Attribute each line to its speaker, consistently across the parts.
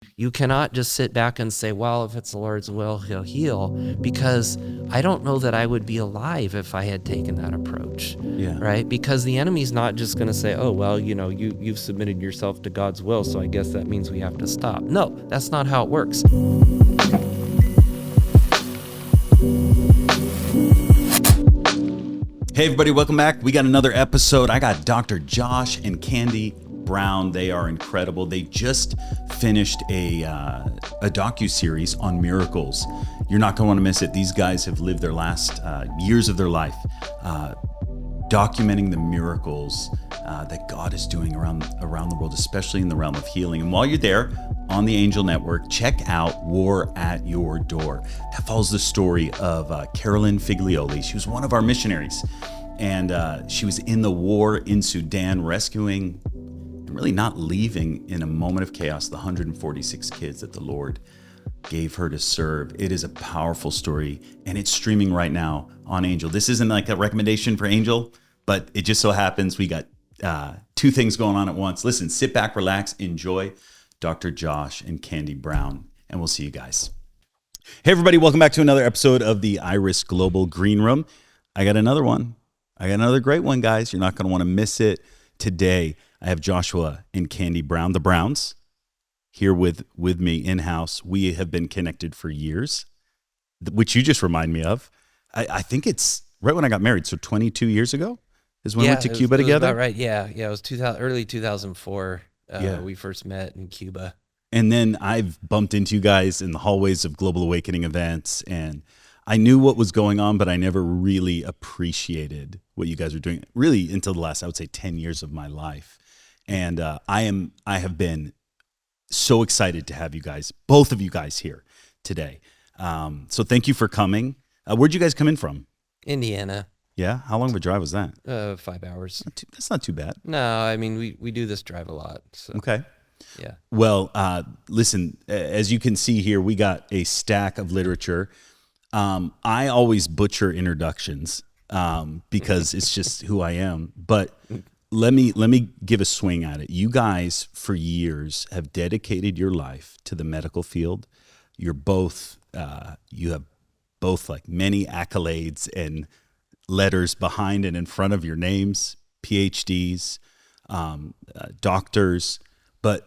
Speaker 1: You cannot just sit back and say, well, if it's the Lord's will, he'll heal, because I don't know that I would be alive if I had taken that approach, right? Because the enemy's not just going to say, oh, well, you've submitted yourself to God's will, so I guess that means we have to stop. No, that's not how it works.
Speaker 2: Hey everybody, welcome back. We got another episode. I got Dr. Josh and Candy Brown. They are incredible. They just finished a docu-series on miracles. You're not going to want to miss it. These guys have lived their last years of their life documenting the miracles that God is doing around the world, especially in the realm of healing. And while you're there on the Angel Network, check out War at Your Door. That follows the story of Carolyn Figlioli. She was one of our missionaries, and she was in the war in Sudan, rescuing and really not leaving in a moment of chaos the 146 kids that the Lord gave her to serve. It is a powerful story, and it's streaming right now on Angel. This isn't like a recommendation for Angel, but it just so happens we got two things going on at once. Listen, sit back, relax, enjoy Dr. Josh and Candy Brown, and we'll see you guys. Hey everybody, welcome back to another episode of the Iris Global Green Room. I got another one. I got another great one, guys. You're not going to want to miss it. Today, I have Joshua and Candy Brown, the Browns, here with me in-house. We have been connected for years, which you just remind me of. I think it's right when I got married, so 22 years ago is when we went to Cuba together.
Speaker 1: About right, yeah. It was early 2004. We first met in Cuba.
Speaker 2: And then I've bumped into you guys in the hallways of Global Awakening events, and I knew what was going on, but I never really appreciated what you guys were doing, really until the last, I would say, 10 years of my life. And I have been so excited to have you guys, both of you guys, here today. So thank you for coming. Where'd you guys come in from?
Speaker 1: Indiana.
Speaker 2: Yeah? How long of a drive was that?
Speaker 1: 5 hours.
Speaker 2: That's not too bad.
Speaker 1: No, I mean, we do this drive a lot. So.
Speaker 2: Okay.
Speaker 1: Yeah.
Speaker 2: Well, listen, as you can see here, we got a stack of literature. I always butcher introductions because it's just who I am. But let me give a swing at it. You guys, for years, have dedicated your life to the medical field. You're both, you have both like many accolades and letters behind and in front of your names, PhDs, doctors. But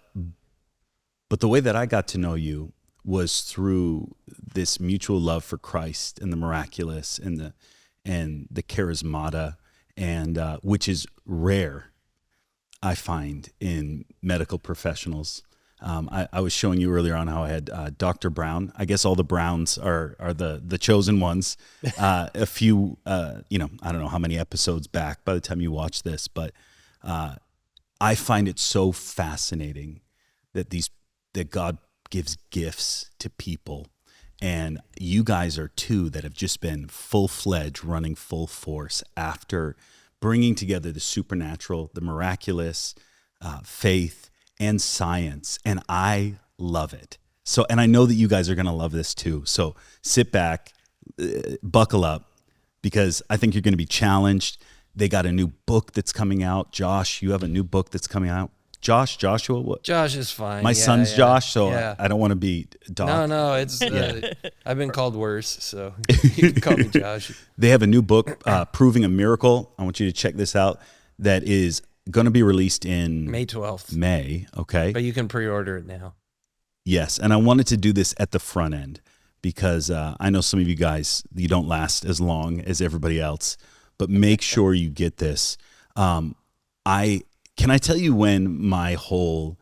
Speaker 2: the way that I got to know you was through this mutual love for Christ and the miraculous and the charismata, and which is rare, I find, in medical professionals. I was showing you earlier on how I had Dr. Brown. I guess all the Browns are the chosen ones. A few, I don't know how many episodes back by the time you watch this, but I find it so fascinating that God gives gifts to people, and you guys are two that have just been full-fledged, running full force after bringing together the supernatural, the miraculous, faith, and science, and I love it. So, and I know that you guys are going to love this too. So sit back, buckle up, because I think you're going to be challenged. They got a new book that's coming out. Josh, you have a new book that's coming out. Joshua, what?
Speaker 1: Josh is fine.
Speaker 2: My son's Josh, so I don't want to be Doc.
Speaker 1: No, it's I've been called worse, so you can call me Josh.
Speaker 2: They have a new book, Proving a Miracle. I want you to check this out. That is going to be released in
Speaker 1: May 12th.
Speaker 2: May, okay.
Speaker 1: But you can pre-order it now.
Speaker 2: Yes, and I wanted to do this at the front end because I know some of you guys, you don't last as long as everybody else, but make sure you get this. Can I tell you when my whole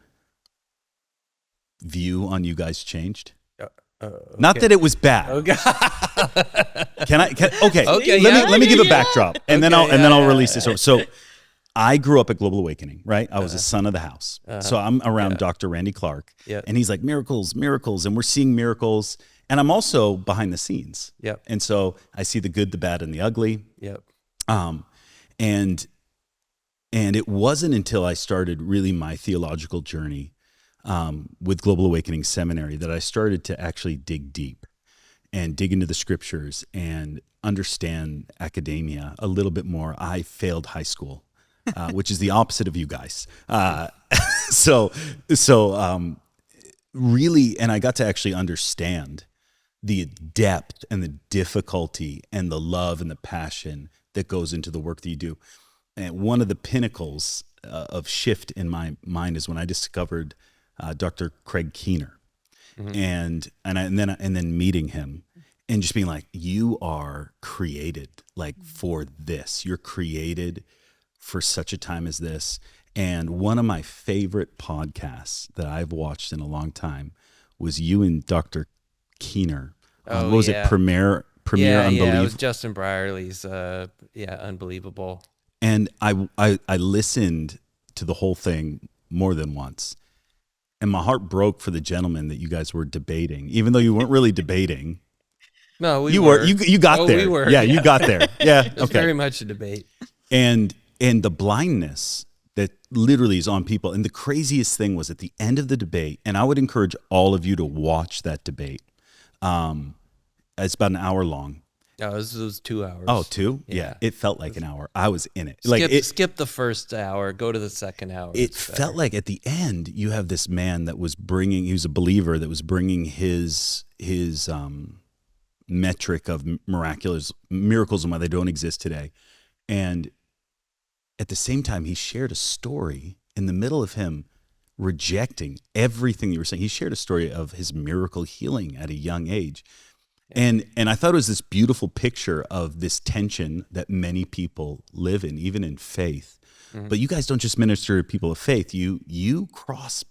Speaker 2: view on you guys changed? Okay. Not that it was bad. Okay. Let me give a backdrop, and then I'll release this. So I grew up at Global Awakening, right? I was a son of the house. So I'm around Dr. Randy Clark, and he's like, miracles, and we're seeing miracles. And I'm also behind the scenes.
Speaker 1: Yep.
Speaker 2: And so I see the good, the bad, and the ugly.
Speaker 1: Yep.
Speaker 2: And it wasn't until I started really my theological journey with Global Awakening Seminary that I started to actually dig deep and dig into the scriptures and understand academia a little bit more. I failed high school, which is the opposite of you guys. So really, and I got to actually understand the depth and the difficulty and the love and the passion that goes into the work that you do. And one of the pinnacles of shift in my mind is when I discovered Dr. Craig Keener, and then meeting him and just being like, you are created like for this. You're created for such a time as this. And one of my favorite podcasts that I've watched in a long time was you and Dr. Keener. What was it? Premier Unbelievable.
Speaker 1: Yeah, it was Justin Brierly's. Unbelievable.
Speaker 2: And I listened to the whole thing more than once, and my heart broke for the gentleman that you guys were debating, even though you weren't really debating.
Speaker 1: No,
Speaker 2: you were. You got there.
Speaker 1: We were.
Speaker 2: Yeah, you got there. Yeah,
Speaker 1: it was very much a debate.
Speaker 2: And the blindness that literally is on people. And the craziest thing was at the end of the debate, and I would encourage all of you to watch that debate. It's about an hour long.
Speaker 1: Oh, this was 2 hours.
Speaker 2: Oh, 2? Yeah. It felt like an hour. I was in it.
Speaker 1: Skip the first hour, go to the second hour.
Speaker 2: It felt like at the end, you have this man that was bringing, he was a believer that was bringing his metric of miracles and why they don't exist today. And at the same time, he shared a story in the middle of him rejecting everything you were saying. He shared a story of his miracle healing at a young age. And I thought it was this beautiful picture of this tension that many people live in, even in faith. Mm-hmm. But you guys don't just minister to people of faith. You cross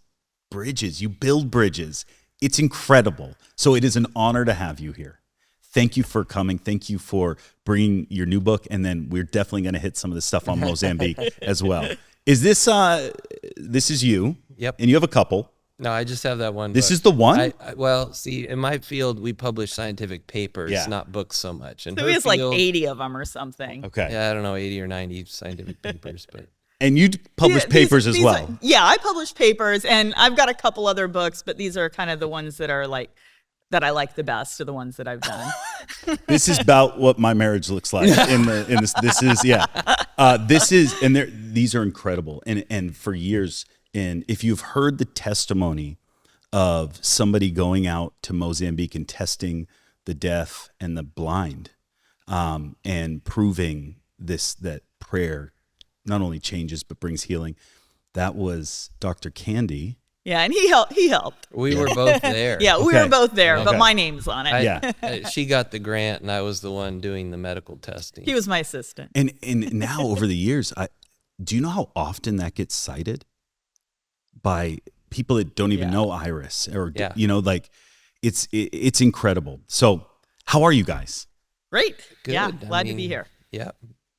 Speaker 2: bridges. You build bridges. It's incredible. So it is an honor to have you here. Thank you for coming. Thank you for bringing your new book. And then we're definitely going to hit some of the stuff on Mozambique as well. Is this is you?
Speaker 1: Yep.
Speaker 2: And you have a couple.
Speaker 1: No, I just have that one.
Speaker 2: This
Speaker 1: book.
Speaker 2: is the one?
Speaker 1: Well, see, in my field, we publish scientific papers, not books so much. And
Speaker 3: so he has like 80 of them or something.
Speaker 2: Okay.
Speaker 1: Yeah, I don't know, 80 or 90 scientific papers. But
Speaker 2: And you publish papers as well.
Speaker 3: I publish papers, and I've got a couple other books, but these are kind of the ones that are like, that I like the best, are the ones that I've done.
Speaker 2: This is about what my marriage looks like in this. This is, and these are incredible. And for years, and if you've heard the testimony of somebody going out to Mozambique and testing the deaf and the blind, and proving that prayer not only changes but brings healing, that was Dr. Candy.
Speaker 3: Yeah, and he helped.
Speaker 1: We were both there.
Speaker 3: Yeah, we were both there, but my name's on it.
Speaker 1: She got the grant, and I was the one doing the medical testing.
Speaker 3: He was my assistant.
Speaker 2: And now over the years, do you know how often that gets cited by people that don't even know Iris, or it's incredible. So, how are you guys?
Speaker 3: Great.
Speaker 1: Good.
Speaker 3: Yeah, glad to be here.
Speaker 1: Yeah.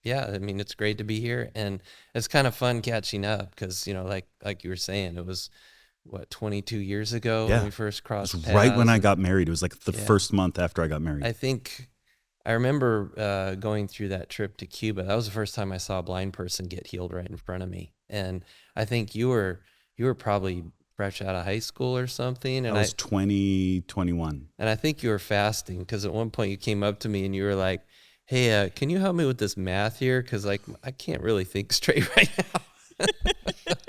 Speaker 1: Yeah, I mean, it's great to be here, and it's kind of fun catching up because, like you were saying, it was 22 years ago when we first crossed paths.
Speaker 2: Right when I got married. It was like the first month after I got married.
Speaker 1: I remember going through that trip to Cuba. That was the first time I saw a blind person get healed right in front of me. And I think you were probably fresh out of high school or something. And
Speaker 2: I was 21.
Speaker 1: And I think you were fasting because at one point you came up to me and you were like, hey, can you help me with this math here? Because I can't really think straight right now.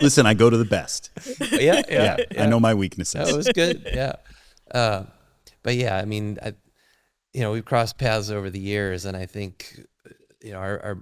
Speaker 2: Listen, I go to the best.
Speaker 1: Yeah.
Speaker 2: I know my weaknesses.
Speaker 1: That was good. Yeah. But yeah, I mean, we've crossed paths over the years, and I think, our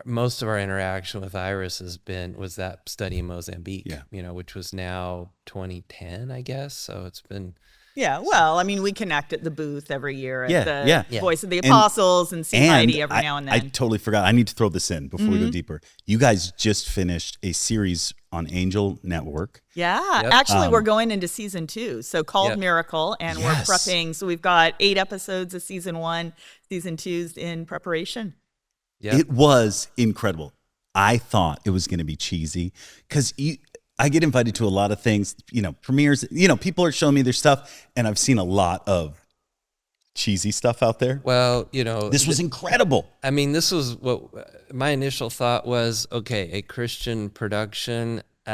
Speaker 1: most of our interaction with Iris was that study in Mozambique, which was now 2010, I guess. So it's been.
Speaker 3: Yeah, well, I mean, we connect at the booth every year at the Voice of the Apostles and see Heidi every now and then.
Speaker 2: I totally forgot. I need to throw this in before we go deeper. You guys just finished a series on Angel Network.
Speaker 3: Yeah, actually, we're going into season 2, so called Miracle, and we're prepping. So we've got 8 episodes of season 1, season 2's in preparation.
Speaker 2: Yep. It was incredible. I thought it was going to be cheesy because I get invited to a lot of things, premieres, people are showing me their stuff, and I've seen a lot of cheesy stuff out there.
Speaker 1: Well,
Speaker 2: this was incredible.
Speaker 1: I mean, this was what my initial thought was, okay, a Christian production, what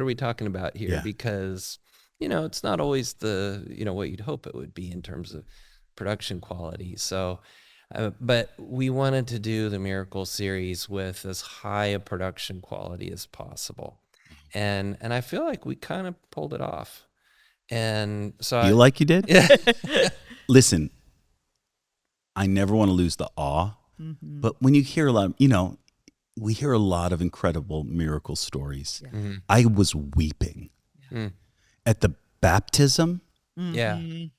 Speaker 1: are we talking about here?
Speaker 2: Yeah.
Speaker 1: Because, it's not always what you'd hope it would be in terms of production quality. So, but we wanted to do the Miracle series with as high a production quality as possible. And I feel like we kind of pulled it off. And so
Speaker 2: Feel like you did?
Speaker 1: yeah.
Speaker 2: Listen, I never want to lose the awe, but when you hear a lot, we hear a lot of incredible miracle stories.
Speaker 1: Mm-hmm.
Speaker 2: I was weeping at the baptism.
Speaker 1: Yeah.
Speaker 2: And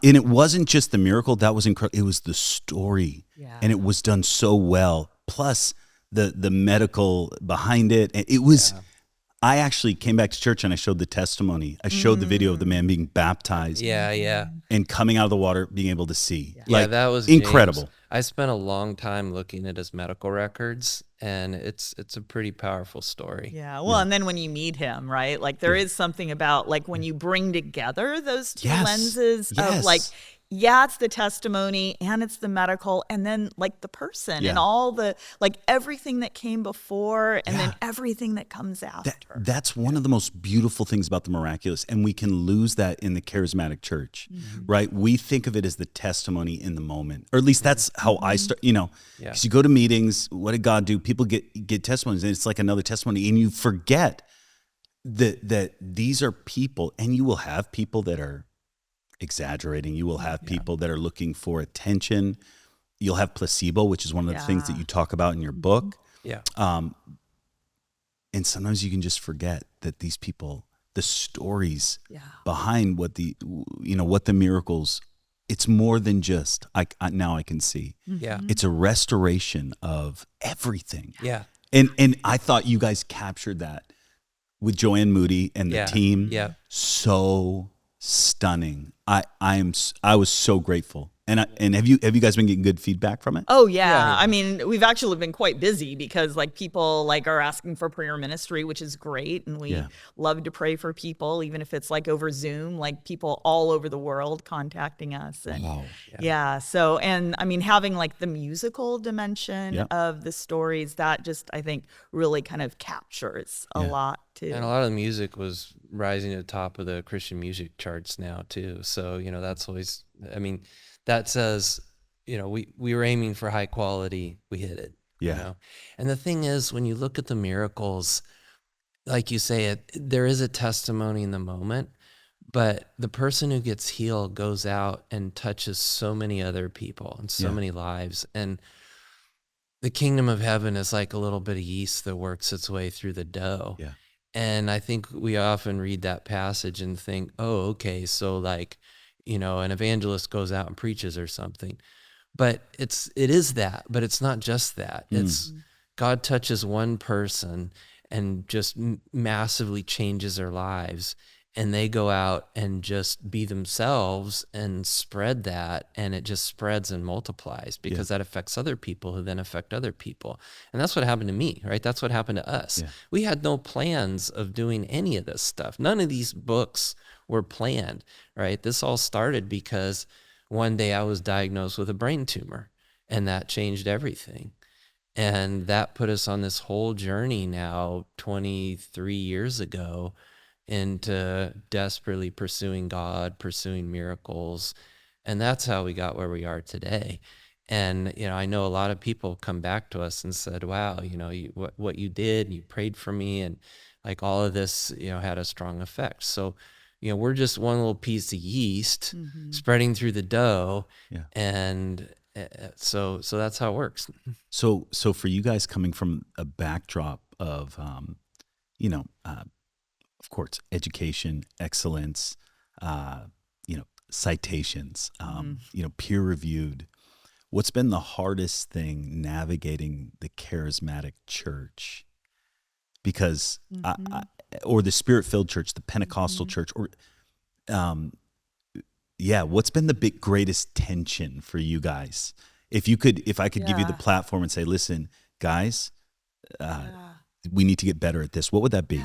Speaker 2: it wasn't just the miracle that was incredible. It was the story, and it was done so well. Plus the medical behind it. It was. I actually came back to church and I showed the testimony. I showed the video of the man being baptized.
Speaker 1: Yeah.
Speaker 2: And coming out of the water, being able to see.
Speaker 1: Yeah, that was
Speaker 2: incredible.
Speaker 1: James. I spent a long time looking at his medical records, and it's a pretty powerful story.
Speaker 3: Yeah. Well, and then when you meet him, right? Like there is something about like when you bring together those two lenses of like, it's the testimony and it's the medical, and then like the person and all the like everything that came before and then everything that comes after.
Speaker 2: That's one of the most beautiful things about the miraculous, and we can lose that in the charismatic church, right? We think of it as the testimony in the moment, or at least that's how I start. Because you go to meetings, what did God do? People get testimonies, and it's like another testimony, and you forget that these are people, and you will have people that are exaggerating. You will have people that are looking for attention. You'll have placebo, which is one of the things that you talk about in your book.
Speaker 1: Yeah.
Speaker 2: And sometimes you can just forget that these people, the stories behind what the miracles, it's more than just, now I can see.
Speaker 1: Yeah.
Speaker 2: It's a restoration of everything.
Speaker 1: Yeah.
Speaker 2: And I thought you guys captured that with Joanne Moody and the team.
Speaker 1: Yeah.
Speaker 2: So stunning. I was so grateful. And have you guys been getting good feedback from it?
Speaker 3: Oh yeah. I mean, we've actually been quite busy because like people like are asking for prayer ministry, which is great, and we love to pray for people, even if it's like over Zoom, like people all over the world contacting us. And so, and I mean, having like the musical dimension of the stories, that just I think really kind of captures a lot too.
Speaker 1: And a lot of the music was rising to the top of the Christian music charts now too. So that's always, I mean, that says, we were aiming for high quality. We hit it.
Speaker 2: Yeah.
Speaker 1: And the thing is, when you look at the miracles, like you say, there is a testimony in the moment, but the person who gets healed goes out and touches so many other people and so many lives. And the kingdom of heaven is like a little bit of yeast that works its way through the dough.
Speaker 2: Yeah.
Speaker 1: And I think we often read that passage and think, oh, okay, so like, an evangelist goes out and preaches or something. But it is that, but it's not just that. It's God touches one person and just massively changes their lives, and they go out and just be themselves and spread that, and it just spreads and multiplies because that affects other people who then affect other people. And that's what happened to me, right? That's what happened to us. Yeah. We had no plans of doing any of this stuff. None of these books were planned, right? This all started because one day I was diagnosed with a brain tumor, and that changed everything. And that put us on this whole journey now 23 years ago into desperately pursuing God, pursuing miracles. And that's how we got where we are today. And, I know a lot of people come back to us and said, wow, what you did, you prayed for me, and like all of this, had a strong effect. So, we're just one little piece of yeast spreading through the dough. Yeah. And so that's how it works.
Speaker 2: So for you guys coming from a backdrop of, of course, education, excellence, citations, peer reviewed, what's been the hardest thing navigating the charismatic church? Because or the Spirit-filled church, the Pentecostal church, or what's been the greatest tension for you guys? If I could give you the platform and say, listen, guys, we need to get better at this, what would that be?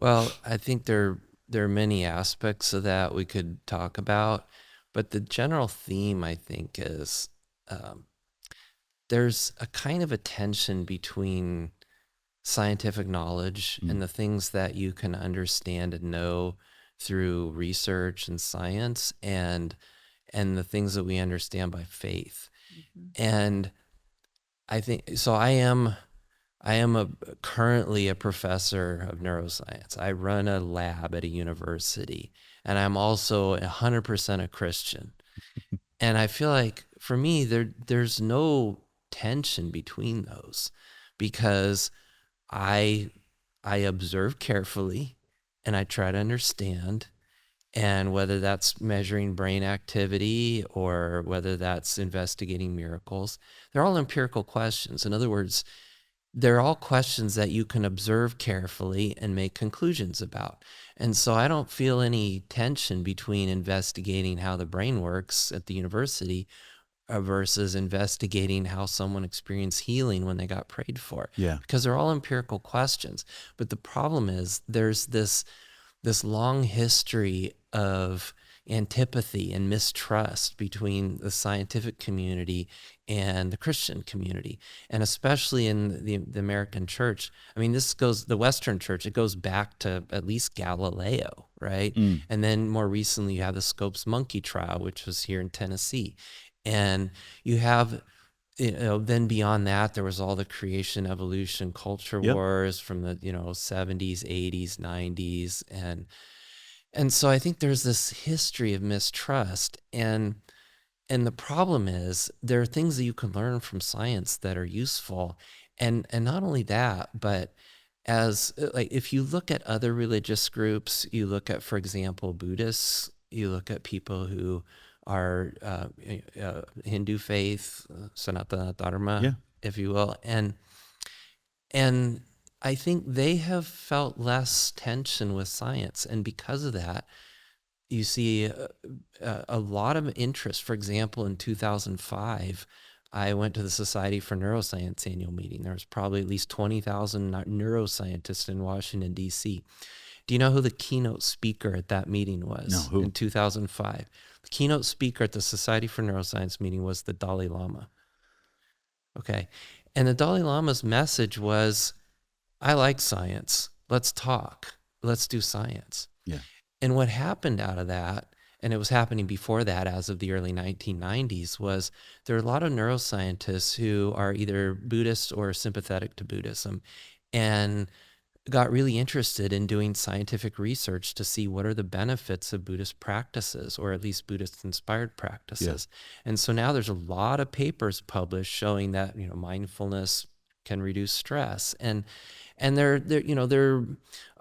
Speaker 1: Well, I think there are many aspects of that we could talk about, but the general theme, I think, is there's a kind of a tension between scientific knowledge and the things that you can understand and know through research and science, and the things that we understand by faith. And I think so. I am I am currently a professor of neuroscience. I run a lab at a university, and I'm also 100% a Christian. And I feel like for me, there's no tension between those, because I I observe carefully and I try to understand. And whether that's measuring brain activity or whether that's investigating miracles, they're all empirical questions. In other words, they're all questions that you can observe carefully and make conclusions about. And so I don't feel any tension between investigating how the brain works at the university versus investigating how someone experienced healing when they got prayed for.
Speaker 2: Yeah.
Speaker 1: Because they're all empirical questions. But the problem is there's this long history of antipathy and mistrust between the scientific community and the Christian community, and especially in the American church. I mean, the Western church, it goes back to at least Galileo, right? And then more recently, you have the Scopes monkey trial, which was here in Tennessee. And you have, then beyond that, there was all the creation, evolution, culture wars from the, 70s, 80s, 90s. And so I think there's this history of mistrust. And the problem is there are things that you can learn from science that are useful. And not only that, but as like, if you look at other religious groups, you look at, for example, Buddhists, you look at people who are Hindu faith, Sanatana Dharma, if you will, and I think they have felt less tension with science, and because of that, you see a lot of interest. For example, in 2005, I went to the Society for Neuroscience annual meeting. There was probably at least 20,000 neuroscientists in Washington, D.C. Do you know who the keynote speaker at that meeting was?
Speaker 2: No, who?
Speaker 1: In 2005? The keynote speaker at the Society for Neuroscience meeting was the Dalai Lama. Okay. And the Dalai Lama's message was, I like science. Let's talk. Let's do science.
Speaker 2: Yeah.
Speaker 1: And what happened out of that, and it was happening before that as of the early 1990s, was there are a lot of neuroscientists who are either Buddhist or sympathetic to Buddhism, and got really interested in doing scientific research to see what are the benefits of Buddhist practices, or at least Buddhist inspired practices. And so now there's a lot of papers published showing that, mindfulness can reduce stress. And there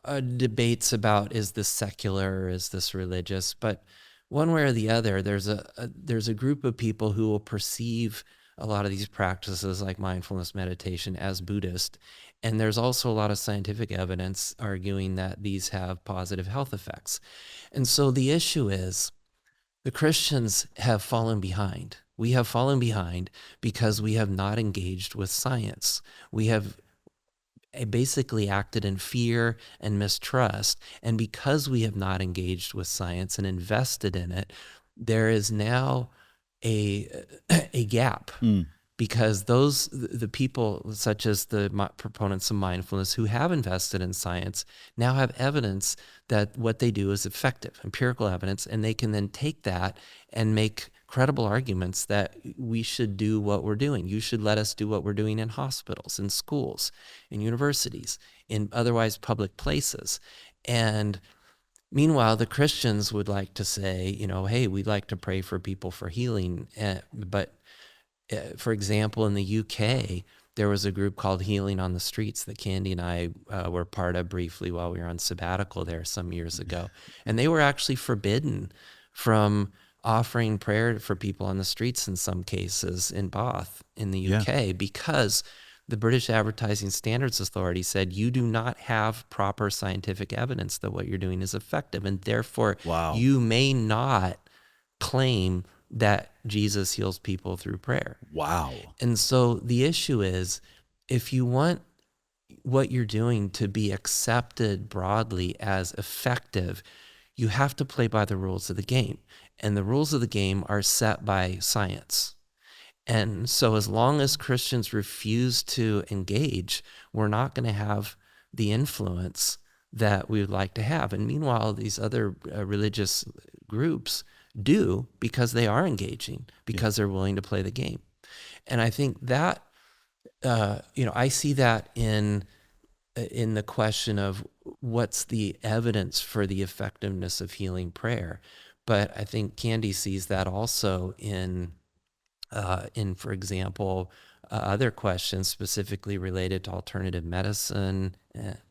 Speaker 1: are debates about, is this secular, or is this religious? But one way or the other, there's a group of people who will perceive a lot of these practices like mindfulness meditation as Buddhist. And there's also a lot of scientific evidence arguing that these have positive health effects. And so the issue is the Christians have fallen behind. We have fallen behind because we have not engaged with science. We have basically acted in fear and mistrust. And because we have not engaged with science and invested in it, there is now a gap, because the people such as the proponents of mindfulness who have invested in science now have evidence that what they do is effective, empirical evidence, and they can then take that and make credible arguments that we should do what we're doing. You should let us do what we're doing in hospitals, in schools, in universities, in otherwise public places. And meanwhile, the Christians would like to say, hey, we'd like to pray for people for healing. But for example, in the UK, there was a group called Healing on the Streets that Candy and I were part of briefly while we were on sabbatical there some years ago. And they were actually forbidden from offering prayer for people on the streets in some cases in Bath in the UK, because the British Advertising Standards Authority said you do not have proper scientific evidence that what you're doing is effective, and therefore you may not claim that Jesus heals people through prayer.
Speaker 2: Wow.
Speaker 1: And so the issue is, if you want what you're doing to be accepted broadly as effective, you have to play by the rules of the game. And the rules of the game are set by science. And so as long as Christians refuse to engage, we're not going to have the influence that we would like to have. And meanwhile, these other religious groups do, because they are engaging, because they're willing to play the game. And I think that I see that in the question of what's the evidence for the effectiveness of healing prayer. But I think Candy sees that also in for example, other questions specifically related to alternative medicine.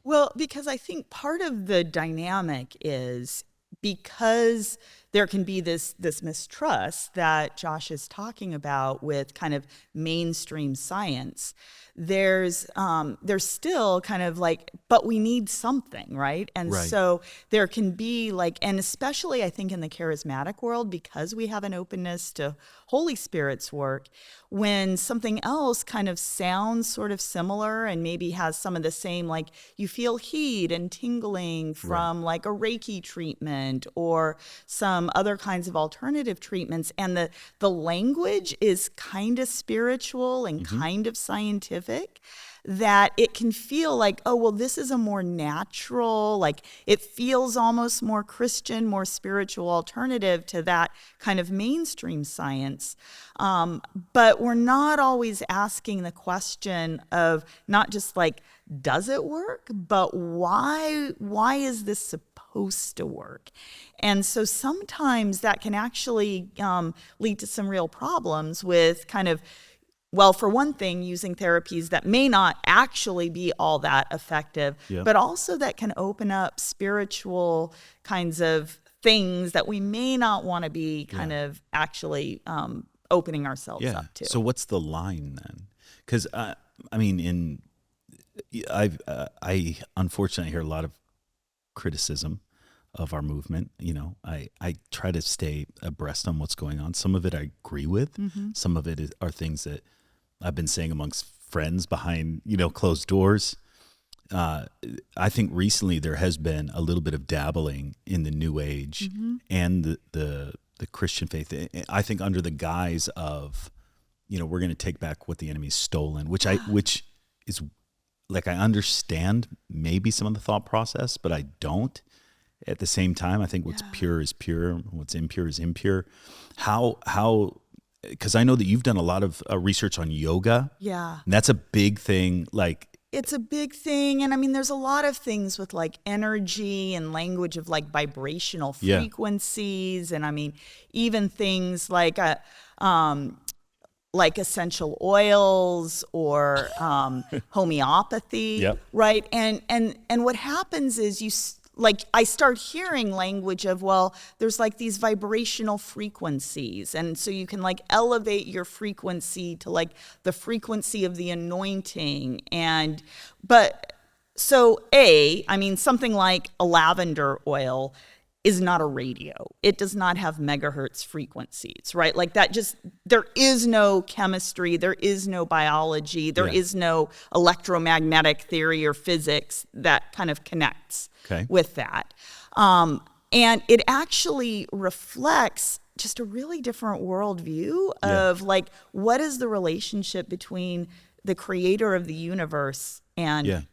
Speaker 3: Well, because I think part of the dynamic is because there can be this mistrust that Josh is talking about with kind of mainstream science. There's still kind of like, but we need something, right? And
Speaker 2: Right.
Speaker 3: so there can be like, and especially I think in the charismatic world, because we have an openness to Holy Spirit's work, when something else kind of sounds sort of similar and maybe has some of the same, like you feel heat and tingling from like a Reiki treatment or some other kinds of alternative treatments, and the language is kind of spiritual and kind of scientific, that it can feel like, oh, well, this is a more natural, like it feels almost more Christian, more spiritual alternative to that kind of mainstream science. But we're not always asking the question of not just like, does it work, but why is this supposed to work? And so sometimes that can actually lead to some real problems with kind of, well, for one thing, using therapies that may not actually be all that effective, but also that can open up spiritual kinds of things that we may not want to be kind of actually opening ourselves up to.
Speaker 2: So what's the line then? Because I mean, I unfortunately hear a lot of criticism of our movement. I try to stay abreast on what's going on. Some of it I agree with. Some of it are things that I've been saying amongst friends behind, closed doors. I think recently there has been a little bit of dabbling in the New Age and the Christian faith. I think under the guise of, we're going to take back what the enemy's stolen, which is like, I understand maybe some of the thought process, but I don't. At the same time, I think what's pure is pure, what's impure is impure. Because I know that you've done a lot of research on yoga.
Speaker 3: Yeah.
Speaker 2: And that's a big thing. Like,
Speaker 3: it's a big thing. And I mean, there's a lot of things with like energy and language of like vibrational frequencies. And I mean, even things like essential oils or homeopathy, right? And what happens is I start hearing language of, well, there's like these vibrational frequencies. And so you can like elevate your frequency to like the frequency of the anointing. Something like a lavender oil is not a radio. It does not have megahertz frequencies, right? Like that there is no chemistry, there is no biology, there is no electromagnetic theory or physics that kind of connects with that. And it actually reflects just a really different worldview of like, what is the relationship between the creator of the universe and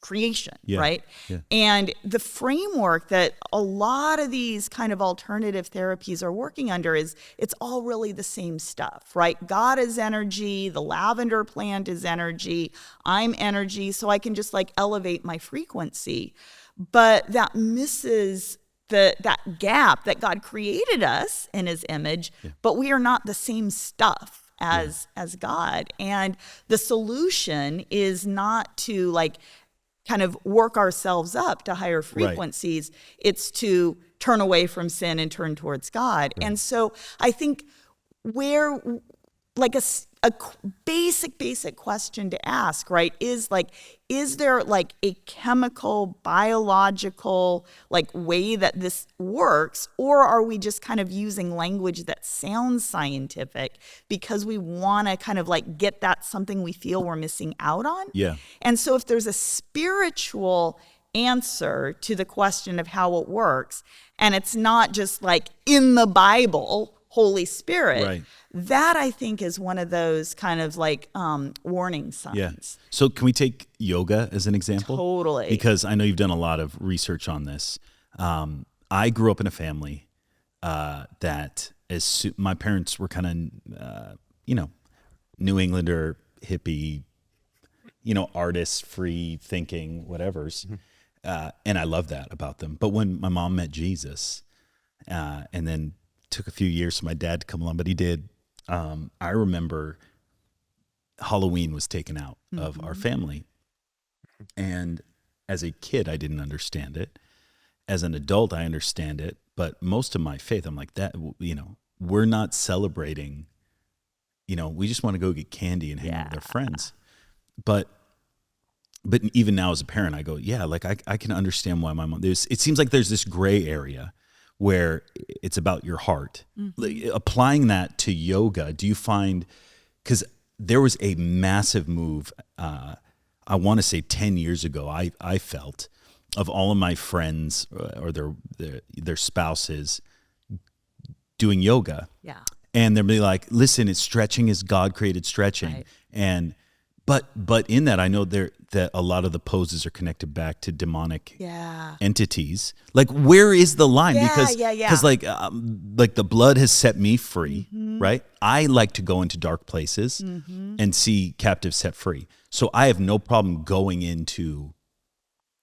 Speaker 3: creation, right? And the framework that a lot of these kind of alternative therapies are working under is it's all really the same stuff, right? God is energy, the lavender plant is energy, I'm energy, so I can just like elevate my frequency. But that misses that gap that God created us in his image, but we are not the same stuff as God. And the solution is not to like kind of work ourselves up to higher frequencies. It's to turn away from sin and turn towards God. And so I think where like a basic question to ask, right, is like, is there like a chemical, biological like way that this works, or are we just kind of using language that sounds scientific because we want to kind of like get that something we feel we're missing out on? And so if there's a spiritual answer to the question of how it works, and it's not just like in the Bible, Holy Spirit, that I think is one of those kind of like warning signs.
Speaker 2: So can we take yoga as an example?
Speaker 3: Totally.
Speaker 2: Because I know you've done a lot of research on this. I grew up in a family that my parents were kind of, New Englander hippie, artist, free thinking, whatever's. And I love that about them. But when my mom met Jesus, and then took a few years for my dad to come along, but he did. I remember Halloween was taken out of our family. And as a kid, I didn't understand it. As an adult, I understand it. But most of my faith, I'm like, that, we're not celebrating, we just want to go get candy and hang out with our friends. But even now as a parent, I go, I can understand why my mom, it seems like there's this gray area where it's about your heart. Like, applying that to yoga, do you find, because there was a massive move, I want to say 10 years ago, I felt, of all of my friends or their spouses doing yoga.
Speaker 3: Yeah.
Speaker 2: And they'll be like, listen, it's stretching as God created stretching. Right. And but in that, I know that a lot of the poses are connected back to demonic entities. Like, where is the line? Because like the blood has set me free, right? I like to go into dark places and see captives set free. So I have no problem going into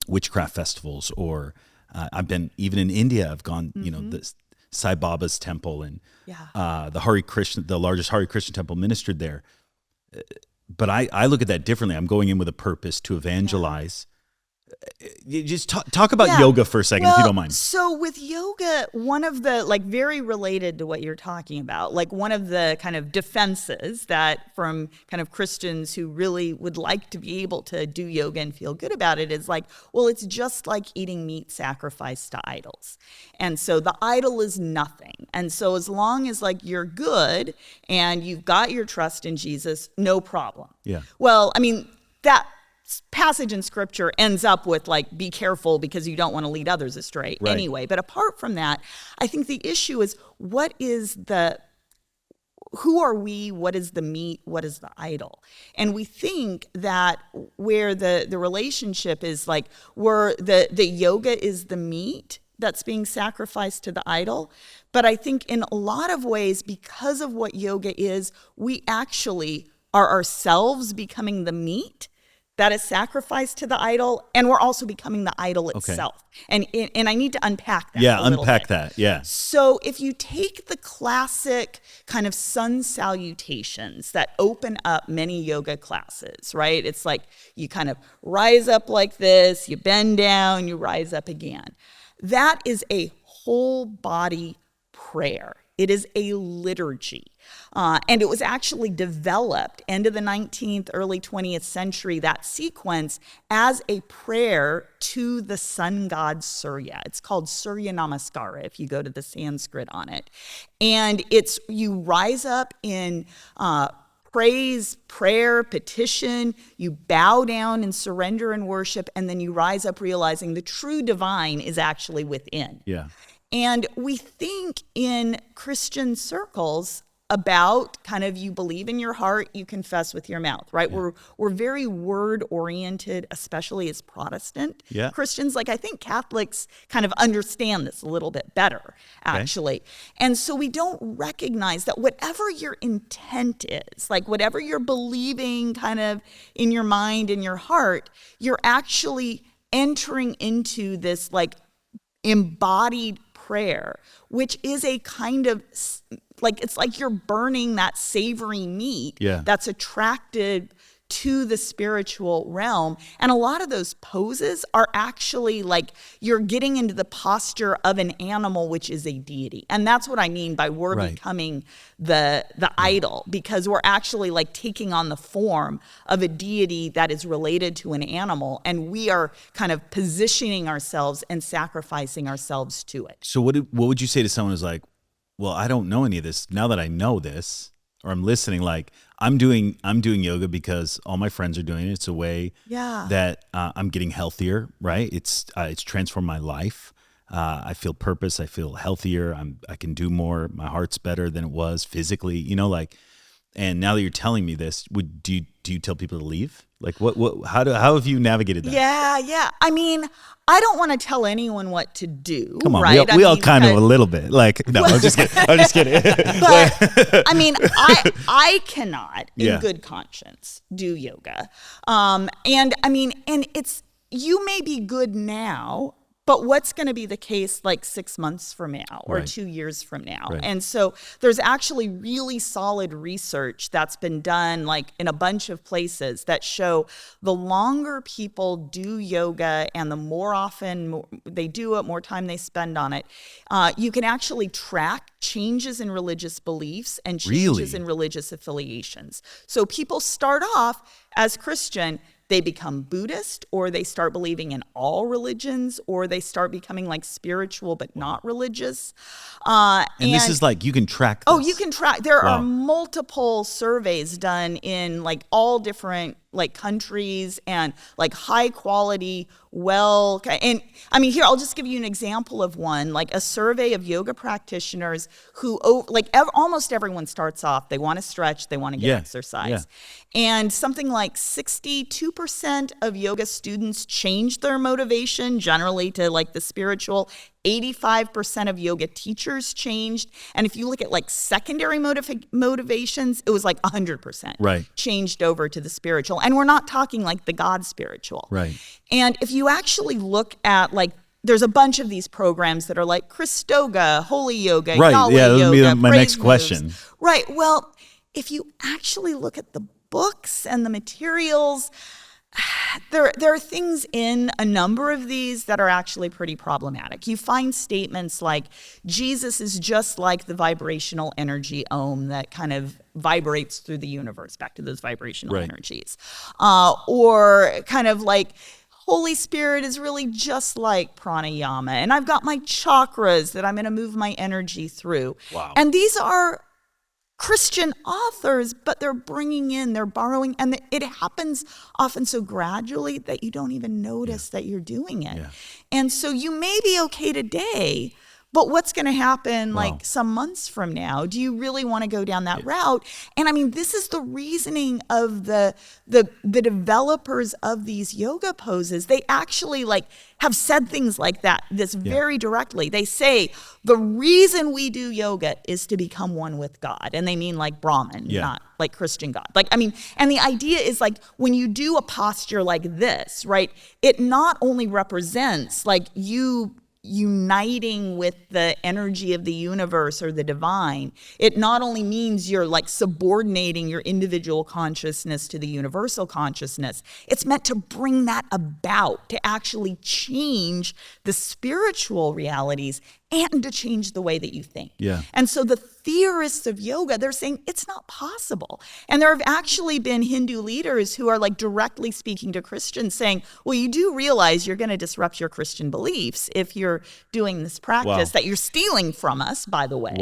Speaker 2: witchcraft festivals, or I've been even in India. I've gone, the Sai Baba's temple and the largest Hare Krishna temple, ministered there. But I look at that differently. I'm going in with a purpose to evangelize. You just talk about yoga for a second, if you don't mind.
Speaker 3: So with yoga, one of the, very related to what you're talking about, one of the kind of defenses that from kind of Christians who really would like to be able to do yoga and feel good about it is it's just like eating meat sacrificed to idols. And so the idol is nothing. And so as long as you're good and you've got your trust in Jesus, no problem.
Speaker 2: Yeah.
Speaker 3: Well, I mean, that passage in scripture ends up with be careful because you don't want to lead others astray anyway. But apart from that, I think the issue is who are we? What is the meat? What is the idol? And we think that where the relationship is where the yoga is the meat that's being sacrificed to the idol. But I think in a lot of ways, because of what yoga is, we actually are ourselves becoming the meat that is sacrificed to the idol, and we're also becoming the idol itself. And I need to unpack that.
Speaker 2: Yeah, unpack that. Yeah.
Speaker 3: So if you take the classic kind of sun salutations that open up many yoga classes, right? It's you kind of rise up like this, you bend down, you rise up again. That is a whole body prayer. It is a liturgy. And it was actually developed end of the 19th, early 20th century, that sequence, as a prayer to the sun god Surya. It's called Surya Namaskara if you go to the Sanskrit on it. And you rise up in praise, prayer, petition, you bow down and surrender and worship, and then you rise up realizing the true divine is actually within.
Speaker 2: Yeah.
Speaker 3: And we think in Christian circles about kind of, you believe in your heart, you confess with your mouth, right? Yeah. We're very word oriented, especially as Protestant Christians. I think Catholics kind of understand this a little bit better, actually. Okay. And so we don't recognize that whatever your intent is, whatever you're believing kind of in your mind, in your heart, you're actually entering into this embodied prayer, which is a kind of it's you're burning that savory meat that's attracted to the spiritual realm. And a lot of those poses are actually you're getting into the posture of an animal, which is a deity. And that's what I mean by we're becoming the idol, because we're actually taking on the form of a deity that is related to an animal, and we are kind of positioning ourselves and sacrificing ourselves to it.
Speaker 2: So what would you say to someone who's well, I don't know any of this. Now that I know this, or I'm listening, I'm doing yoga because all my friends are doing it. It's a way that I'm getting healthier, right? It's transformed my life. I feel purpose. I feel healthier. I can do more. My heart's better than it was physically, And now that you're telling me this, do do you tell people to leave? Like how have you navigated that?
Speaker 3: Yeah. I mean, I don't want to tell anyone what to do.
Speaker 2: Come on,
Speaker 3: right?
Speaker 2: we all kind of a little bit. Like, no, I'm just kidding. I'm just kidding.
Speaker 3: But I mean, I cannot, in good conscience, do yoga. And I mean, and you may be good now, but what's going to be the case like 6 months from now or 2 years from now?
Speaker 2: Right.
Speaker 3: And so there's actually really solid research that's been done like in a bunch of places that show the longer people do yoga and the more often they do it, more time they spend on it, you can actually track changes in religious beliefs and changes in religious affiliations. So people start off as Christian, they become Buddhist, or they start believing in all religions, or they start becoming like spiritual but not religious.
Speaker 2: And this is like, you can track this.
Speaker 3: Oh, you can track. There are multiple surveys done in like all different like countries and like high quality, and I mean, here, I'll just give you an example of one, like a survey of yoga practitioners who almost everyone starts off, they want to stretch, they want to get exercise. And something like 62% of yoga students change their motivation generally to like the spiritual. 85% of yoga teachers changed. And if you look at like secondary motivations, it was like 100% changed over to the spiritual. And we're not talking like the God spiritual.
Speaker 2: Right.
Speaker 3: And if you actually look at like, there's a bunch of these programs that are like Christoga, Holy Yoga, Yahweh Yoga,
Speaker 2: that would be my next question.
Speaker 3: Moves. Right. Well, if you actually look at the books and the materials, there are things in a number of these that are actually pretty problematic. You find statements like Jesus is just like the vibrational energy Om that kind of vibrates through the universe, back to those vibrational energies. Or kind of like Holy Spirit is really just like pranayama, and I've got my chakras that I'm going to move my energy through.
Speaker 2: Wow.
Speaker 3: And these are Christian authors, but they're borrowing, and it happens often so gradually that you don't even notice that you're doing it. And so you may be okay today, but what's going to happen like some months from now? Do you really want to go down that route? And I mean, this is the reasoning of the developers of these yoga poses. They actually like have said things like this very directly. They say the reason we do yoga is to become one with God. And they mean like Brahman, not like Christian God. Like, I mean, and the idea is like when you do a posture like this, right, it not only represents like you uniting with the energy of the universe or the divine, it not only means you're like subordinating your individual consciousness to the universal consciousness, it's meant to bring that about, to actually change the spiritual realities and to change the way that you think. And so the theorists of yoga, they're saying it's not possible. And there have actually been Hindu leaders who are like directly speaking to Christians saying, well, you do realize you're going to disrupt your Christian beliefs if you're doing this practice that you're stealing from us, by the way.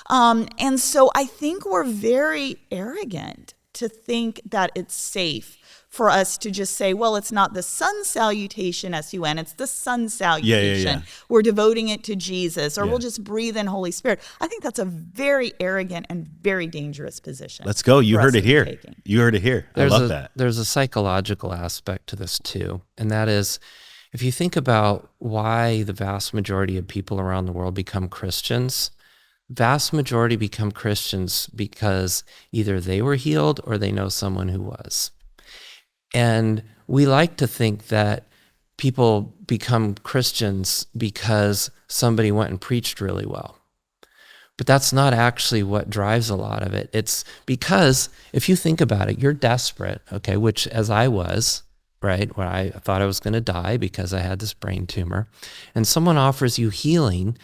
Speaker 3: And so I think we're very arrogant to think that it's safe for us to just say, well, it's not the sun salutation, S-U-N, it's the sun salutation. We're devoting it to Jesus, or we'll just breathe in Holy Spirit. I think that's a very arrogant and very dangerous position.
Speaker 2: Let's go. You heard it here. You heard it here. I love that.
Speaker 1: There's a psychological aspect to this too, and that is, if you think about why the vast majority of people around the world become Christians, vast majority become Christians because either they were healed or they know someone who was. And we like to think that people become Christians because somebody went and preached really well. But that's not actually what drives a lot of it. It's because if you think about it, you're desperate, okay, which as I was, right, where I thought I was going to die because I had this brain tumor, and someone offers you healing,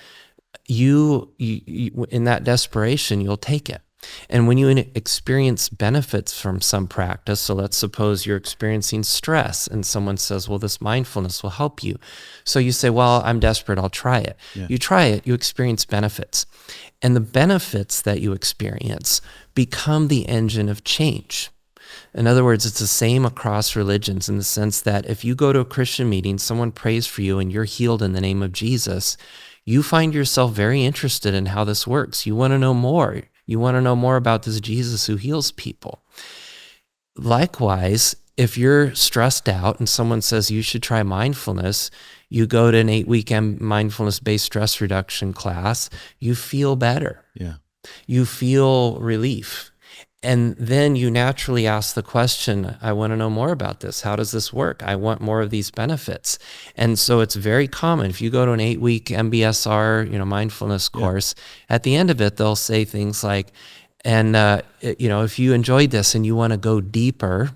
Speaker 1: you in that desperation, you'll take it. And when you experience benefits from some practice, so let's suppose you're experiencing stress and someone says, well, this mindfulness will help you. So you say, well, I'm desperate, I'll try it. You try it, you experience benefits. And the benefits that you experience become the engine of change. In other words, it's the same across religions in the sense that if you go to a Christian meeting, someone prays for you and you're healed in the name of Jesus, you find yourself very interested in how this works. You want to know more. You want to know more about this Jesus who heals people. likewise, if you're stressed out and someone says you should try mindfulness, you go to an 8-week mindfulness-based stress reduction class, you feel better.
Speaker 2: Yeah.
Speaker 1: You feel relief. And then you naturally ask the question, I want to know more about this. How does this work? I want more of these benefits. And so it's very common. If you go to an 8-week MBSR, mindfulness course, at the end of it, they'll say things like, and, if you enjoyed this and you want to go deeper,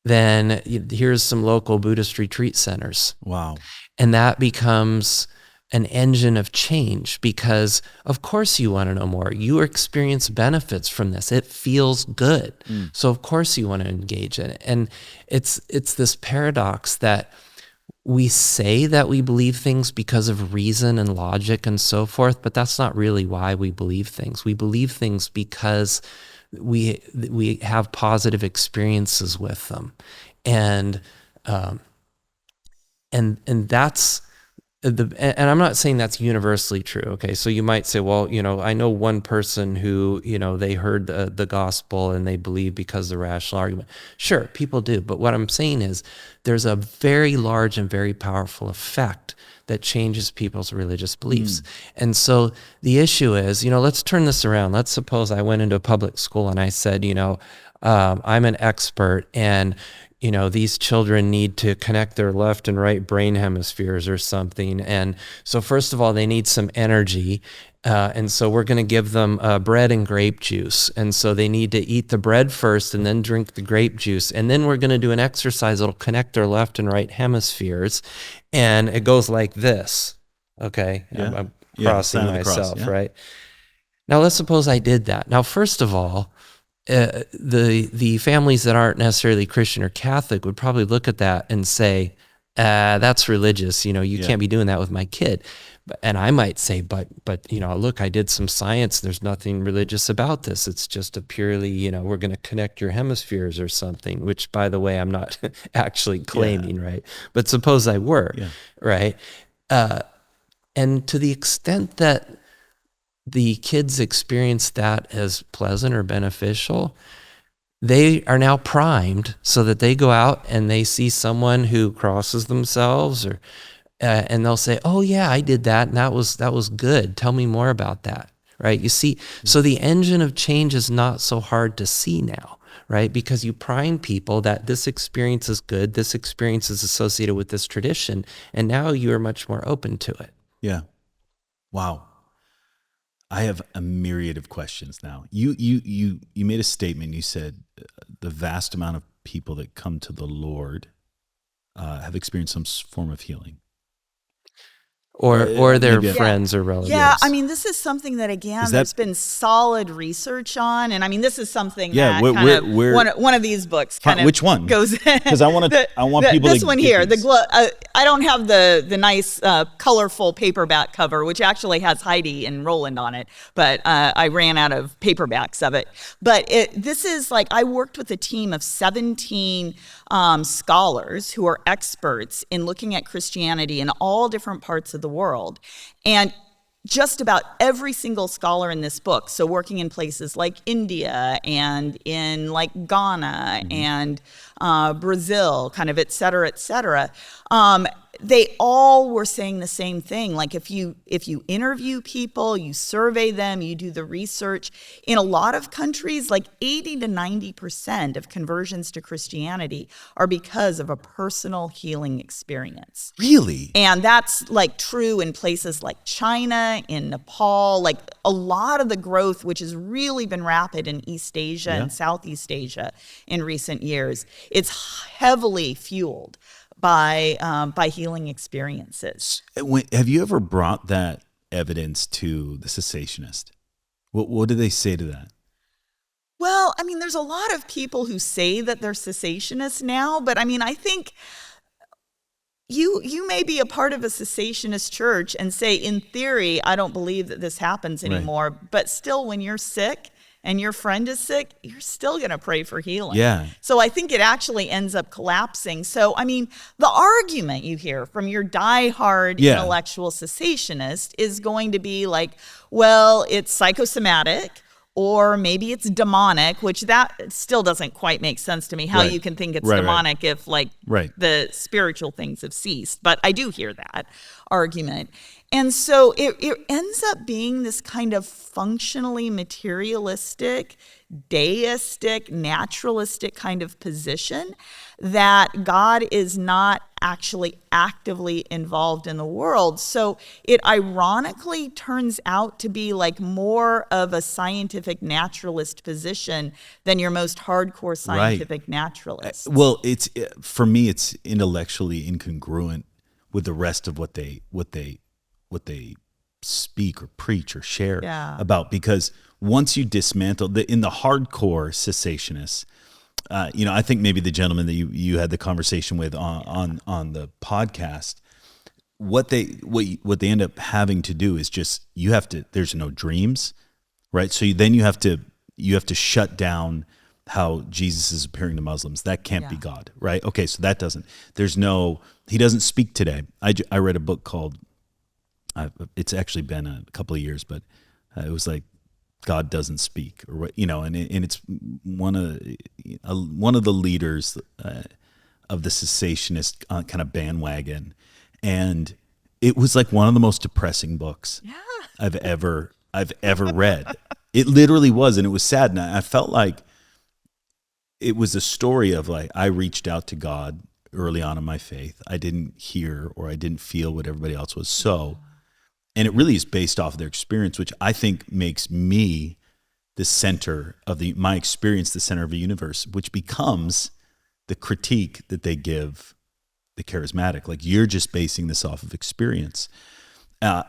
Speaker 1: then here's some local Buddhist retreat centers.
Speaker 2: Wow.
Speaker 1: And that becomes an engine of change because, of course, you want to know more. You experience benefits from this. It feels good. So, of course, you want to engage in it. And it's this paradox that we say that we believe things because of reason and logic and so forth, but that's not really why we believe things. We believe things because we have positive experiences with them. And that's and I'm not saying that's universally true. Okay. So you might say, well, I know one person who, they heard the gospel and they believe because of the rational argument. Sure, people do. But what I'm saying is there's a very large and very powerful effect that changes people's religious beliefs. And so the issue is, let's turn this around. Let's suppose I went into a public school and I said, I'm an expert and these children need to connect their left and right brain hemispheres or something. And so first of all, they need some energy. And so we're going to give them bread and grape juice. And so they need to eat the bread first and then drink the grape juice. And then we're going to do an exercise that'll connect their left and right hemispheres. And it goes like this. Okay.
Speaker 2: Yeah.
Speaker 1: I'm crossing myself,
Speaker 2: cross, yeah.
Speaker 1: Right? Now, let's suppose I did that. Now, first of all, the families that aren't necessarily Christian or Catholic would probably look at that and say, that's religious. You can't be doing that with my kid. And I might say, but look, I did some science. There's nothing religious about this. It's just a purely, we're going to connect your hemispheres or something, which, by the way, I'm not actually claiming, right? But suppose I were, right? And to the extent that the kids experience that as pleasant or beneficial, they are now primed so that they go out and they see someone who crosses themselves or and they'll say, oh yeah, I did that and that was good. Tell me more about that. Right? You see, so the engine of change is not so hard to see now, right? Because you prime people that this experience is good, this experience is associated with this tradition, and now you are much more open to it.
Speaker 2: Yeah. Wow. I have a myriad of questions now. You made a statement. You said the vast amount of people that come to the Lord have experienced some form of healing.
Speaker 1: Or their friends or relatives.
Speaker 3: Yeah, I mean, this is something that, again, there's been solid research on. And I mean, this is something that one of these books kind of
Speaker 2: which one?
Speaker 3: Goes
Speaker 2: because I want people
Speaker 3: this
Speaker 2: to
Speaker 3: one here. I don't have the nice colorful paperback cover, which actually has Heidi and Roland on it, but I ran out of paperbacks of it. But this is like, I worked with a team of 17 scholars who are experts in looking at Christianity in all different parts of the world. And just about every single scholar in this book, so working in places like India and in like Ghana and Brazil, kind of et cetera, they all were saying the same thing. Like if you interview people, you survey them, you do the research, in a lot of countries, like 80 to 90% of conversions to Christianity are because of a personal healing experience.
Speaker 2: Really?
Speaker 3: And that's like true in places like China, in Nepal, like a lot of the growth, which has really been rapid in East Asia and Southeast Asia in recent years, it's heavily fueled by healing experiences.
Speaker 2: Have you ever brought that evidence to the cessationist? What do they say to that?
Speaker 3: Well, I mean, there's a lot of people who say that they're cessationists now, but I mean, I think you may be a part of a cessationist church and say, in theory, I don't believe that this happens anymore, but still, when you're sick and your friend is sick, you're still going to pray for healing.
Speaker 2: Yeah.
Speaker 3: So I think it actually ends up collapsing. So, I mean, the argument you hear from your diehard intellectual cessationist is going to be like, well, it's psychosomatic, or maybe it's demonic, which that still doesn't quite make sense to me, how you can think it's demonic if like the spiritual things have ceased. But I do hear that argument. And so it ends up being this kind of functionally materialistic, deistic, naturalistic kind of position that God is not actually actively involved in the world. So it ironically turns out to be like more of a scientific naturalist position than your most hardcore scientific naturalist.
Speaker 2: Well, for me, it's intellectually incongruent with the rest of what they speak or preach or share about, because once you dismantle in the hardcore cessationists, I think maybe the gentleman that you had the conversation with on the podcast, what they end up having to do is just, there's no dreams, right? So then you have to shut down how Jesus is appearing to Muslims. That can't be God, right? Okay, so he doesn't speak today. I read a book called, it's actually been a couple of years, but it was like God doesn't speak, or what, and it's one of the leaders of the cessationist kind of bandwagon, and it was like one of the most depressing books I've ever read. It literally was, and it was sad, and I felt like it was a story of like, I reached out to God early on in my faith. I didn't hear or I didn't feel what everybody else was. And it really is based off of their experience, which I think makes me the center of my experience, the center of the universe, which becomes the critique that they give the charismatic. Like, you're just basing this off of experience.
Speaker 1: Yeah,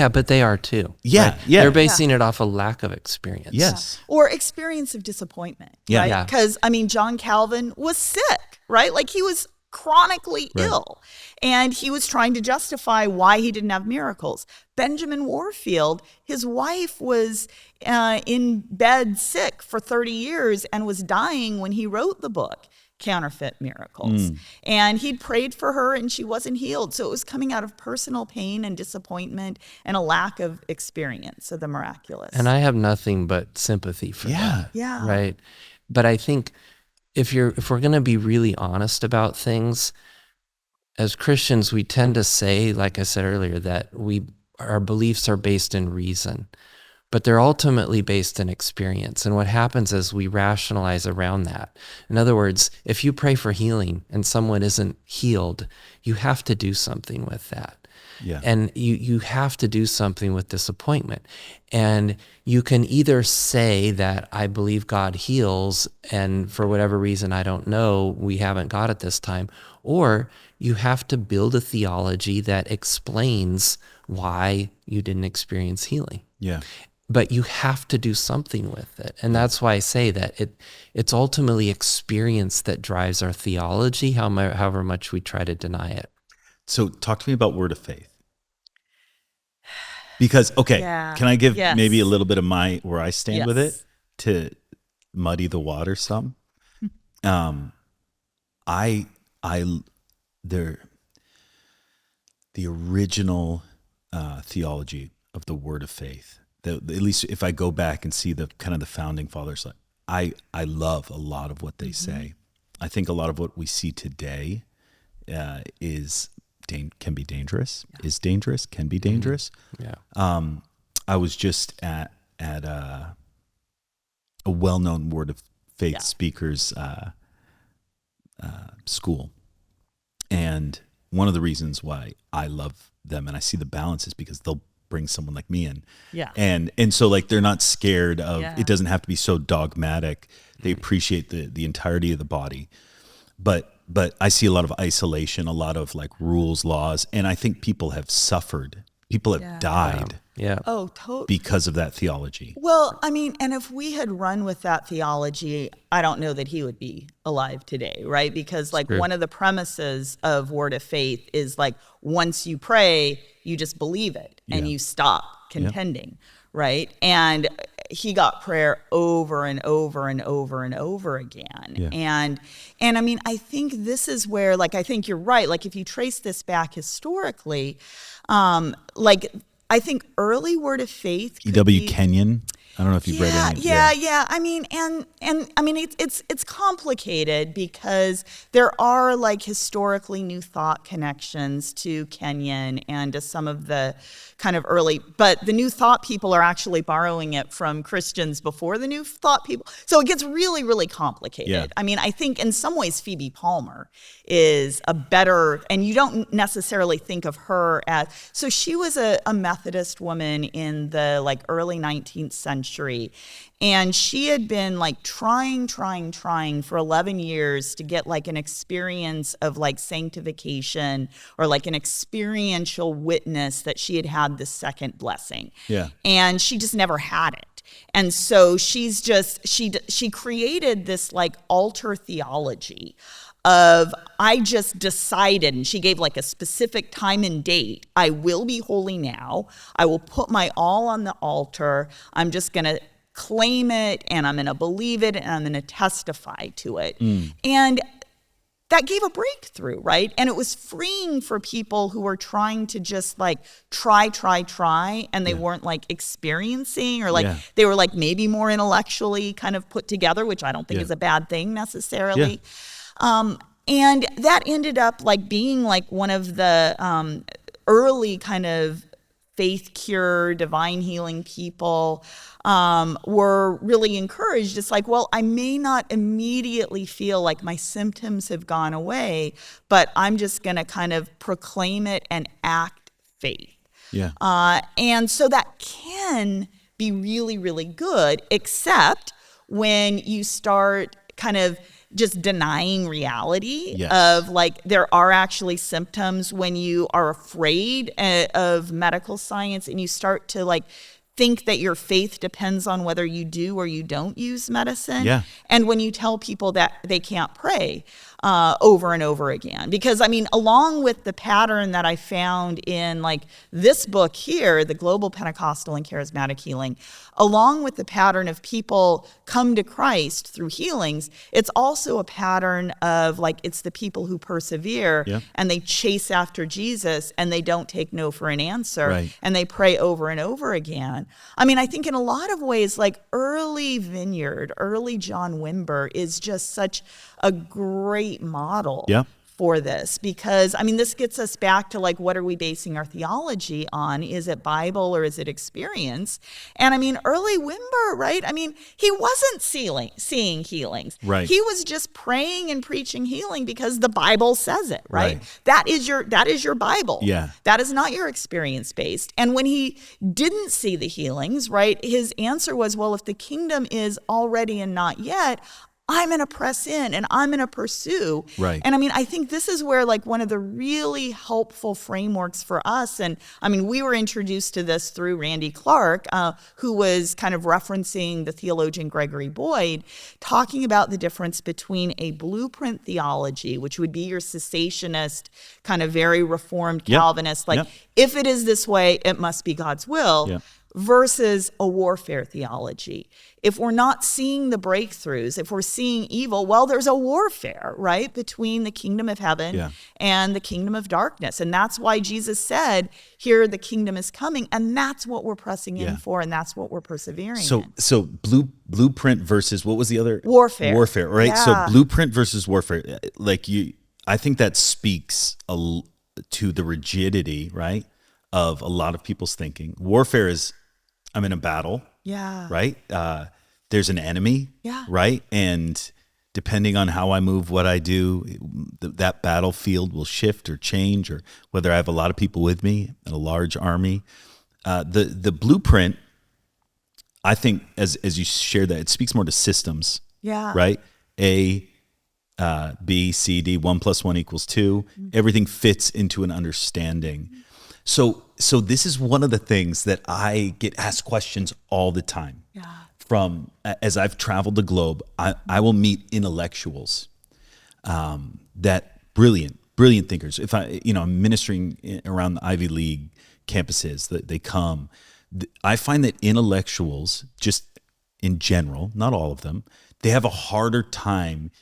Speaker 1: but they are too.
Speaker 2: Yeah,
Speaker 1: right? They're basing it off a lack of experience.
Speaker 2: Yes.
Speaker 3: Or experience of disappointment, right? Because, John Calvin was sick, right? Like, he was chronically ill, and he was trying to justify why he didn't have miracles. Benjamin Warfield, his wife was in bed sick for 30 years and was dying when he wrote the book Counterfeit Miracles. And he'd prayed for her and she wasn't healed. So it was coming out of personal pain and disappointment and a lack of experience of the miraculous.
Speaker 1: And I have nothing but sympathy for that.
Speaker 3: Yeah.
Speaker 1: Right. But I think if we're going to be really honest about things, as Christians, we tend to say, like I said earlier, that our beliefs are based in reason, but they're ultimately based in experience. And what happens is we rationalize around that. In other words, if you pray for healing and someone isn't healed, you have to do something with that.
Speaker 2: Yeah.
Speaker 1: And you have to do something with disappointment. And you can either say that I believe God heals, and for whatever reason, I don't know, we haven't got it this time, or you have to build a theology that explains why you didn't experience healing.
Speaker 2: Yeah.
Speaker 1: But you have to do something with it. And that's why I say that it's ultimately experience that drives our theology, however much we try to deny it.
Speaker 2: So talk to me about word of faith. Because, can I give maybe a little bit of where I stand with it to muddy the water some? The original theology of the word of faith, at least if I go back and see the kind of the founding fathers, I love a lot of what they say. I think a lot of what we see today can be dangerous, is dangerous, can be dangerous.
Speaker 1: Yeah.
Speaker 2: I was just at a well-known word of faith speakers school, and one of the reasons why I love them and I see the balance is because they'll bring someone like me in.
Speaker 3: Yeah.
Speaker 2: And so like they're not scared of it doesn't have to be so dogmatic. They appreciate the entirety of the body. But I see a lot of isolation, a lot of like rules, laws, and I think people have suffered. People have died.
Speaker 1: Yeah.
Speaker 3: Oh, totally.
Speaker 2: Because of that theology.
Speaker 3: Well, and if we had run with that theology, I don't know that he would be alive today, right? Because like one of the premises of word of faith is like, once you pray, you just believe it and you stop contending, right? And he got prayer over and over and over and over again.
Speaker 2: Yeah.
Speaker 3: And I think this is where, like, I think you're right. Like, if you trace this back historically, I think early word of faith.
Speaker 2: E.W. Kenyon. I don't know if you've read any.
Speaker 3: Yeah. I mean, and I mean, it's complicated because there are like historically New Thought connections to Kenyon and to some of the kind of early, but the New Thought people are actually borrowing it from Christians before the New Thought people. So it gets really, really complicated.
Speaker 2: Yeah.
Speaker 3: I mean, I think in some ways Phoebe Palmer is a better, and you don't necessarily think of her as, so she was a Methodist woman in the like early 19th century. And she had been like trying for 11 years to get like an experience of like sanctification or like an experiential witness that she had the second blessing.
Speaker 2: Yeah.
Speaker 3: And she just never had it. And so she created this like altar theology of, I just decided, and she gave like a specific time and date, I will be holy now. I will put my all on the altar. I'm just going to claim it, and I'm going to believe it, and I'm going to testify to it. And that gave a breakthrough, right? And it was freeing for people who were trying to just like try, and they weren't like experiencing, or like they were like maybe more intellectually kind of put together, which I don't think is a bad thing necessarily. And that ended up like being like one of the early kind of faith cure, divine healing people were really encouraged. It's like, well, I may not immediately feel like my symptoms have gone away, but I'm just going to kind of proclaim it and act faith.
Speaker 2: Yeah.
Speaker 3: And so that can be really, really good, except when you start kind of just denying reality of like there are actually symptoms, when you are afraid of medical science and you start to like think that your faith depends on whether you do or you don't use medicine.
Speaker 2: Yeah.
Speaker 3: And when you tell people that they can't pray over and over again. Because I mean, along with the pattern that I found in like this book here, the Global Pentecostal and Charismatic Healing, along with the pattern of people come to Christ through healings, it's also a pattern of like, it's the people who persevere and they chase after Jesus and they don't take no for an answer and they pray over and over again. I mean, I think in a lot of ways, like early Vineyard, early John Wimber is just such a great model for this, because I mean, this gets us back to like, what are we basing our theology on? Is it Bible or is it experience? And I mean, early Wimber, right? I mean, he wasn't seeing healings.
Speaker 2: Right.
Speaker 3: He was just praying and preaching healing because the Bible says it, right? That is your Bible.
Speaker 2: Yeah.
Speaker 3: That is not your experience based. And when he didn't see the healings, right, his answer was, well, if the kingdom is already and not yet, I'm going to press in and I'm going to pursue.
Speaker 2: Right.
Speaker 3: And I mean, I think this is where like one of the really helpful frameworks for us, and I mean, we were introduced to this through Randy Clark, who was kind of referencing the theologian Gregory Boyd, talking about the difference between a blueprint theology, which would be your cessationist, kind of very reformed Calvinist, like if it is this way, it must be God's will. Versus a warfare theology. If we're not seeing the breakthroughs, if we're seeing evil, well, there's a warfare, right, between the kingdom of heaven and the kingdom of darkness. And that's why Jesus said, here the kingdom is coming. And that's what we're pressing in for, and that's what we're persevering in.
Speaker 2: So blueprint versus, what was the other?
Speaker 3: Warfare,
Speaker 2: right?
Speaker 3: Yeah.
Speaker 2: So blueprint versus warfare. Like I think that speaks to the rigidity, right, of a lot of people's thinking. Warfare is, I'm in a battle, right? There's an enemy, right? And depending on how I move, what I do, that battlefield will shift or change, or whether I have a lot of people with me and a large army. The blueprint, I think, as you share that, it speaks more to systems, right? A, B, C, D, 1 + 1 = 2. Everything fits into an understanding. So this is one of the things that I get asked questions all the time. From, as I've traveled the globe, I will meet intellectuals, that brilliant thinkers. If I'm ministering around the Ivy League campuses, that they come, I find that intellectuals, just in general, not all of them, they have a harder time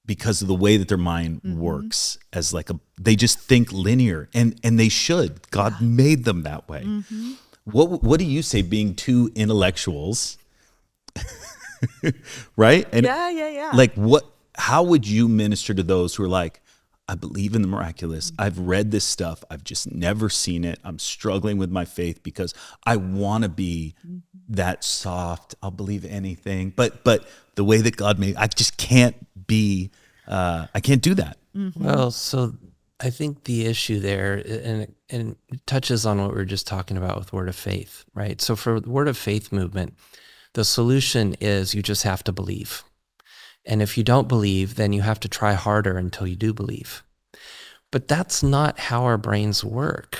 Speaker 2: because of the way that their mind works, as like they just think linear, and they should. God made them that way. What do you say, being two intellectuals, Right? And
Speaker 3: Yeah.
Speaker 2: like how would you minister to those who are like, I believe in the miraculous. I've read this stuff. I've just never seen it. I'm struggling with my faith because I want to be that soft. I'll believe anything. But the way that God made, I just can't be, I can't do that.
Speaker 1: Well, so I think the issue there, and it touches on what we were just talking about with Word of Faith, right? So for the Word of Faith movement, the solution is you just have to believe. And if you don't believe, then you have to try harder until you do believe. But that's not how our brains work.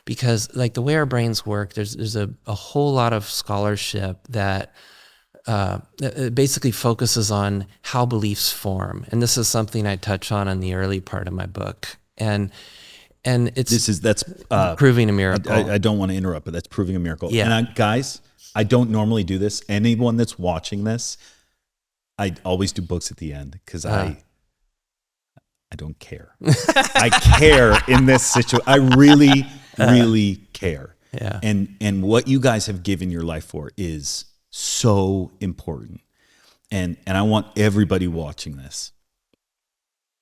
Speaker 1: Because like the way our brains work, there's a whole lot of scholarship that basically focuses on how beliefs form. And this is something I touch on in the early part of my book. And that's
Speaker 2: proving
Speaker 1: a miracle.
Speaker 2: I don't want to interrupt, but that's proving a miracle.
Speaker 1: Yeah.
Speaker 2: And guys, I don't normally do this. Anyone that's watching this, I always do books at the end because I don't care. I care in this situation. I really, really care.
Speaker 1: Yeah.
Speaker 2: And what you guys have given your life for is so important. And I want everybody watching this,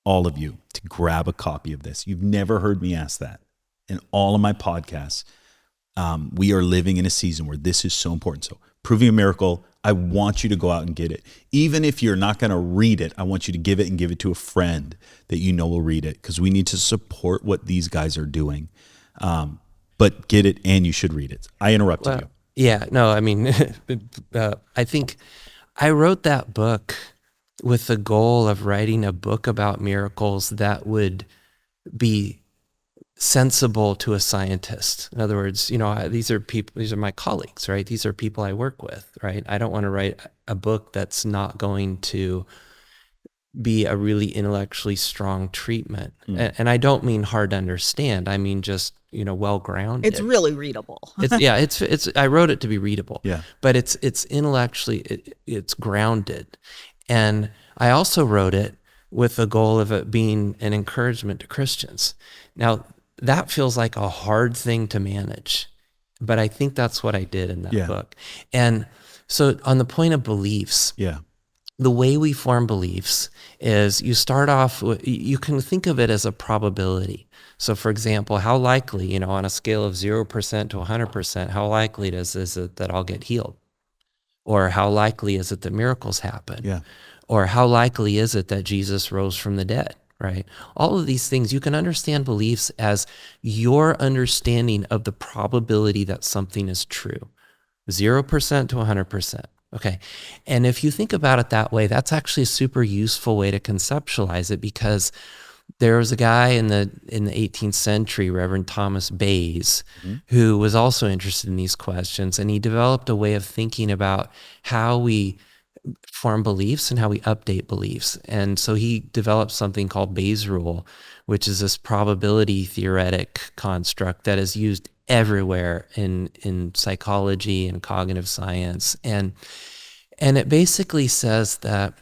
Speaker 2: all of you, to grab a copy of this. You've never heard me ask that. In all of my podcasts, we are living in a season where this is so important. So Proving a Miracle, I want you to go out and get it. Even if you're not going to read it, I want you to give it and give it to a friend that you know will read it, because we need to support what these guys are doing. But get it, and you should read it. I interrupted you.
Speaker 1: Yeah, no, I mean, I think I wrote that book with the goal of writing a book about miracles that would be sensible to a scientist. In other words, these are my colleagues, right? These are people I work with, right? I don't want to write a book that's not going to be a really intellectually strong treatment. And I don't mean hard to understand. I mean just, well-grounded.
Speaker 3: It's really readable.
Speaker 1: I wrote it to be readable.
Speaker 2: Yeah.
Speaker 1: But it's intellectually, it's grounded. And I also wrote it with the goal of it being an encouragement to Christians. Now, that feels like a hard thing to manage, but I think that's what I did in that book. And so on the point of beliefs, the way we form beliefs is you start off with, you can think of it as a probability. So for example, how likely, on a scale of 0% to 100%, how likely is it that I'll get healed? Or how likely is it that miracles happen?
Speaker 2: Yeah.
Speaker 1: Or how likely is it that Jesus rose from the dead? Right? All of these things, you can understand beliefs as your understanding of the probability that something is true. 0% to 100%. Okay. And if you think about it that way, that's actually a super useful way to conceptualize it, because there was a guy in the 18th century, Reverend Thomas Bayes, who was also interested in these questions, and he developed a way of thinking about how we form beliefs and how we update beliefs. And so he developed something called Bayes' rule, which is this probability theoretic construct that is used everywhere in psychology and cognitive science. And it basically says that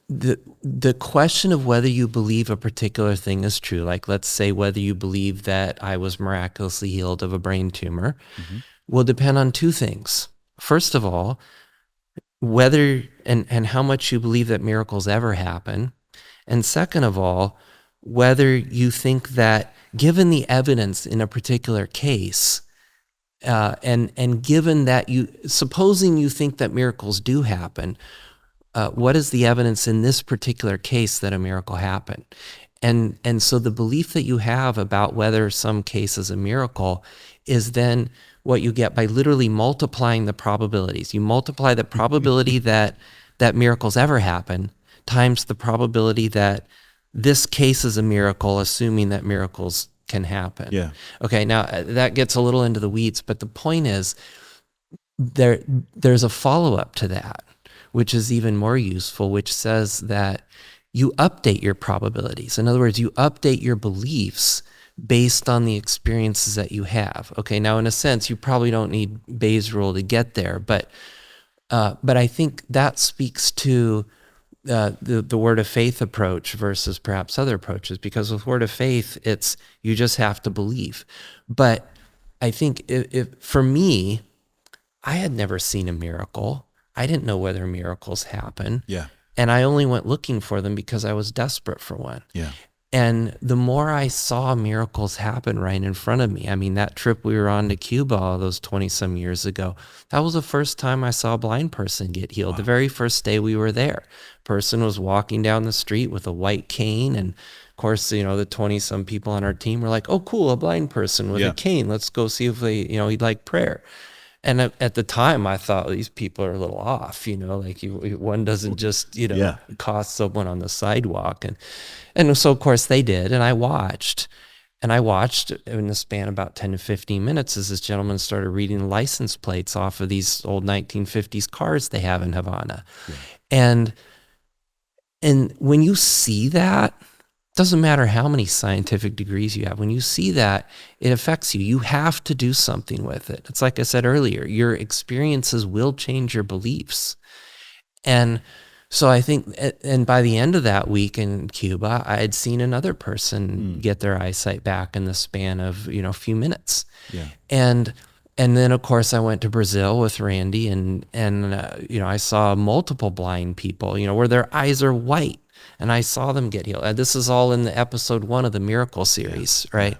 Speaker 1: the question of whether you believe a particular thing is true, like let's say whether you believe that I was miraculously healed of a brain tumor, will depend on two things. First of all, whether and how much you believe that miracles ever happen. And second of all, whether you think that given the evidence in a particular case, and given that supposing you think that miracles do happen, what is the evidence in this particular case that a miracle happened? And so the belief that you have about whether some case is a miracle is then what you get by literally multiplying the probabilities. You multiply the probability that miracles ever happen times the probability that this case is a miracle, assuming that miracles can happen.
Speaker 2: Yeah.
Speaker 1: Okay, now that gets a little into the weeds, but the point is there's a follow-up to that, which is even more useful, which says that you update your probabilities. In other words, you update your beliefs based on the experiences that you have. Okay, now in a sense, you probably don't need Bayes' rule to get there, but I think that speaks to the Word of Faith approach versus perhaps other approaches, because with Word of Faith, it's you just have to believe. But I think if for me, I had never seen a miracle. I didn't know whether miracles happen.
Speaker 2: Yeah.
Speaker 1: And I only went looking for them because I was desperate for one.
Speaker 2: Yeah.
Speaker 1: And the more I saw miracles happen right in front of me, I mean, that trip we were on to Cuba all those 20 some years ago, that was the first time I saw a blind person get healed. Wow. The very first day we were there, person was walking down the street with a white cane. And of course, the 20 some people on our team were like, oh, cool, a blind person with a cane. Let's go see if he'd like prayer. And at the time, I thought these people are a little off, one doesn't just, cost someone on the sidewalk. And so, of course, they did. And I watched in the span about 10 to 15 minutes as this gentleman started reading license plates off of these old 1950s cars they have in Havana. Yeah. And when you see that, doesn't matter how many scientific degrees you have. When you see that, it affects you. You have to do something with it. It's like I said earlier, your experiences will change your beliefs. And so I think, and by the end of that week in Cuba, I had seen another person get their eyesight back in the span of, a few minutes. Yeah. And then, of course, I went to Brazil with Randy and I saw multiple blind people, where their eyes are white. And I saw them get healed. This is all in the episode 1 of the Miracle series, right?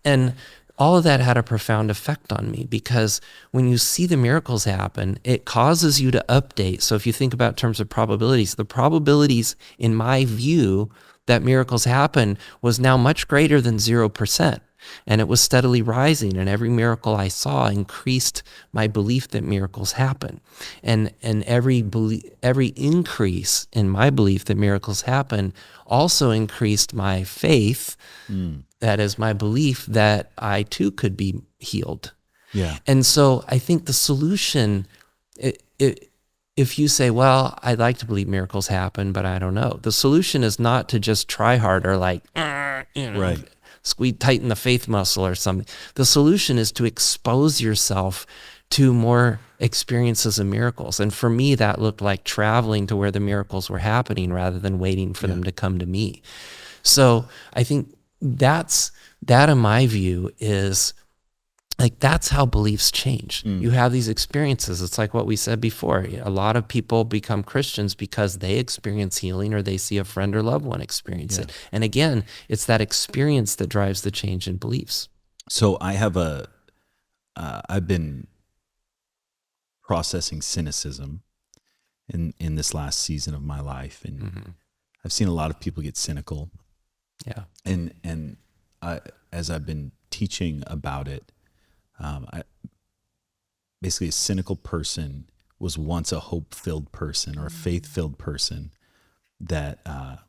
Speaker 1: Yeah. And all of that had a profound effect on me because when you see the miracles happen, it causes you to update. So if you think about terms of probabilities, the probabilities, in my view, that miracles happen was now much greater than 0%. And it was steadily rising, and every miracle I saw increased my belief that miracles happen. And every increase in my belief that miracles happen also increased my faith, that is my belief that I too could be healed. Yeah. And so I think the solution, if you say, well, I'd like to believe miracles happen, but I don't know. The solution is not to just try harder, like, right. Tighten the faith muscle or something. The solution is to expose yourself to more experiences of miracles. And for me, that looked like traveling to where the miracles were happening rather than waiting for them to come to me. So I think that in my view is like, that's how beliefs change. You have these experiences. It's like what we said before. A lot of people become Christians because they experience healing or they see a friend or loved one experience it. And again, it's that experience that drives the change in beliefs.
Speaker 2: So I have I've been processing cynicism in this last season of my life. And I've seen a lot of people get cynical. Yeah. And as I've been teaching about it, basically a cynical person was once a hope-filled person or a faith-filled person that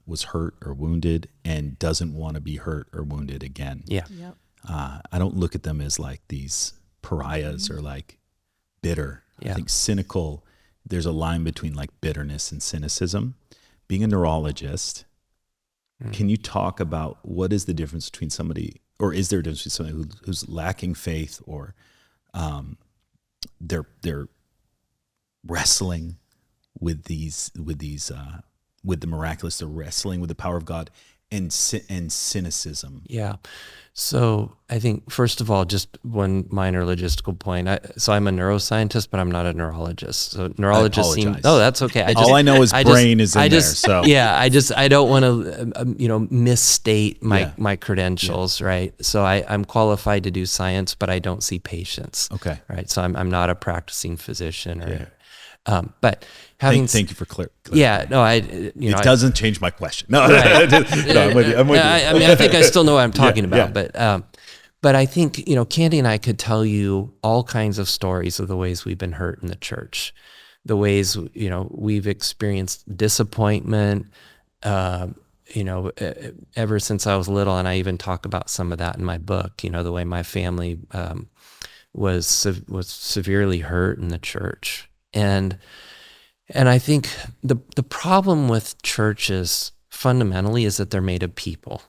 Speaker 2: was hurt or wounded and doesn't want to be hurt or wounded again. Yeah. Yep. I don't look at them as like these pariahs or like bitter. Yeah. I think cynical, there's a line between like bitterness and cynicism. Being a neurologist, can you talk about what is the difference between somebody, or is there a difference between somebody who's lacking faith, or they're wrestling with the miraculous, they're wrestling with the power of God, and cynicism? Yeah.
Speaker 1: So I think, first of all, just one minor logistical point. So I'm a neuroscientist, but I'm not a neurologist. So neurologists seem, oh, that's okay.
Speaker 2: All I know is brain is in there. So
Speaker 1: yeah, I don't want to, misstate my credentials, right? So I'm qualified to do science, but I don't see patients. Okay. Right. So I'm not a practicing physician or, but
Speaker 2: thank you for clear.
Speaker 1: Yeah, no,
Speaker 2: it doesn't change my question. No,
Speaker 1: right.
Speaker 2: No, I'm with you.
Speaker 1: I mean, I think I still know what I'm talking about, but I think, Candy and I could tell you all kinds of stories of the ways we've been hurt in the church, the ways, we've experienced disappointment, ever since I was little. And I even talk about some of that in my book, the way my family was severely hurt in the church. And I think the problem with churches fundamentally is that they're made of people,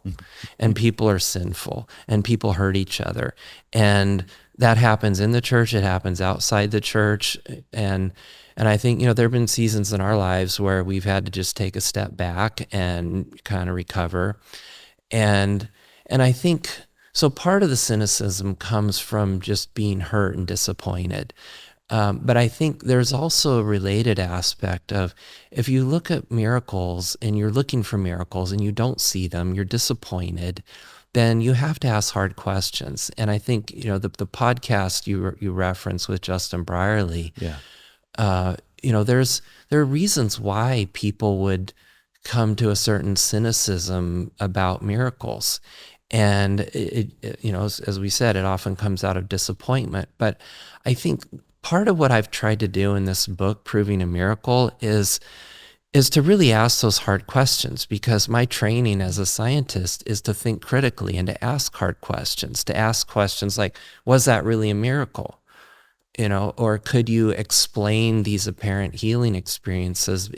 Speaker 1: and people are sinful, and people hurt each other. And that happens in the church, it happens outside the church. And I think, there have been seasons in our lives where we've had to just take a step back and kind of recover. And I think, so part of the cynicism comes from just being hurt and disappointed. But I think there's also a related aspect of, if you look at miracles and you're looking for miracles and you don't see them, you're disappointed, then you have to ask hard questions. And I think, the podcast you referenced with Justin Brierley, there are reasons why people would come to a certain cynicism about miracles. And as we said, it often comes out of disappointment. But I think part of what I've tried to do in this book, Proving a Miracle, is to really ask those hard questions, because my training as a scientist is to think critically and to ask hard questions, to ask questions like, was that really a miracle? Or could you explain these apparent healing experiences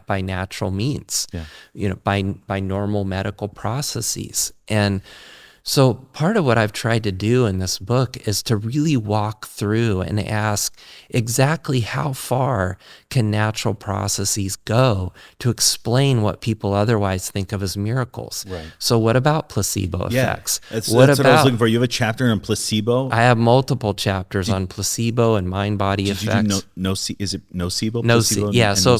Speaker 1: by natural means, by normal medical processes? And so part of what I've tried to do in this book is to really walk through and ask exactly how far can natural processes go to explain what people otherwise think of as miracles.
Speaker 2: Right.
Speaker 1: So what about placebo effects?
Speaker 2: That's what I was looking for. You have a chapter on placebo?
Speaker 1: I have multiple chapters on placebo and mind-body effects.
Speaker 2: Is it nocebo?
Speaker 1: Nocebo, yeah. So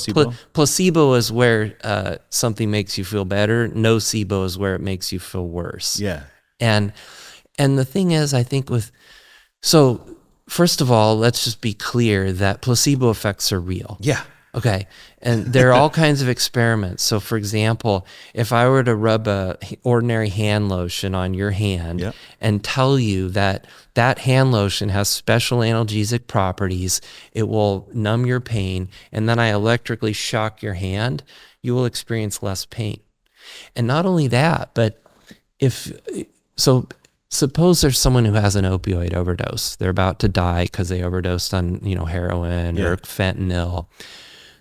Speaker 1: placebo is where something makes you feel better. Nocebo is where it makes you feel worse.
Speaker 2: Yeah.
Speaker 1: And the thing is, I think so first of all, let's just be clear that placebo effects are real.
Speaker 2: Yeah.
Speaker 1: Okay. And there are all kinds of experiments. So for example, if I were to rub a ordinary hand lotion on your hand and tell you that hand lotion has special analgesic properties, it will numb your pain, and then I electrically shock your hand, you will experience less pain. And not only that, but suppose there's someone who has an opioid overdose. They're about to die because they overdosed on, heroin or fentanyl.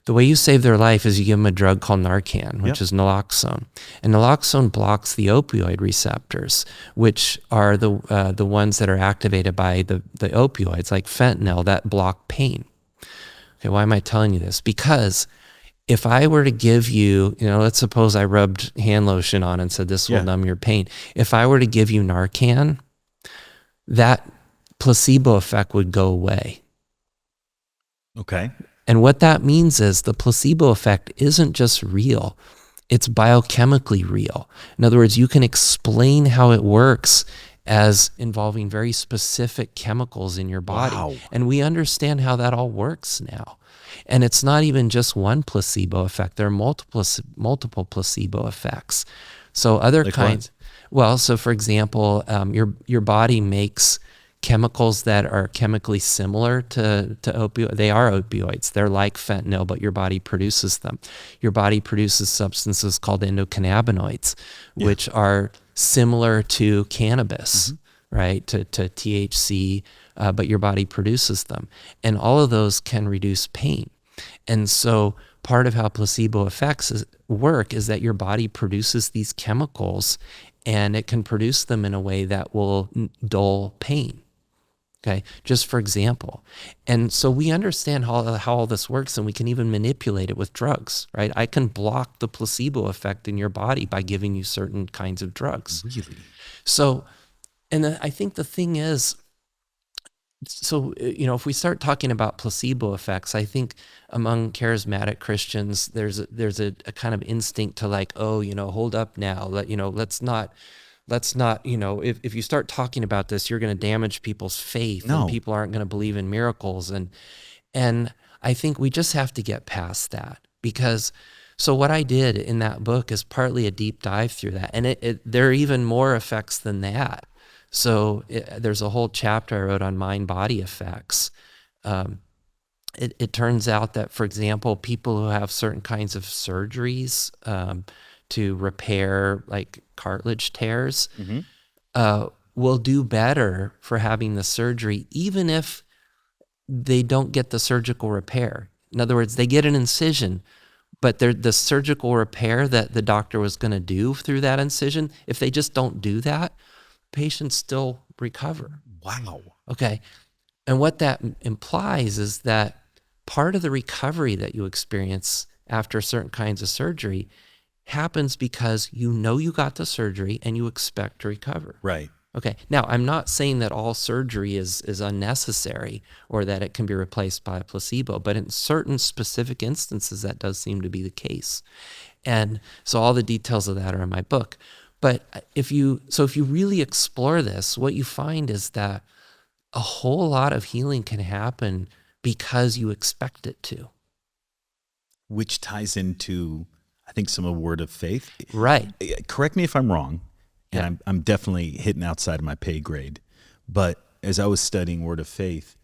Speaker 1: The way you save their life is you give them a drug called Narcan, which is naloxone. And naloxone blocks the opioid receptors, which are the ones that are activated by the opioids, like fentanyl, that block pain. Okay, why am I telling you this? Because if I were to give you, let's suppose I rubbed hand lotion on and said this will numb your pain. If I were to give you Narcan, that placebo effect would go away.
Speaker 2: Okay.
Speaker 1: And what that means is the placebo effect isn't just real, it's biochemically real. In other words, you can explain how it works as involving very specific chemicals in your body.
Speaker 2: Wow.
Speaker 1: And we understand how that all works now. And it's not even just one placebo effect. There are multiple placebo effects. So other kinds. What? Well, so for example, your body makes chemicals that are chemically similar to opioids. They are opioids. They're like fentanyl, but your body produces them. Your body produces substances called endocannabinoids, which are similar to cannabis, right? To THC, but your body produces them. And all of those can reduce pain. And so part of how placebo effects work is that your body produces these chemicals, and it can produce them in a way that will dull pain. Okay, just for example. And so we understand how all this works, and we can even manipulate it with drugs, right? I can block the placebo effect in your body by giving you certain kinds of drugs.
Speaker 2: Really?
Speaker 1: So, and I think the thing is, so, if we start talking about placebo effects, I think among charismatic Christians, there's a kind of instinct to like, oh, hold up now, let's not, if you start talking about this, you're going to damage people's faith, and people aren't going to believe in miracles. And I think we just have to get past that, because so what I did in that book is partly a deep dive through that. And there are even more effects than that. So there's a whole chapter I wrote on mind-body effects. It turns out that, for example, people who have certain kinds of surgeries to repair like cartilage tears will do better for having the surgery, even if they don't get the surgical repair. In other words, they get an incision, but the surgical repair that the doctor was going to do through that incision, if they just don't do that, patients still recover.
Speaker 2: Wow.
Speaker 1: Okay. And what that implies is that part of the recovery that you experience after certain kinds of surgery happens because you got the surgery and you expect to recover.
Speaker 2: Right.
Speaker 1: Okay. Now, I'm not saying that all surgery is unnecessary or that it can be replaced by a placebo, but in certain specific instances, that does seem to be the case. And so all the details of that are in my book. But if you really explore this, what you find is that a whole lot of healing can happen because you expect it to.
Speaker 2: Which ties into, I think, some of word of faith.
Speaker 1: Right.
Speaker 2: Correct me if I'm wrong, and
Speaker 1: Yeah.
Speaker 2: I'm definitely hitting outside of my pay grade. But as I was studying word of faith,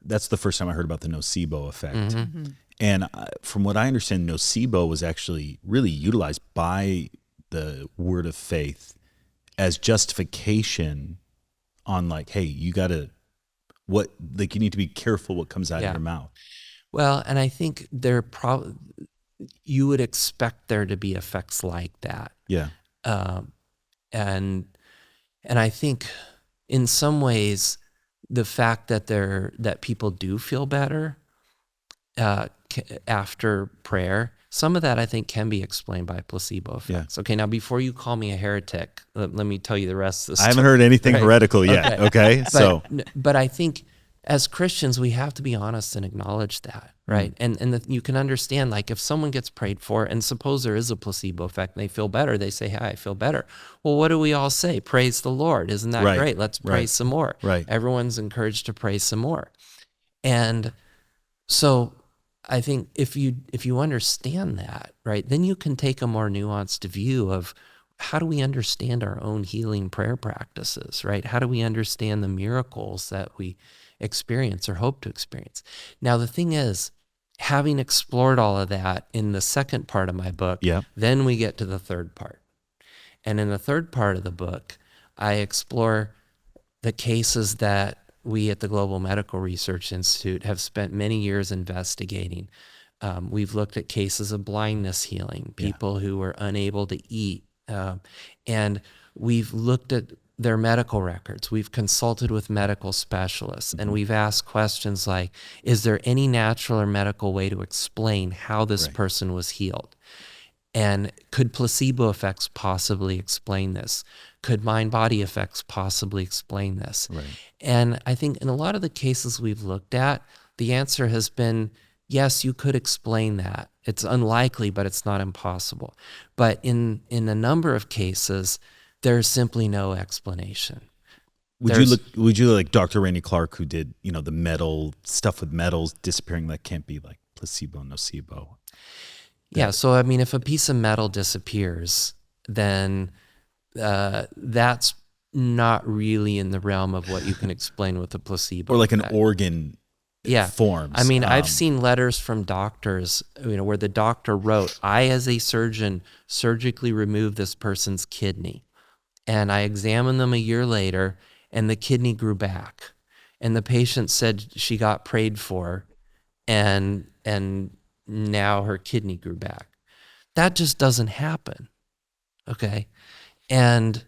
Speaker 2: that's the first time I heard about the nocebo effect.
Speaker 1: Mm-hmm.
Speaker 2: And from what I understand, nocebo was actually really utilized by the word of faith as justification on like, hey, you got to, you need to be careful what comes out of your mouth.
Speaker 1: Well, and I think you would expect there to be effects like that.
Speaker 2: Yeah.
Speaker 1: And I think in some ways, the fact that people do feel better after prayer, some of that I think can be explained by placebo effects. Yeah. Okay, now before you call me a heretic, let me tell you the rest of the story.
Speaker 2: I haven't heard anything heretical yet. Okay,
Speaker 1: but I think as Christians we have to be honest and acknowledge that, right? And you can understand, like, if someone gets prayed for, and suppose there is a placebo effect, and they feel better, they say, "Hey, I feel better." Well, what do we all say? Praise the Lord! Isn't that great? Let's pray some more.
Speaker 2: Right.
Speaker 1: Everyone's encouraged to pray some more, and so I think if you understand that, right, then you can take a more nuanced view of how do we understand our own healing prayer practices, right? How do we understand the miracles that we experience or hope to experience? Now, the thing is, having explored all of that in the second part of my book, then we get to the third part. And in the third part of the book, I explore the cases that we at the Global Medical Research Institute have spent many years investigating. We've looked at cases of blindness healing, people who were unable to eat, and we've looked at their medical records. We've consulted with medical specialists, and we've asked questions like, is there any natural or medical way to explain how this person was healed? And could placebo effects possibly explain this? Could mind-body effects possibly explain this?
Speaker 2: Right.
Speaker 1: And I think in a lot of the cases we've looked at, the answer has been, yes, you could explain that. It's unlikely, but it's not impossible. But in a number of cases, there's simply no explanation.
Speaker 2: Would you like Dr. Randy Clark, who did, the metal stuff with metals disappearing, that can't be like placebo, nocebo?
Speaker 1: Yeah, so I mean, if a piece of metal disappears, then that's not really in the realm of what you can explain with a placebo.
Speaker 2: Or like
Speaker 1: effect.
Speaker 2: An organ forms.
Speaker 1: I mean, I've seen letters from doctors, where the doctor wrote, "I, as a surgeon, surgically removed this person's kidney, and I examined them a year later, and the kidney grew back, and the patient said she got prayed for, and now her kidney grew back." That just doesn't happen. Okay. And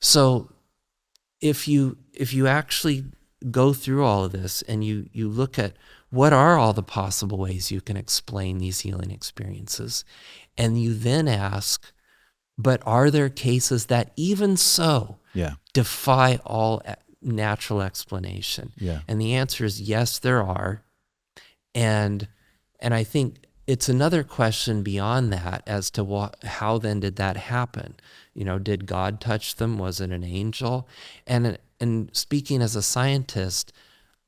Speaker 1: so if you actually go through all of this and you look at what are all the possible ways you can explain these healing experiences, and you then ask, but are there cases that even so defy all natural explanation?
Speaker 2: Yeah.
Speaker 1: And the answer is yes, there are. And I think it's another question beyond that as to how then did that happen? Did God touch them? Was it an angel? And speaking as a scientist,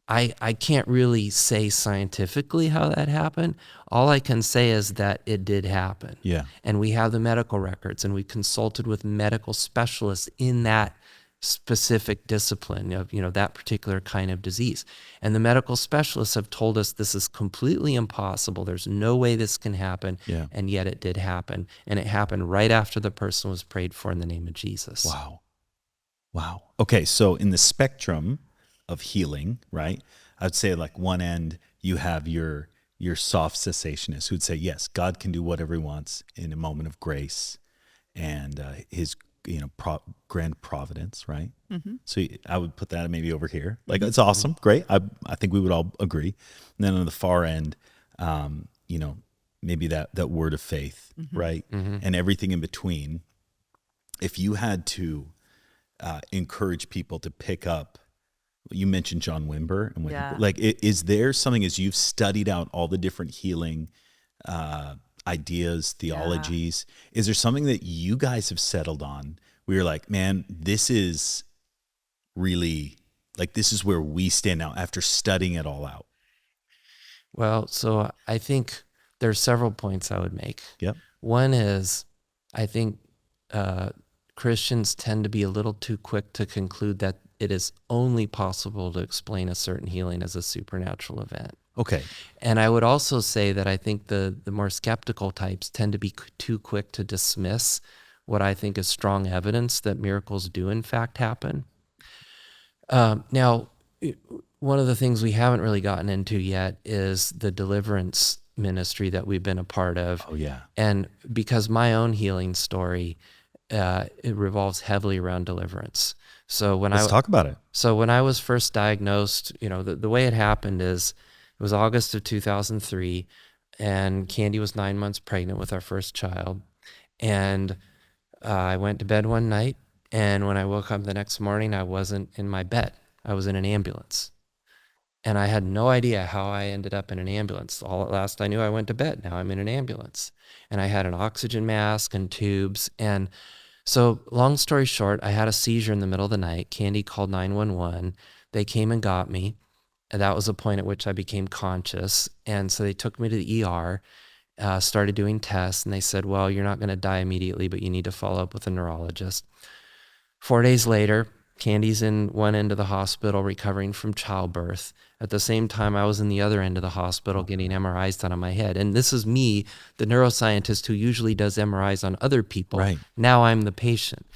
Speaker 1: I can't really say scientifically how that happened. All I can say is that it did happen.
Speaker 2: Yeah.
Speaker 1: And we have the medical records, and we consulted with medical specialists in that specific discipline of that particular kind of disease, and the medical specialists have told us this is completely impossible. There's no way this can happen. And yet it did happen, and it happened right after the person was prayed for in the name of Jesus.
Speaker 2: Wow. Okay, so in the spectrum of healing, right, I'd say like one end you have your soft cessationist who'd say, yes, God can do whatever he wants in a moment of grace and his grand providence, right? Mm-hmm. So I would put that maybe over here. Like, it's awesome, great. I think we would all agree. And then on the far end, maybe that word of faith, right? Mm-hmm. And everything in between. If you had to encourage people to pick up? You mentioned John Wimber, and
Speaker 3: Yeah.
Speaker 2: is there something, as you've studied out all the different healing ideas, theologies, is there something that you guys have settled on where you're like, man, this is really, like, this is where we stand now after studying it all out?
Speaker 1: Well, so I think there's several points I would make.
Speaker 2: Yep.
Speaker 1: One is, I think Christians tend to be a little too quick to conclude that it is only possible to explain a certain healing as a supernatural event.
Speaker 2: Okay.
Speaker 1: And I would also say that I think the more skeptical types tend to be too quick to dismiss what I think is strong evidence that miracles do in fact happen. Now, one of the things we haven't really gotten into yet is the deliverance ministry that we've been a part of.
Speaker 2: Oh, yeah.
Speaker 1: And because my own healing story, it revolves heavily around deliverance. So
Speaker 2: Let's talk about it.
Speaker 1: So when I was first diagnosed, the way it happened is it was August of 2003, and Candy was 9 months pregnant with our first child. And I went to bed one night, and when I woke up the next morning, I wasn't in my bed. I was in an ambulance. And I had no idea how I ended up in an ambulance. All at last I knew, I went to bed. Now I'm in an ambulance. And I had an oxygen mask and tubes. And so long story short, I had a seizure in the middle of the night. Candy called 911. They came and got me. And that was the point at which I became conscious. And so they took me to the ER, started doing tests. And they said, well, you're not going to die immediately, but you need to follow up with a neurologist. 4 days later, Candy's in one end of the hospital recovering from childbirth. At the same time, I was in the other end of the hospital getting MRIs done on my head. And this is me, the neuroscientist who usually does MRIs on other people.
Speaker 2: Right.
Speaker 1: Now I'm the patient.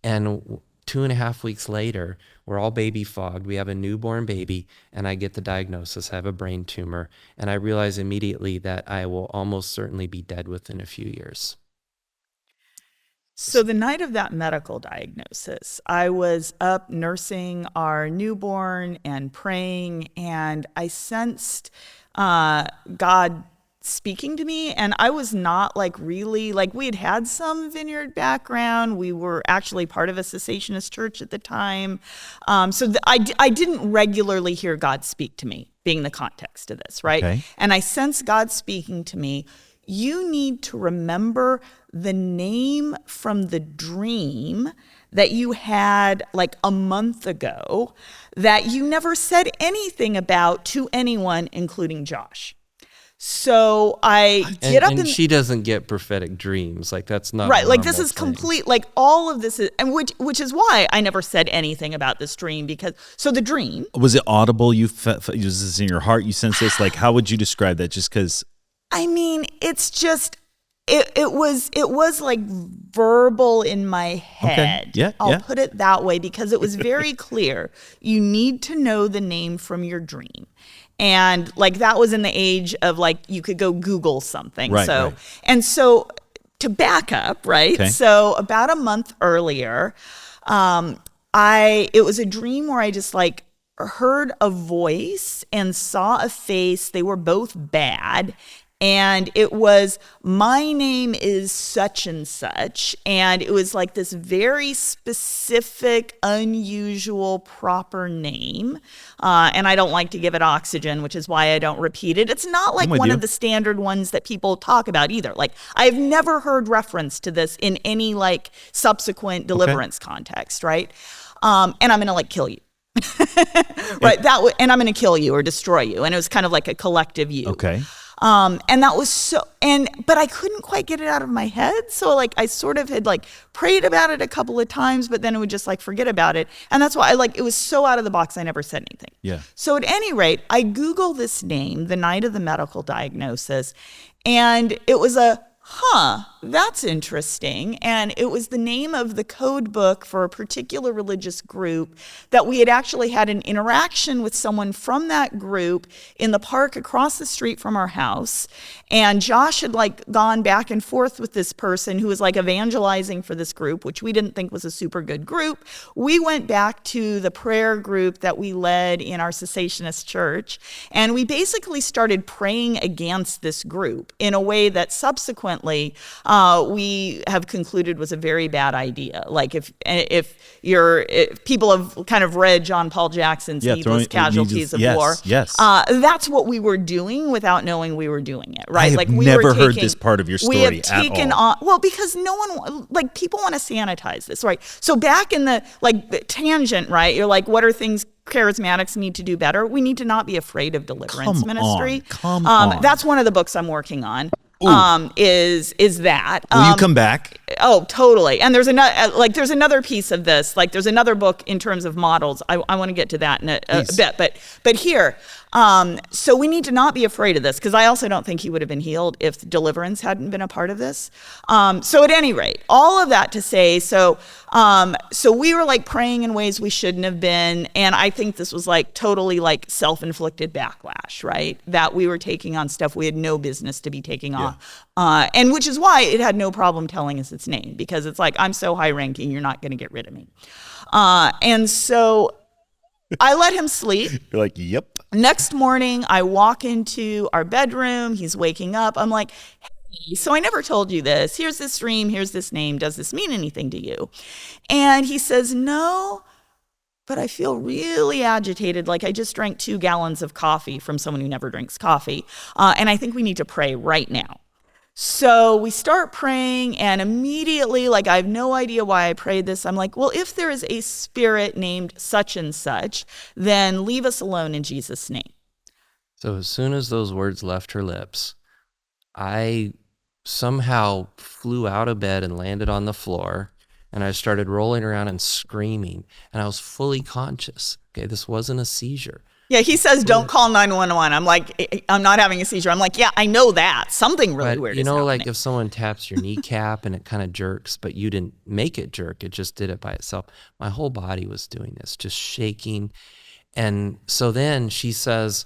Speaker 1: And 2.5 weeks later, we're all baby fogged. We have a newborn baby, and I get the diagnosis. I have a brain tumor. And I realize immediately that I will almost certainly be dead within a few years.
Speaker 3: So the night of that medical diagnosis, I was up nursing our newborn and praying, and I sensed God speaking to me. And I was not really, we had some vineyard background. We were actually part of a cessationist church at the time. I didn't regularly hear God speak to me, being the context of this, right?
Speaker 2: Okay.
Speaker 3: And I sensed God speaking to me. You need to remember the name from the dream that you had a month ago that you never said anything about to anyone, including Josh. So I get up
Speaker 1: and she doesn't get prophetic dreams. That's not
Speaker 3: right.
Speaker 1: a
Speaker 3: This is
Speaker 1: normal thing.
Speaker 3: complete. All of this is, and which is why I never said anything about this dream, because the dream,
Speaker 2: Was it audible? Was this in your heart? You sensed this? How would you describe that? Just because.
Speaker 3: I mean, it's just it was verbal in my head.
Speaker 2: Okay. Yeah,
Speaker 3: I'll put it that way, because it was very clear. You need to know the name from your dream. And that was in the age of you could go Google something.
Speaker 2: Right,
Speaker 3: so
Speaker 2: right.
Speaker 3: And so to back up, right?
Speaker 2: Okay.
Speaker 3: So about a month earlier, it was a dream where I just heard a voice and saw a face. They were both bad. And it was, my name is such and such. And it was this very specific, unusual, proper name. And I don't like to give it oxygen, which is why I don't repeat it. It's not one of the standard ones that people talk about either. I've never heard reference to this in any subsequent deliverance context, right? And I'm going to kill you. Right. And I'm going to kill you or destroy you. And it was kind of a collective you.
Speaker 2: Okay.
Speaker 3: And that was but I couldn't quite get it out of my head. So I sort of had prayed about it a couple of times, but then it would just forget about it. And that's why it was so out of the box, I never said anything.
Speaker 2: Yeah.
Speaker 3: So at any rate, I Googled this name the night of the medical diagnosis, and it was that's interesting. And it was the name of the code book for a particular religious group that we had actually had an interaction with someone from that group in the park across the street from our house. And Josh had gone back and forth with this person who was evangelizing for this group, which we didn't think was a super good group. We went back to the prayer group that we led in our cessationist church, and we basically started praying against this group in a way that subsequently subsequently, we have concluded was a very bad idea. Like if people have kind of read John Paul Jackson's Needless Casualties of War, that's what we were doing without knowing we were doing it, right?
Speaker 2: I have never heard this part of your story at all.
Speaker 3: Well, because no one, like, people want to sanitize this, right? So back in the tangent, right? You're like, what are things charismatics need to do better? We need to not be afraid of deliverance ministry.
Speaker 2: Come on.
Speaker 3: That's one of the books I'm working on. Is that.
Speaker 2: Will you come back?
Speaker 3: Oh, totally. And there's another piece of this. Like, there's another book in terms of models. I want to get to that in a bit. But here, so we need to not be afraid of this, because I also don't think he would have been healed if deliverance hadn't been a part of this. So at any rate, all of that to say, so we were like praying in ways we shouldn't have been. And I think this was like totally like self-inflicted backlash, right? That we were taking on stuff we had no business to be taking on. And which is why it had no problem telling us its name, because it's like, I'm so high ranking, you're not going to get rid of me. And so I let him sleep.
Speaker 2: You're like, yep.
Speaker 3: Next morning, I walk into our bedroom. He's waking up. I'm like, hey, so I never told you this. Here's this dream. Here's this name. Does this mean anything to you? And he says, no, but I feel really agitated. Like I just drank 2 gallons of coffee from someone who never drinks coffee. And I think we need to pray right now. So we start praying, and immediately, like, I have no idea why I prayed this. I'm like, well, if there is a spirit named such and such, then leave us alone in Jesus' name.
Speaker 1: So as soon as those words left her lips, I somehow flew out of bed and landed on the floor, and I started rolling around and screaming, and I was fully conscious. Okay, this wasn't a seizure.
Speaker 3: Yeah, he says, don't call 911. I'm like, I'm not having a seizure. I'm like, yeah, I know that. Something really weird is happening.
Speaker 1: Like if someone taps your kneecap and it kind of jerks, but you didn't make it jerk, it just did it by itself. My whole body was doing this, just shaking. And so then she says,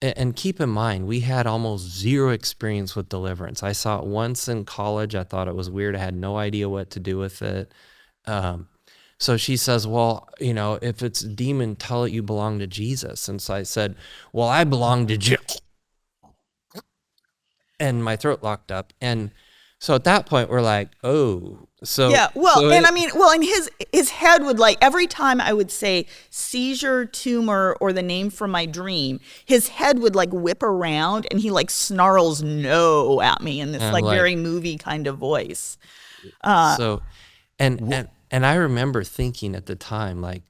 Speaker 1: and keep in mind, we had almost zero experience with deliverance. I saw it once in college. I thought it was weird. I had no idea what to do with it. So she says, well, if it's a demon, tell it you belong to Jesus. And so I said, well, I belong to Jesus. And my throat locked up. And so at that point, we're like, oh. So
Speaker 3: yeah, and his head would, like, every time I would say seizure, tumor, or the name from my dream, his head would like whip around and he like snarls no at me in this like very movie kind of voice.
Speaker 1: And I remember thinking at the time, like,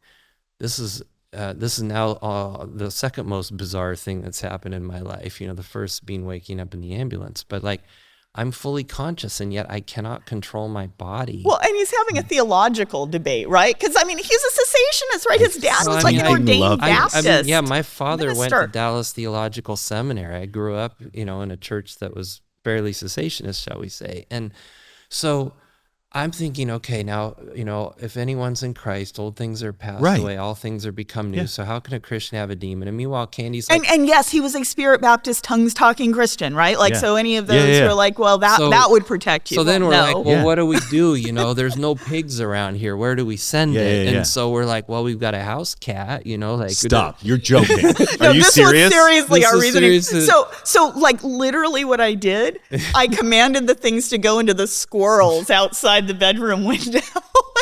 Speaker 1: this is now the second most bizarre thing that's happened in my life. The first being waking up in the ambulance, but like, I'm fully conscious, and yet I cannot control my body.
Speaker 3: Well, and he's having a theological debate, right? Because, he's a cessationist, right? His dad was an ordained Baptist.
Speaker 1: My father went to Dallas Theological Seminary. I grew up, in a church that was fairly cessationist, shall we say. And so I'm thinking, okay, now, if anyone's in Christ, old things are passed away, all things are become new. Yeah. So how can a Christian have a demon? And meanwhile, Candy's like...
Speaker 3: And yes, he was a Spirit Baptist, tongues-talking Christian, right? Like, so any of those who are like, well, that would protect you.
Speaker 1: So then we're like, well, what do we do? There's no pigs around here. Where do we send it? And so we're like, well, we've got a house cat, like...
Speaker 2: Stop. You're joking.
Speaker 3: No,
Speaker 2: are you serious?
Speaker 3: Was seriously our reasoning. So like, literally what I did, I commanded the things to go into the squirrels outside the bedroom window.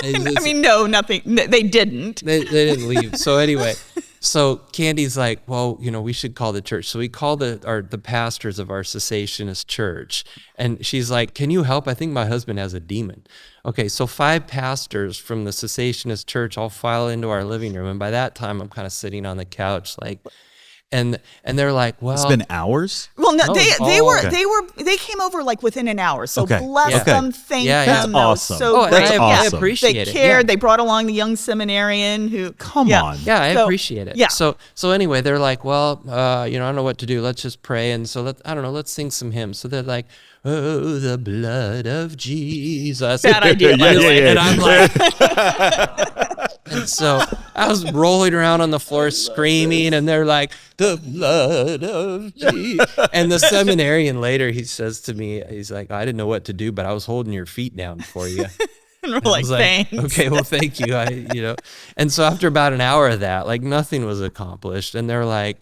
Speaker 3: No, nothing. They didn't.
Speaker 1: They didn't leave. So anyway, so Candy's like, well, we should call the church. So we called the pastors of our cessationist church, and she's like, can you help? I think my husband has a demon. Okay, so 5 pastors from the cessationist church all file into our living room, and by that time, I'm kind of sitting on the couch, like. And they're like, well,
Speaker 2: it's been hours.
Speaker 3: Well, no, they came over like within an hour. So bless them, thank them.
Speaker 2: That's awesome.
Speaker 3: So
Speaker 1: that's awesome. I appreciate it.
Speaker 3: They cared. They brought along the young seminarian who.
Speaker 2: Come on.
Speaker 1: Yeah, I appreciate it.
Speaker 3: Yeah.
Speaker 1: So anyway, they're like, well, I don't know what to do. Let's just pray. And so let's sing some hymns. So they're like, oh, the blood of Jesus.
Speaker 3: Bad idea.
Speaker 1: And I'm like. And so I was rolling around on the floor screaming, and they're like, the blood of Jesus. And the seminarian later, he says to me, he's like, I didn't know what to do, but I was holding your feet down for you.
Speaker 3: And we're like, thanks.
Speaker 1: Okay, well, thank you. And so after about an hour of that, like, nothing was accomplished. And they're like,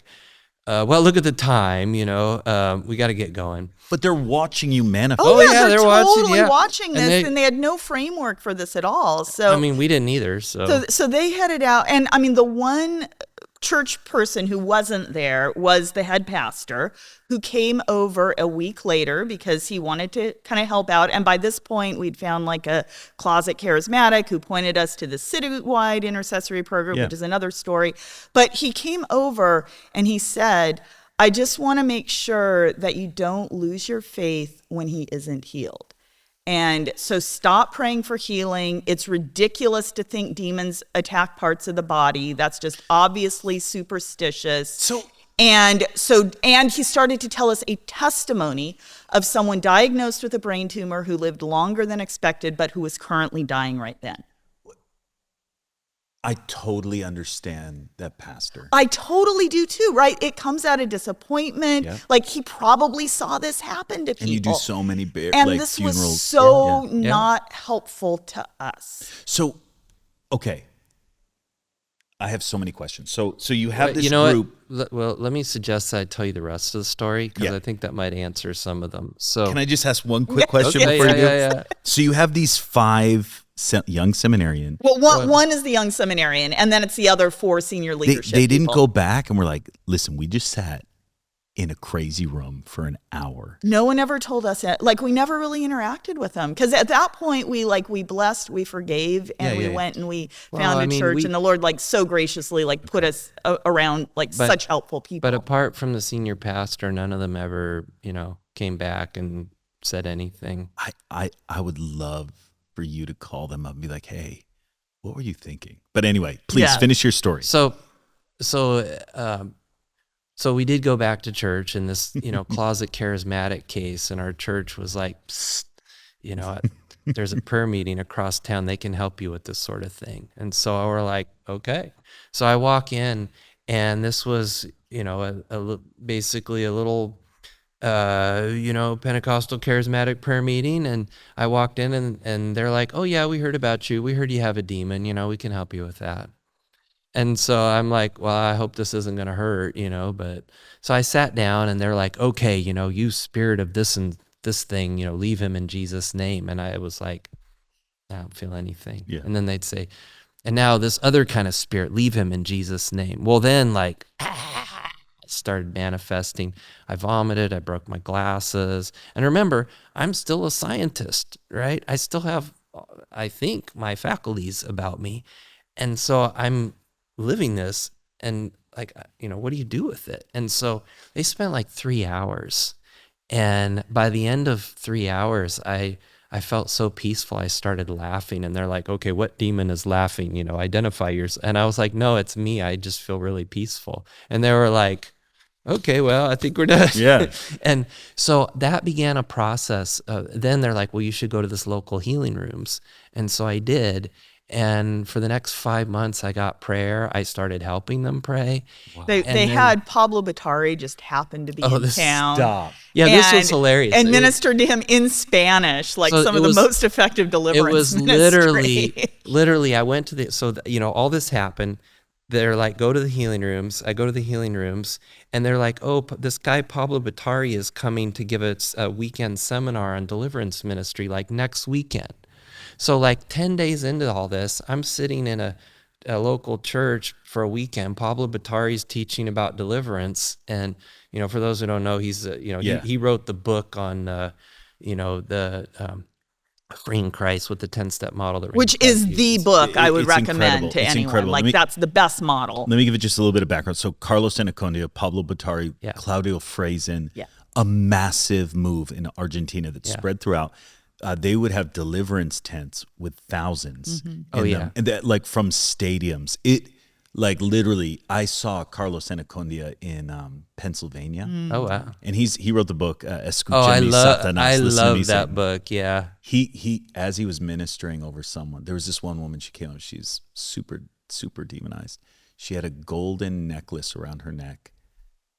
Speaker 1: well, look at the time, we got to get going.
Speaker 2: But they're watching you manifest.
Speaker 3: Oh, yeah,
Speaker 1: they're
Speaker 3: totally
Speaker 1: watching,
Speaker 3: watching
Speaker 1: And
Speaker 3: this, and they had no framework for this at all. So,
Speaker 1: I mean, we didn't either.
Speaker 3: so they headed out, and I mean, the one church person who wasn't there was the head pastor, who came over a week later because he wanted to kind of help out. And by this point, we'd found like a closet charismatic who pointed us to the citywide intercessory program, which is another story. But he came over and he said, I just want to make sure that you don't lose your faith when he isn't healed. And so stop praying for healing. It's ridiculous to think demons attack parts of the body. That's just obviously superstitious. And he started to tell us a testimony of someone diagnosed with a brain tumor who lived longer than expected, but who was currently dying right then.
Speaker 2: I totally understand that pastor.
Speaker 3: I totally do too, right? It comes out of disappointment.
Speaker 2: Yeah.
Speaker 3: Like he probably saw this happen to people.
Speaker 2: And you do so many
Speaker 3: and
Speaker 2: like
Speaker 3: this
Speaker 2: funerals.
Speaker 3: was so not helpful to us.
Speaker 2: So, okay. I have so many questions. So you have this
Speaker 1: group.
Speaker 2: group.
Speaker 1: Well, let me suggest that I tell you the rest of the story because I think that might answer some of them. So
Speaker 2: can I just ask one quick question
Speaker 1: Okay,
Speaker 2: before you do?
Speaker 1: Yeah.
Speaker 2: So you have these 5 young seminarian.
Speaker 3: Well, one is the young seminarian, and then it's the other 4 senior leadership
Speaker 2: They didn't
Speaker 3: people.
Speaker 2: go back and were like, listen, we just sat in a crazy room for an hour.
Speaker 3: No one ever told us that. Like, we never really interacted with them. Because at that point, we blessed, we forgave, and we went and we found a church. And the Lord, so graciously, put us around, such helpful people.
Speaker 1: But apart from the senior pastor, none of them ever, came back and said anything.
Speaker 2: I would love for you to call them up and be like, hey, what were you thinking? But anyway, please finish your story.
Speaker 1: So we did go back to church in this, closet charismatic case, and our church was like, psst, there's a prayer meeting across town. They can help you with this sort of thing. And so we're like, okay. So I walk in, and this was, basically a little, Pentecostal charismatic prayer meeting. And I walked in and they're like, oh yeah, we heard about you. We heard you have a demon, we can help you with that. And so I'm like, well, I hope this isn't going to hurt, but so I sat down and they're like, okay, you spirit of this and this thing, leave him in Jesus' name. And I was like, I don't feel anything. Yeah. And then they'd say, and now this other kind of spirit, leave him in Jesus' name. Well, then started manifesting. I vomited. I broke my glasses. And remember, I'm still a scientist, right? I still have, I think, my faculties about me. And so I'm living this and what do you do with it? And so they spent 3 hours. And by the end of 3 hours, I felt so peaceful. I started laughing and they're like, okay, what demon is laughing? Identify yours. And I was like, no, it's me. I just feel really peaceful. And they were like, okay, well, I think we're done.
Speaker 2: Yeah.
Speaker 1: And so that began a process. Then they're like, well, you should go to this local healing rooms. And so I did. And for the next 5 months, I got prayer. I started helping them pray.
Speaker 3: Wow. They had Pablo Batari just happened to be in town.
Speaker 2: Stop.
Speaker 1: Yeah, this was hilarious.
Speaker 3: And ministered to him in Spanish, some of the most effective deliverance.
Speaker 1: It was literally, I went to all this happened. They're like, go to the healing rooms. I go to the healing rooms, and they're like, oh, this guy Pablo Batari is coming to give us a weekend seminar on deliverance ministry, next weekend. So 10 days into all this, I'm sitting in a local church for a weekend. Pablo Batari's teaching about deliverance. And, for those who don't know, he's, he wrote the book on, the freeing Christ with the 10-step model.
Speaker 3: Which is the book I would recommend to anyone.
Speaker 2: Incredible.
Speaker 3: That's the best model.
Speaker 2: Let me give it just a little bit of background. So Carlos Anacondia, Pablo Batari, Claudio Frazen, a massive move in Argentina that spread throughout. They would have deliverance tents with thousands in them. And that, from stadiums. It, literally, I saw Carlos Anacondia in Pennsylvania.
Speaker 1: Oh, wow.
Speaker 2: And he wrote the book, Escúchame, Satanás.
Speaker 1: I love that
Speaker 2: Satan.
Speaker 1: book, yeah.
Speaker 2: He, as he was ministering over someone, there was this one woman, she came up, she's super, super demonized. She had a golden necklace around her neck.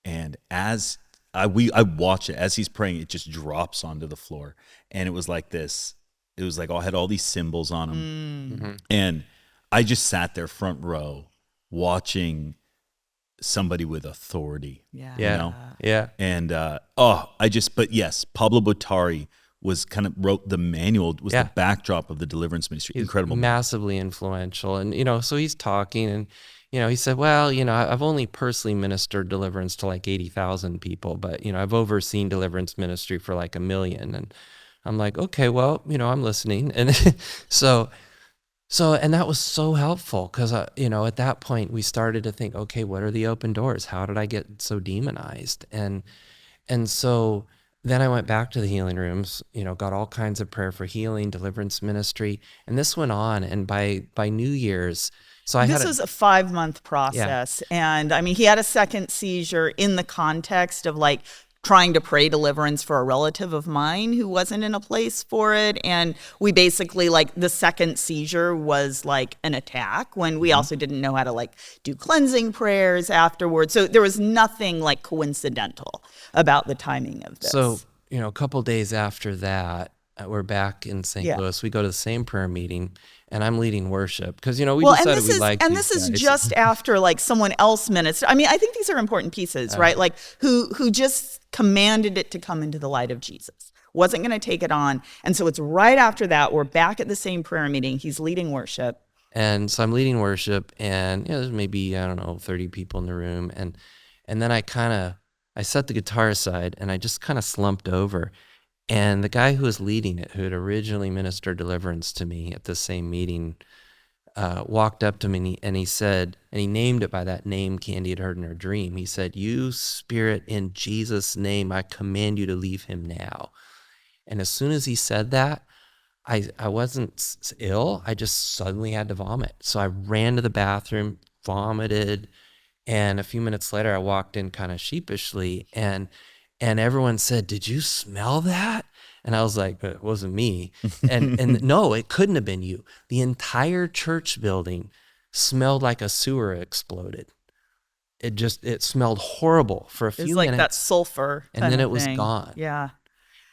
Speaker 2: And as I watch it as he's praying, it just drops onto the floor, and it was like this. It was had all these symbols on them, and I just sat there front row watching somebody with authority.
Speaker 3: Yeah.
Speaker 2: You know?
Speaker 1: Yeah.
Speaker 2: And but yes, Pablo Botari wrote the manual, was the backdrop of the deliverance ministry.
Speaker 1: He's
Speaker 2: Incredible.
Speaker 1: massively influential. And, so he's talking and, he said, well, I've only personally ministered deliverance to like 80,000 people, but, I've overseen deliverance ministry for like 1 million. And I'm like, okay, well, I'm listening. And and that was so helpful because, at that point we started to think, okay, what are the open doors? How did I get so demonized? And so then I went back to the healing rooms, got all kinds of prayer for healing, deliverance ministry. And this went on. And by New Year's,
Speaker 3: This was a 5-month process. Yeah. And I mean, he had a second seizure in the context of like trying to pray deliverance for a relative of mine who wasn't in a place for it. And we basically like the second seizure was like an attack when we also didn't know how to like do cleansing prayers afterwards. So there was nothing like coincidental about the timing of this.
Speaker 1: So, a couple days after that, we're back in St. Louis. We go to the same prayer meeting and I'm leading worship because, we decided we liked
Speaker 3: and this is just after like someone else ministered. I mean, I think these are important pieces, right? Like who just commanded it to come into the light of Jesus, wasn't going to take it on. And so it's right after that, we're back at the same prayer meeting. He's leading worship.
Speaker 1: And so I'm leading worship and, there's maybe, 30 people in the room. And then I set the guitar aside and I just kind of slumped over. And the guy who was leading it, who had originally ministered deliverance to me at the same meeting, walked up to me and he said, and he named it by that name Candy had heard in her dream. He said, "You spirit, in Jesus' name, I command you to leave him now." And as soon as he said that, I wasn't ill. I just suddenly had to vomit. So I ran to the bathroom, vomited, and a few minutes later I walked in kind of sheepishly and everyone said, "Did you smell that?" And I was like, "It wasn't me." And no, it couldn't have been you. The entire church building smelled like a sewer exploded. It smelled horrible for a few minutes.
Speaker 3: It was like that sulfur
Speaker 1: and then it was
Speaker 3: thing.
Speaker 1: gone.
Speaker 3: Yeah.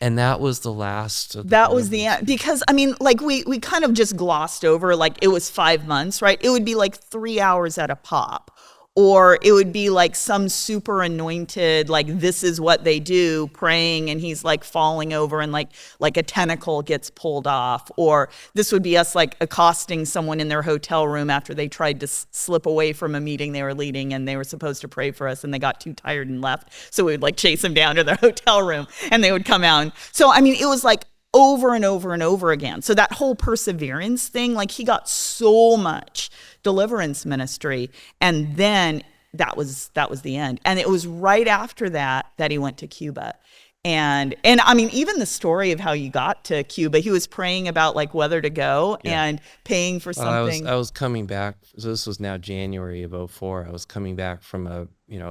Speaker 1: And that was the last of
Speaker 3: that was the end. Because I mean, like we kind of just glossed over, like it was 5 months, right? It would be like 3 hours at a pop. Or it would be like some super anointed, like this is what they do, praying, and he's like falling over and like a tentacle gets pulled off. Or this would be us like accosting someone in their hotel room after they tried to slip away from a meeting they were leading and they were supposed to pray for us and they got too tired and left. So we would like chase them down to their hotel room and they would come out. So, I mean, it was like over and over and over again. So that whole perseverance thing, like he got so much deliverance ministry, and then that was the end. And it was right after that he went to Cuba. And I mean, even the story of how you got to Cuba, he was praying about like whether to go and paying for something.
Speaker 1: I was coming back. So this was now January of 2004. I was coming back from a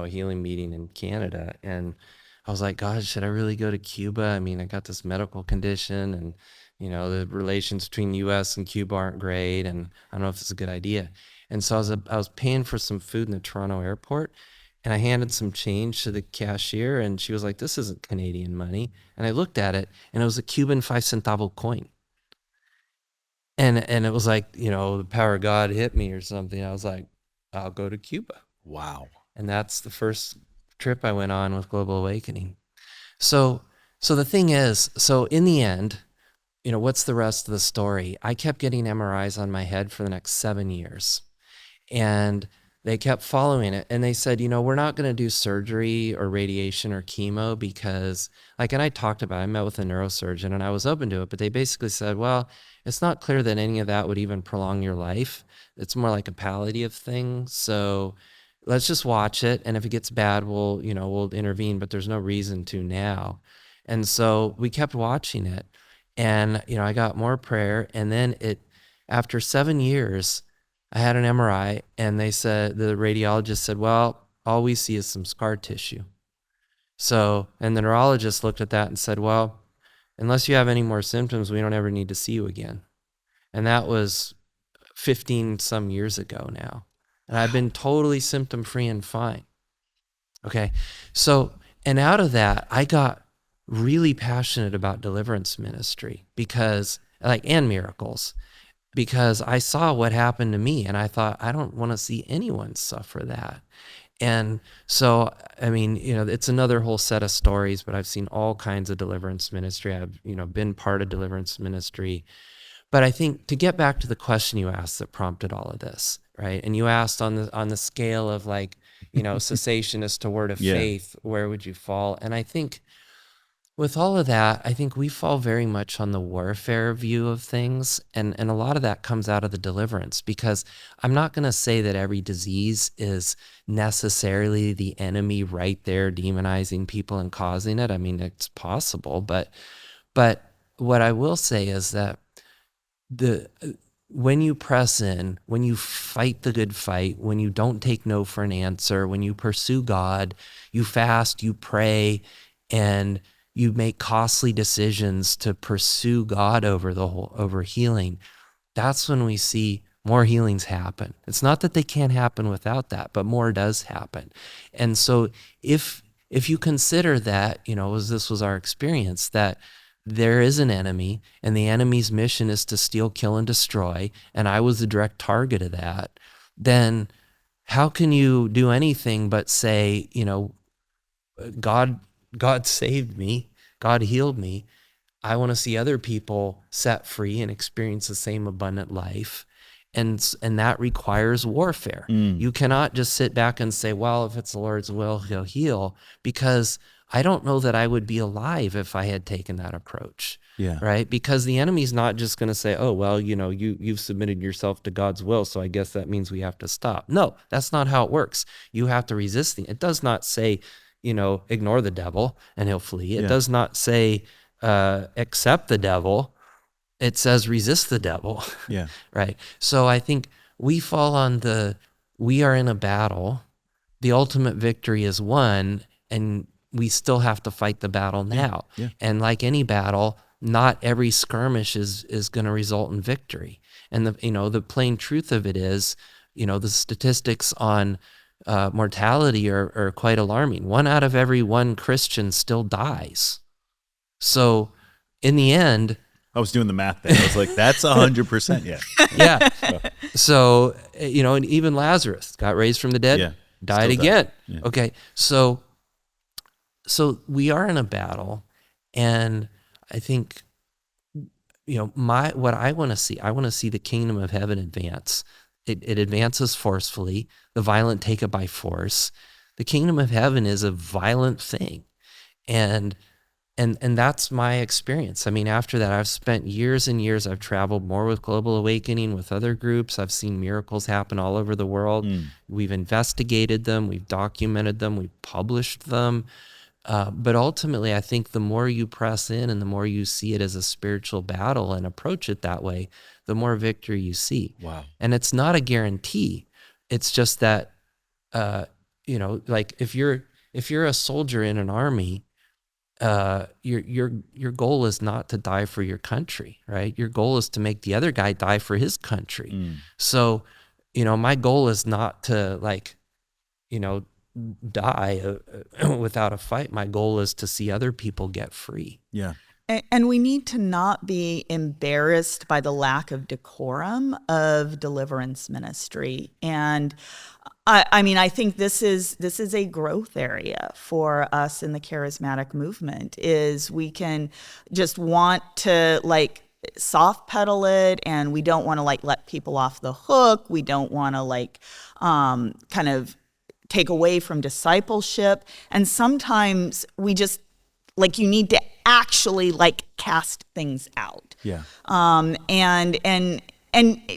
Speaker 1: healing meeting in Canada, and I was like, "God, should I really go to Cuba? I mean, I got this medical condition and, the relations between U.S. and Cuba aren't great, and I don't know if it's a good idea." And so I was paying for some food in the Toronto airport, and I handed some change to the cashier, and she was like, "This isn't Canadian money." And I looked at it, and it was a Cuban 5-centavo coin. And it was like, the power of God hit me or something. I was like, I'll go to Cuba.
Speaker 2: Wow.
Speaker 1: And that's the first trip I went on with Global Awakening. So the thing is, so in the end, what's the rest of the story? I kept getting MRIs on my head for the next 7 years. And they kept following it. And they said, we're not going to do surgery or radiation or chemo because, and I talked about it. I met with a neurosurgeon and I was open to it, but they basically said, well, it's not clear that any of that would even prolong your life. It's more like a palliative thing. So let's just watch it. And if it gets bad, we'll intervene, but there's no reason to now. And so we kept watching it. And, I got more prayer. And then after 7 years, I had an MRI and they said, the radiologist said, well, all we see is some scar tissue. So, and the neurologist looked at that and said, well, unless you have any more symptoms, we don't ever need to see you again. And that was 15 some years ago now. And I've been totally symptom-free and fine. Okay. So, and out of that, I got really passionate about deliverance ministry and miracles, because I saw what happened to me and I thought, I don't want to see anyone suffer that. And so, I mean, it's another whole set of stories, but I've seen all kinds of deliverance ministry. I've, been part of deliverance ministry. But I think to get back to the question you asked that prompted all of this, right? And you asked on the scale of like, cessationist to word of faith, where would you fall? And I think with all of that, I think we fall very much on the warfare view of things. And a lot of that comes out of the deliverance, because I'm not going to say that every disease is necessarily the enemy right there demonizing people and causing it. I mean, it's possible, but what I will say is that when you press in, when you fight the good fight, when you don't take no for an answer, when you pursue God, you fast, you pray, and you make costly decisions to pursue God over healing, that's when we see more healings happen. It's not that they can't happen without that, but more does happen. And so if you consider that, as this was our experience, that there is an enemy, and the enemy's mission is to steal, kill, and destroy, and I was the direct target of that, then how can you do anything but say, God saved me, God healed me. I want to see other people set free and experience the same abundant life. And that requires warfare. You cannot just sit back and say, well, if it's the Lord's will, he'll heal, because I don't know that I would be alive if I had taken that approach. Yeah. Right? Because the enemy's not just going to say, oh, well, you've submitted yourself to God's will, so I guess that means we have to stop. No, that's not how it works. You have to resist it does not say, ignore the devil and he'll flee. It does not say accept the devil. It says resist the devil. Yeah. Right. So I think we fall on we are in a battle. The ultimate victory is won, and we still have to fight the battle now. Yeah. And like any battle, not every skirmish is going to result in victory. And the plain truth of it is, the statistics on mortality are quite alarming. 1 out of every 1 Christian still dies. So in the end,
Speaker 2: I was doing the math there. I was like, that's 100%. Yeah.
Speaker 1: Yeah. So, and even Lazarus got raised from the dead, died again. Yeah. Okay. So we are in a battle, and I think, what I want to see the kingdom of heaven advance. It advances forcefully. The violent take it by force. The kingdom of heaven is a violent thing. And that's my experience. I mean, after that, I've spent years and years. I've traveled more with Global Awakening, with other groups. I've seen miracles happen all over the world. We've investigated them. We've documented them. We've published them. But ultimately, I think the more you press in and the more you see it as a spiritual battle and approach it that way, the more victory you see. Wow. And it's not a guarantee. It's just that, like if you're a soldier in an army, your goal is not to die for your country, right? Your goal is to make the other guy die for his country. So, my goal is not to die without a fight. My goal is to see other people get free. Yeah.
Speaker 3: And we need to not be embarrassed by the lack of decorum of deliverance ministry. And I think this is a growth area for us in the charismatic movement. Is we can just want to soft pedal it, and we don't want to let people off the hook. We don't want to kind of take away from discipleship. And sometimes we just you need to actually cast things out. Yeah. And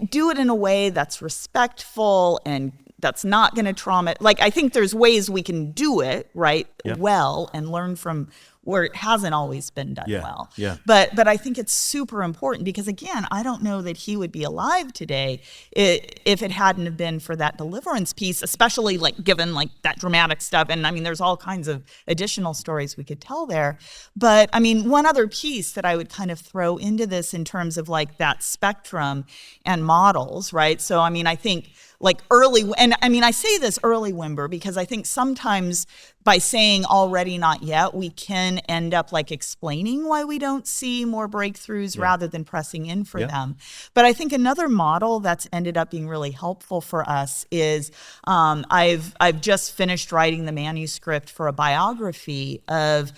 Speaker 3: do it in a way that's respectful and that's not going to trauma. I think there's ways we can do it well and learn from where it hasn't always been done well. Yeah. But I think it's super important, because again, I don't know that he would be alive today if it hadn't have been for that deliverance piece, especially given that dramatic stuff. And I mean, there's all kinds of additional stories we could tell there. But I mean, one other piece that I would kind of throw into this in terms of that spectrum and models, right? So I mean, I think like early, and I mean, I say this early, Wimber, because I think sometimes by saying already not yet, we can end up like explaining why we don't see more breakthroughs rather than pressing in for them. But I think another model that's ended up being really helpful for us is I've just finished writing the manuscript for a biography of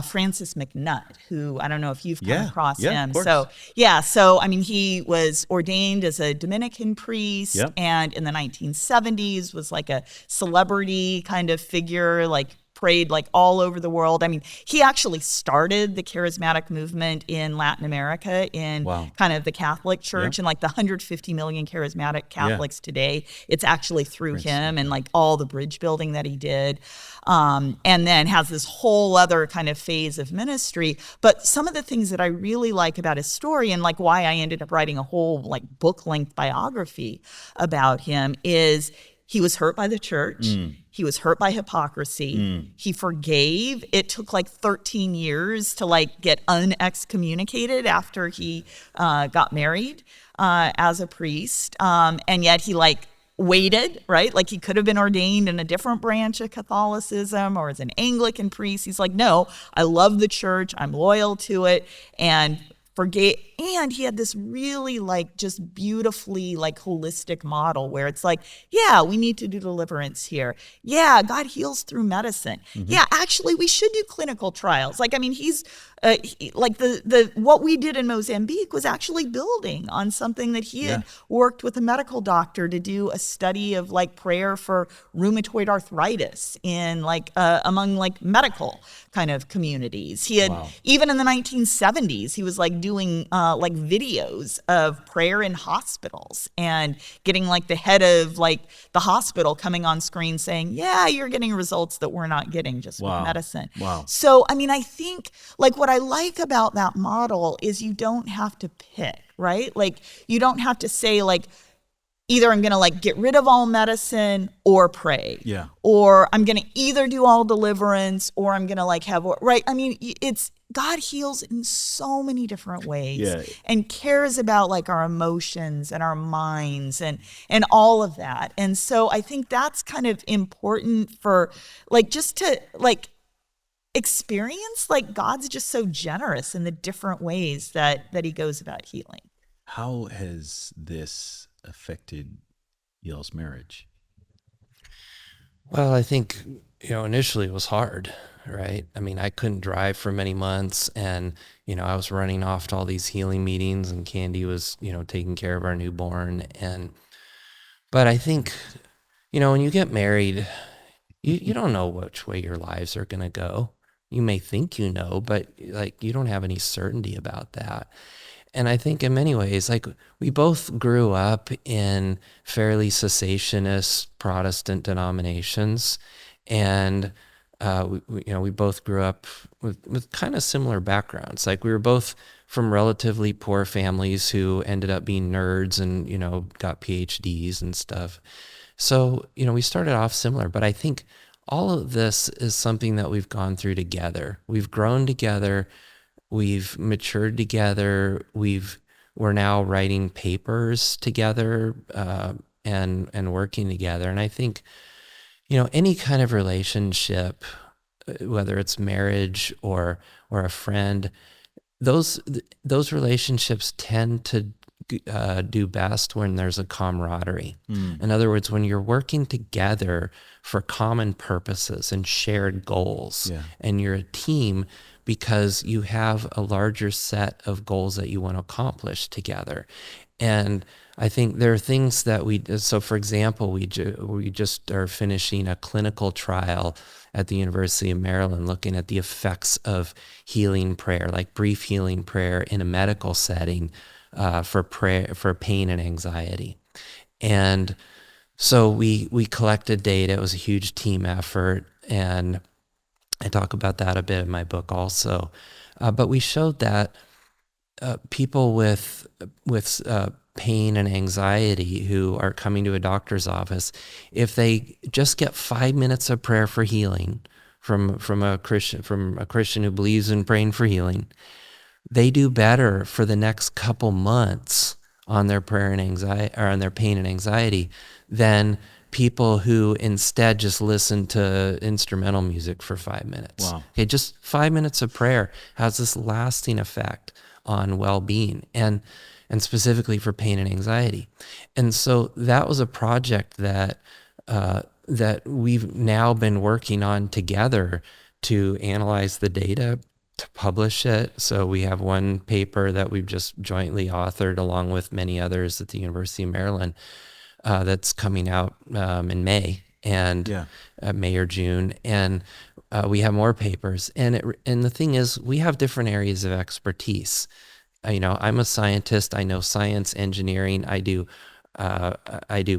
Speaker 3: Francis McNutt, who I don't know if you've come across him. So I mean, he was ordained as a Dominican priest, and in the 1970s was like a celebrity kind of figure, like prayed like all over the world. I mean, he actually started the charismatic movement in Latin America in kind of the Catholic Church, and like the 150 million charismatic Catholics today, it's actually through him and like all the bridge building that he did. And then has this whole other kind of phase of ministry. But some of the things that I really like about his story, and like why I ended up writing a whole like book-length biography about him, is he was hurt by the church. He was hurt by hypocrisy. He forgave. It took like 13 years to like get unexcommunicated after he got married as a priest. And yet he like waited, right? Like he could have been ordained in a different branch of Catholicism or as an Anglican priest. He's like, no, I love the church. I'm loyal to it. And forgave. And he had this really like just beautifully like holistic model where it's like, yeah, we need to do deliverance here. Yeah, God heals through medicine. Yeah, actually we should do clinical trials. Like, I mean, he's like the what we did in Mozambique was actually building on something that he had worked with a medical doctor to do a study of like prayer for rheumatoid arthritis in like among like medical kind of communities. He had even in the 1970s, he was like doing like videos of prayer in hospitals and getting like the head of like the hospital coming on screen saying, yeah, you're getting results that we're not getting just with medicine. So, I mean, I think like what I like about that model is you don't have to pick, right? Like you don't have to say like, either I'm going to like get rid of all medicine or pray. Or I'm going to either do all deliverance or I'm going to like have, right? I mean, it's God heals in so many different ways and cares about like our emotions and our minds and all of that. And so I think that's kind of important for like just to like experience like God's just so generous in the different ways that he goes about healing.
Speaker 2: How has this affected y'all's marriage?
Speaker 1: Well, I think, initially it was hard, right? I mean, I couldn't drive for many months and, I was running off to all these healing meetings and Candy was, taking care of our newborn. But I think, when you get married, you don't know which way your lives are going to go. You may think you know, but like you don't have any certainty about that. And I think in many ways, like we both grew up in fairly cessationist Protestant denominations, and we both grew up with kind of similar backgrounds. Like we were both from relatively poor families who ended up being nerds and got PhDs and stuff. So we started off similar, but I think all of this is something that we've gone through together. We've grown together. We've matured together. We're now writing papers together and working together. And I think, any kind of relationship, whether it's marriage or a friend, those relationships tend to do best when there's a camaraderie. In other words, when you're working together for common purposes and shared goals, and you're a team because you have a larger set of goals that you want to accomplish together. And I think there are things that so for example, we just are finishing a clinical trial at the University of Maryland looking at the effects of healing prayer, like brief healing prayer in a medical setting for pain and anxiety. And so we collected data. It was a huge team effort, and I talk about that a bit in my book also. But we showed that people with pain and anxiety who are coming to a doctor's office, if they just get 5 minutes of prayer for healing from a Christian who believes in praying for healing, they do better for the next couple months on their prayer and anxiety, or on their pain and anxiety, than people who instead just listen to instrumental music for 5 minutes.
Speaker 2: Wow.
Speaker 1: Okay, just 5 minutes of prayer has this lasting effect on well-being, and specifically for pain and anxiety. And so that was a project that that we've now been working on together to analyze the data, to publish it. So we have one paper that we've just jointly authored along with many others at the University of Maryland that's coming out in May and May or June. And we have more papers. And the thing is, we have different areas of expertise. I'm a scientist. I know science, engineering. I do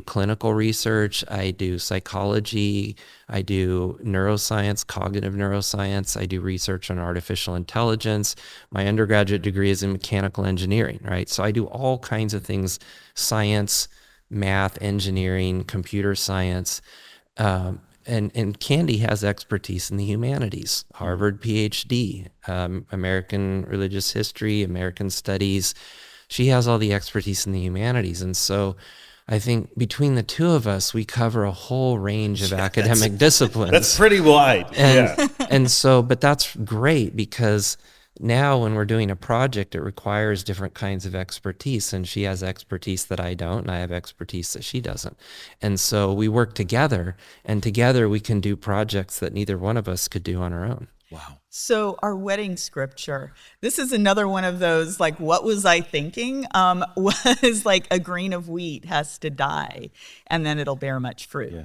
Speaker 1: clinical research. I do psychology. I do neuroscience, cognitive neuroscience. I do research on artificial intelligence. My undergraduate degree is in mechanical engineering, right? So I do all kinds of things: science, math, engineering, computer science. And Candy has expertise in the humanities, Harvard PhD, American religious history, American studies. She has all the expertise in the humanities. And so I think between the two of us, we cover a whole range of academic disciplines.
Speaker 2: That's pretty wide.
Speaker 1: And so, but that's great, because now when we're doing a project, it requires different kinds of expertise, and she has expertise that I don't, and I have expertise that she doesn't. And so we work together, and together we can do projects that neither one of us could do on our own.
Speaker 2: Wow.
Speaker 3: So our wedding scripture, this is another one of those, like, what was I thinking? Was like, a grain of wheat has to die and then it'll bear much fruit.
Speaker 2: Yeah.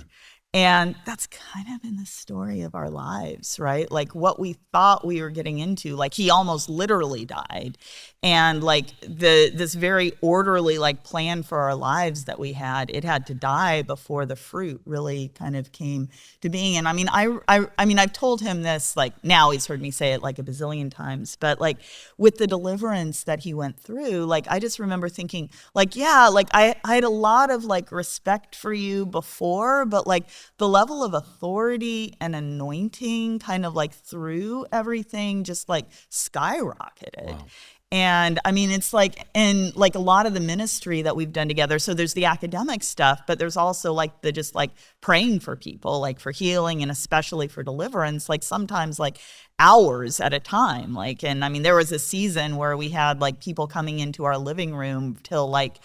Speaker 3: And that's kind of in the story of our lives, right? Like, what we thought we were getting into, like, he almost literally died. And like this very orderly, like, plan for our lives that we had, it had to die before the fruit really kind of came to being. And I mean, I've told him this, like, now he's heard me say it like a bazillion times, but like, with the deliverance that he went through, like, I just remember thinking, like, yeah, like, I had a lot of, like, respect for you before, but like, the level of authority and anointing kind of, like, through everything just, like, skyrocketed. Wow. And I mean, it's like, in like a lot of the ministry that we've done together, so there's the academic stuff, but there's also like the just like praying for people, like for healing and especially for deliverance, like sometimes like hours at a time. Like, and I mean, there was a season where we had like people coming into our living room till like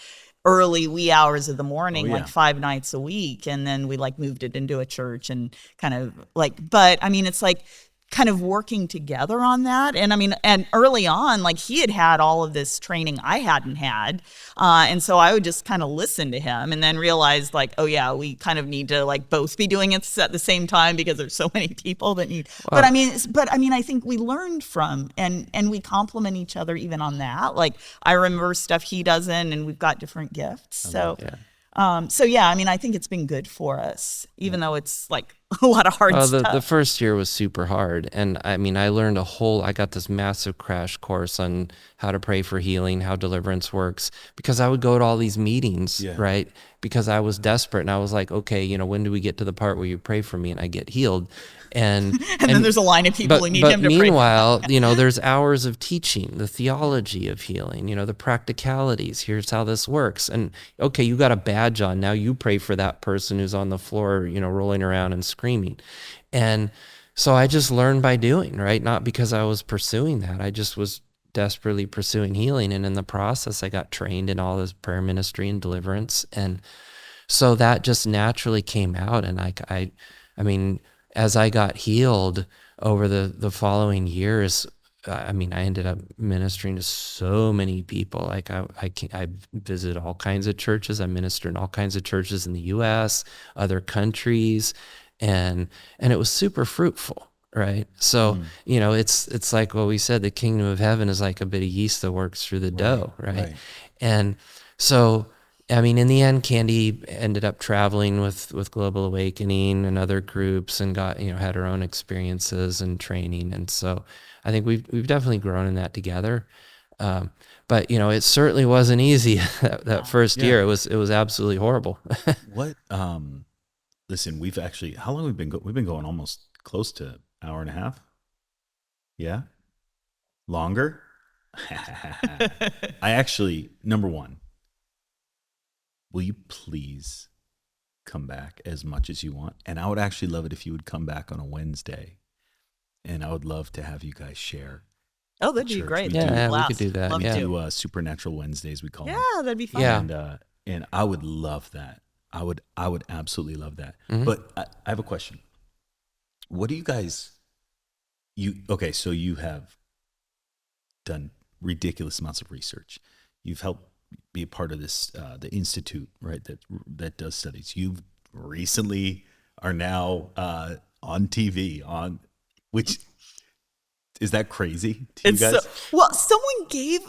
Speaker 3: early wee hours of the morning, like 5 nights a week. And then we like moved it into a church and kind of like, but I mean, it's like kind of working together on that. And I mean, and early on, like, he had all of this training I hadn't had. And so I would just kind of listen to him and then realize, like, oh yeah, we kind of need to like both be doing it at the same time because there's so many people that need, but I mean, I think we learned from, and we complement each other even on that. Like, I remember stuff he doesn't, and we've got different gifts. So yeah, I mean, I think it's been good for us, even though it's like a lot of hard stuff.
Speaker 1: The first year was super hard. And I mean, I got this massive crash course on how to pray for healing, how deliverance works, because I would go to all these meetings, right? Because I was desperate, and I was like, okay, when do we get to the part where you pray for me and I get healed? And
Speaker 3: then there's a line of people who need him to pray.
Speaker 1: Meanwhile, there's hours of teaching, the theology of healing, the practicalities. Here's how this works. And okay, you got a badge on. Now you pray for that person who's on the floor, rolling around and screaming. And so I just learned by doing, right? Not because I was pursuing that. I just was desperately pursuing healing. And in the process, I got trained in all this prayer ministry and deliverance. And so that just naturally came out. And I mean, as I got healed over the following years, I mean, I ended up ministering to so many people. Like, I visited all kinds of churches. I ministered in all kinds of churches in the U.S., other countries, and it was super fruitful, right? So, it's like what we said, the kingdom of heaven is like a bit of yeast that works through the dough, right? And so, I mean, in the end, Candy ended up traveling with Global Awakening and other groups, and got, had her own experiences and training. And so I think we've definitely grown in that together. But it certainly wasn't easy that first year. It was absolutely horrible.
Speaker 2: What? Listen, we've actually, how long have we been we've been going almost close to an hour and a half. Yeah. Longer. I actually, number one, will you please come back as much as you want? And I would actually love it if you would come back on a Wednesday, and I would love to have you guys share.
Speaker 3: Oh, that'd be great.
Speaker 1: Yeah, we could do that.
Speaker 3: Love
Speaker 2: We
Speaker 3: to.
Speaker 2: do Supernatural Wednesdays, we call them.
Speaker 3: Yeah, that'd be fun.
Speaker 1: Yeah.
Speaker 2: And I would love that. I would absolutely love that.
Speaker 1: Mm-hmm.
Speaker 2: But I have a question. What do you guys? Okay? So you have done ridiculous amounts of research. You've helped be a part of this the institute, right? That does studies. You recently are now on TV which is that crazy to you guys?
Speaker 3: Well, someone gave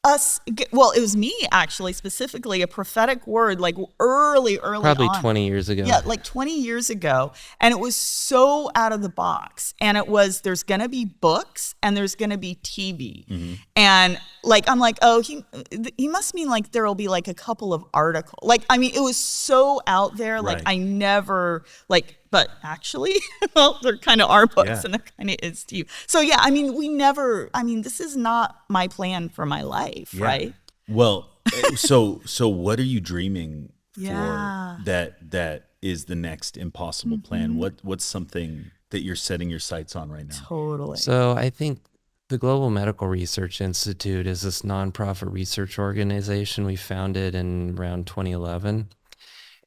Speaker 3: us, well, it was me actually, specifically a prophetic word, like early
Speaker 1: Probably
Speaker 3: on.
Speaker 1: 20 years ago.
Speaker 3: Yeah, like 20 years ago. And it was so out of the box. And it was, there's going to be books and there's going to be TV.
Speaker 2: Mm-hmm.
Speaker 3: And like, I'm like, oh, he must mean like there'll be like a couple of articles. Like, I mean, it was so out there. Like,
Speaker 2: Right.
Speaker 3: I never, like, but actually, well, there kind of are books,
Speaker 2: Yeah.
Speaker 3: and there kind of is too. So yeah, I mean, this is not my plan for my life,
Speaker 2: Yeah.
Speaker 3: right?
Speaker 2: Well, so what are you dreaming
Speaker 3: Yeah.
Speaker 2: for that is the next impossible plan? What's something that you're setting your sights on right now?
Speaker 3: Totally.
Speaker 1: So I think the Global Medical Research Institute is this nonprofit research organization we founded in around 2011.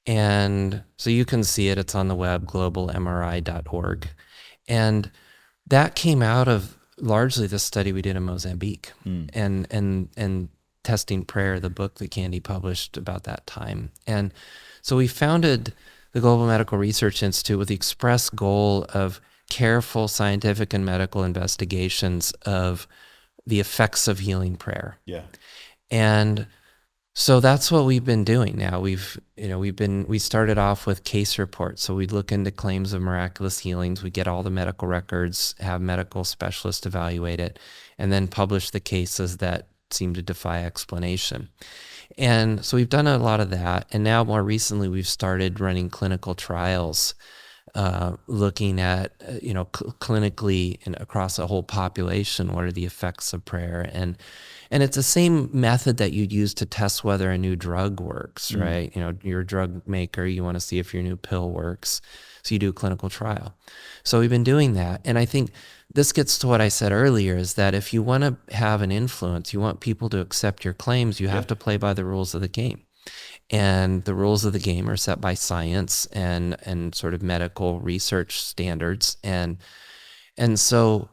Speaker 1: And so you can see it. It's on the web, globalmri.org. And that came out of largely the study we did in Mozambique and Testing Prayer, the book that Candy published about that time. And so we founded the Global Medical Research Institute with the express goal of careful scientific and medical investigations of the effects of healing prayer.
Speaker 2: Yeah.
Speaker 1: And so that's what we've been doing now. We started off with case reports. So we'd look into claims of miraculous healings. We get all the medical records, have medical specialists evaluate it, and then publish the cases that seem to defy explanation. And so we've done a lot of that. And now more recently, we've started running clinical trials, looking at, clinically and across a whole population, what are the effects of prayer? And it's the same method that you'd use to test whether a new drug works, right? You're a drug maker, you want to see if your new pill works. So you do a clinical trial. So we've been doing that. And I think this gets to what I said earlier, is that if you want to have an influence, you want people to accept your claims, you have to play by the rules of the game. And the rules of the game are set by science and sort of medical research standards. And so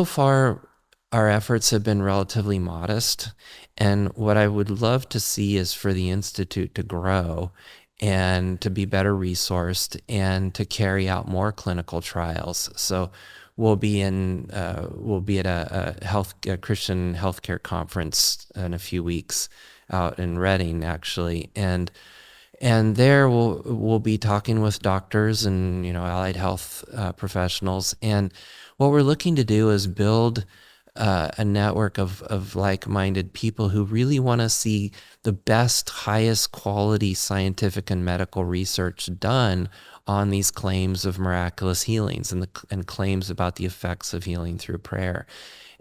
Speaker 1: far, our efforts have been relatively modest. And what I would love to see is for the Institute to grow and to be better resourced and to carry out more clinical trials. So we'll be at a Christian healthcare conference in a few weeks out in Reading, actually. And there we'll be talking with doctors and, allied health professionals. And what we're looking to do is build a network of like-minded people who really want to see the best, highest quality scientific and medical research done on these claims of miraculous healings and claims about the effects of healing through prayer.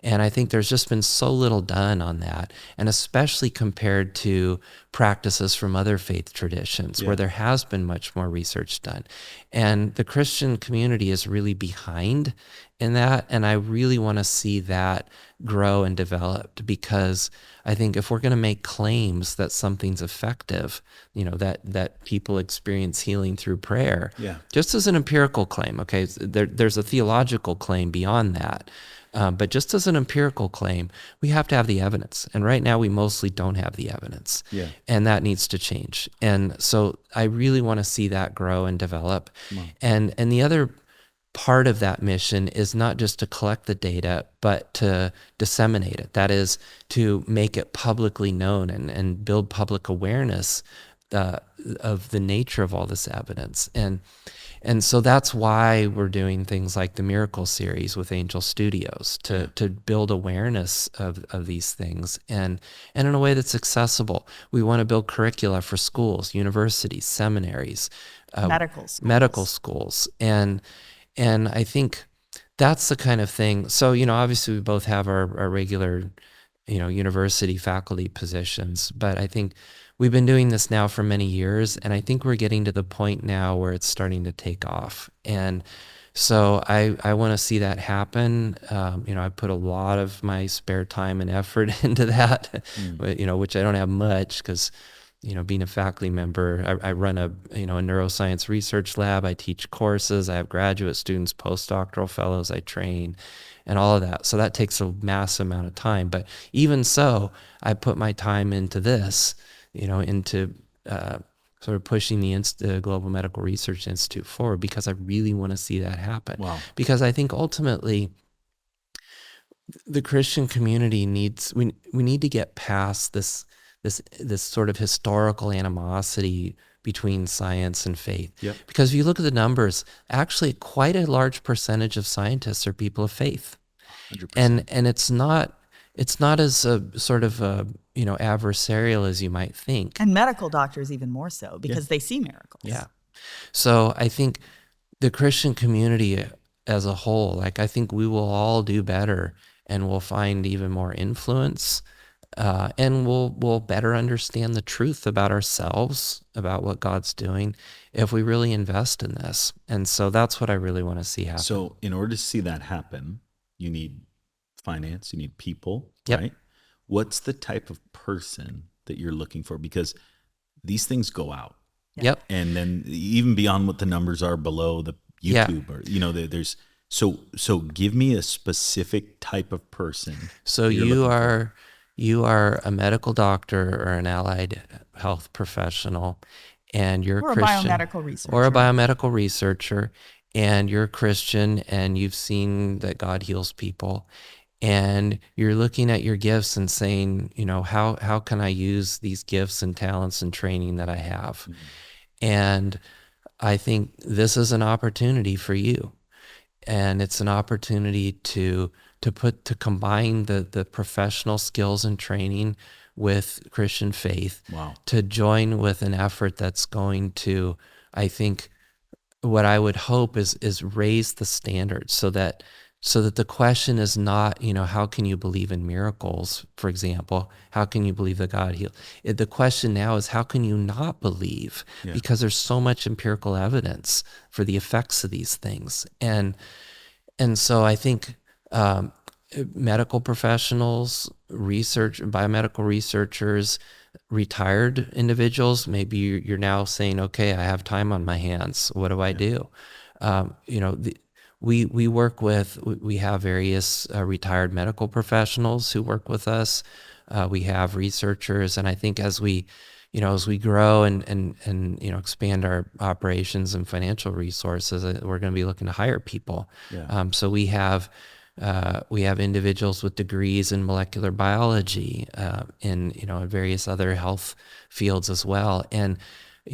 Speaker 1: And I think there's just been so little done on that, and especially compared to practices from other faith traditions where there has been much more research done. And the Christian community is really behind in that, and I really want to see that grow and develop, because I think if we're going to make claims that something's effective, that people experience healing through prayer, just as an empirical claim, okay, there's a theological claim beyond that. But just as an empirical claim, we have to have the evidence. And right now we mostly don't have the evidence. Yeah. And that needs to change. And so I really want to see that grow and develop. And the other part of that mission is not just to collect the data, but to disseminate it. That is, to make it publicly known and build public awareness of the nature of all this evidence. And so that's why we're doing things like the Miracle series with Angel Studios to build awareness of these things and in a way that's accessible. We want to build curricula for schools, universities, seminaries, medical schools. And I think that's the kind of thing. So, obviously we both have our regular university faculty positions. But I think we've been doing this now for many years, and I think we're getting to the point now where it's starting to take off. And so I want to see that happen. I put a lot of my spare time and effort into that, which I don't have much because, being a faculty member, I run a neuroscience research lab. I teach courses. I have graduate students, postdoctoral fellows I train, and all of that. So that takes a massive amount of time. But even so, I put my time into this, into sort of pushing the Global Medical Research Institute forward, because I really want to see that happen.
Speaker 2: Wow.
Speaker 1: Because I think ultimately the Christian community we need to get past this sort of historical animosity between science and faith.
Speaker 2: Yep.
Speaker 1: Because if you look at the numbers, actually quite a large percentage of scientists are people of faith.
Speaker 2: 100%.
Speaker 1: And it's not as a sort of adversarial as you might think.
Speaker 3: And medical doctors even more so, because they see miracles.
Speaker 1: Yeah. So I think the Christian community as a whole, I think we will all do better, and we'll find even more influence, and we'll better understand the truth about ourselves, about what God's doing, if we really invest in this. And so that's what I really want to see happen.
Speaker 2: So in order to see that happen, you need finance, you need people,
Speaker 1: Yep.
Speaker 2: right? What's the type of person that you're looking for? Because these things go out.
Speaker 1: Yep.
Speaker 2: And then even beyond what the numbers are below the YouTube, or there's so give me a specific type of person.
Speaker 1: So you are a medical doctor or an allied health professional, and you're
Speaker 3: Or a
Speaker 1: Christian,
Speaker 3: biomedical researcher.
Speaker 1: or a biomedical researcher, and you're a Christian, and you've seen that God heals people, and you're looking at your gifts and saying, how can I use these gifts and talents and training that I have? Mm-hmm. And I think this is an opportunity for you. And it's an opportunity to combine the professional skills and training with Christian faith.
Speaker 2: Wow.
Speaker 1: To join with an effort that's going to, I think, what I would hope is raise the standards so that the question is not, how can you believe in miracles, for example? How can you believe that God healed? The question now is, how can you not believe?
Speaker 2: Yeah.
Speaker 1: Because there's so much empirical evidence for the effects of these things. And so I think medical professionals, biomedical researchers, retired individuals, maybe you're now saying, okay, I have time on my hands. What do I do? We have various retired medical professionals who work with us. We have researchers, and I think as we grow and expand our operations and financial resources, we're going to be looking to hire people.
Speaker 2: Yeah.
Speaker 1: So we have individuals with degrees in molecular biology, in various other health fields as well, and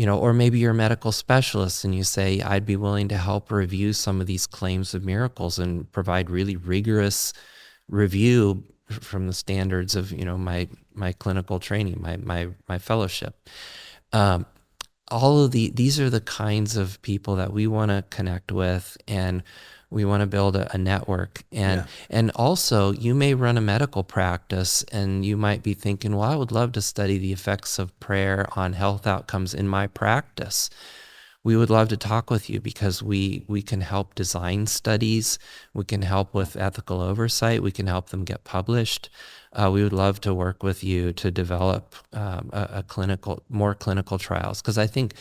Speaker 1: or maybe you're a medical specialist and you say, I'd be willing to help review some of these claims of miracles and provide really rigorous review from the standards of, my clinical training, my fellowship. All of these are the kinds of people that we want to connect with, and we want to build a network. And also, you may run a medical practice and you might be thinking, well, I would love to study the effects of prayer on health outcomes in my practice. We would love to talk with you, because we can help design studies. We can help with ethical oversight. We can help them get published. We would love to work with you to develop more clinical trials, because I think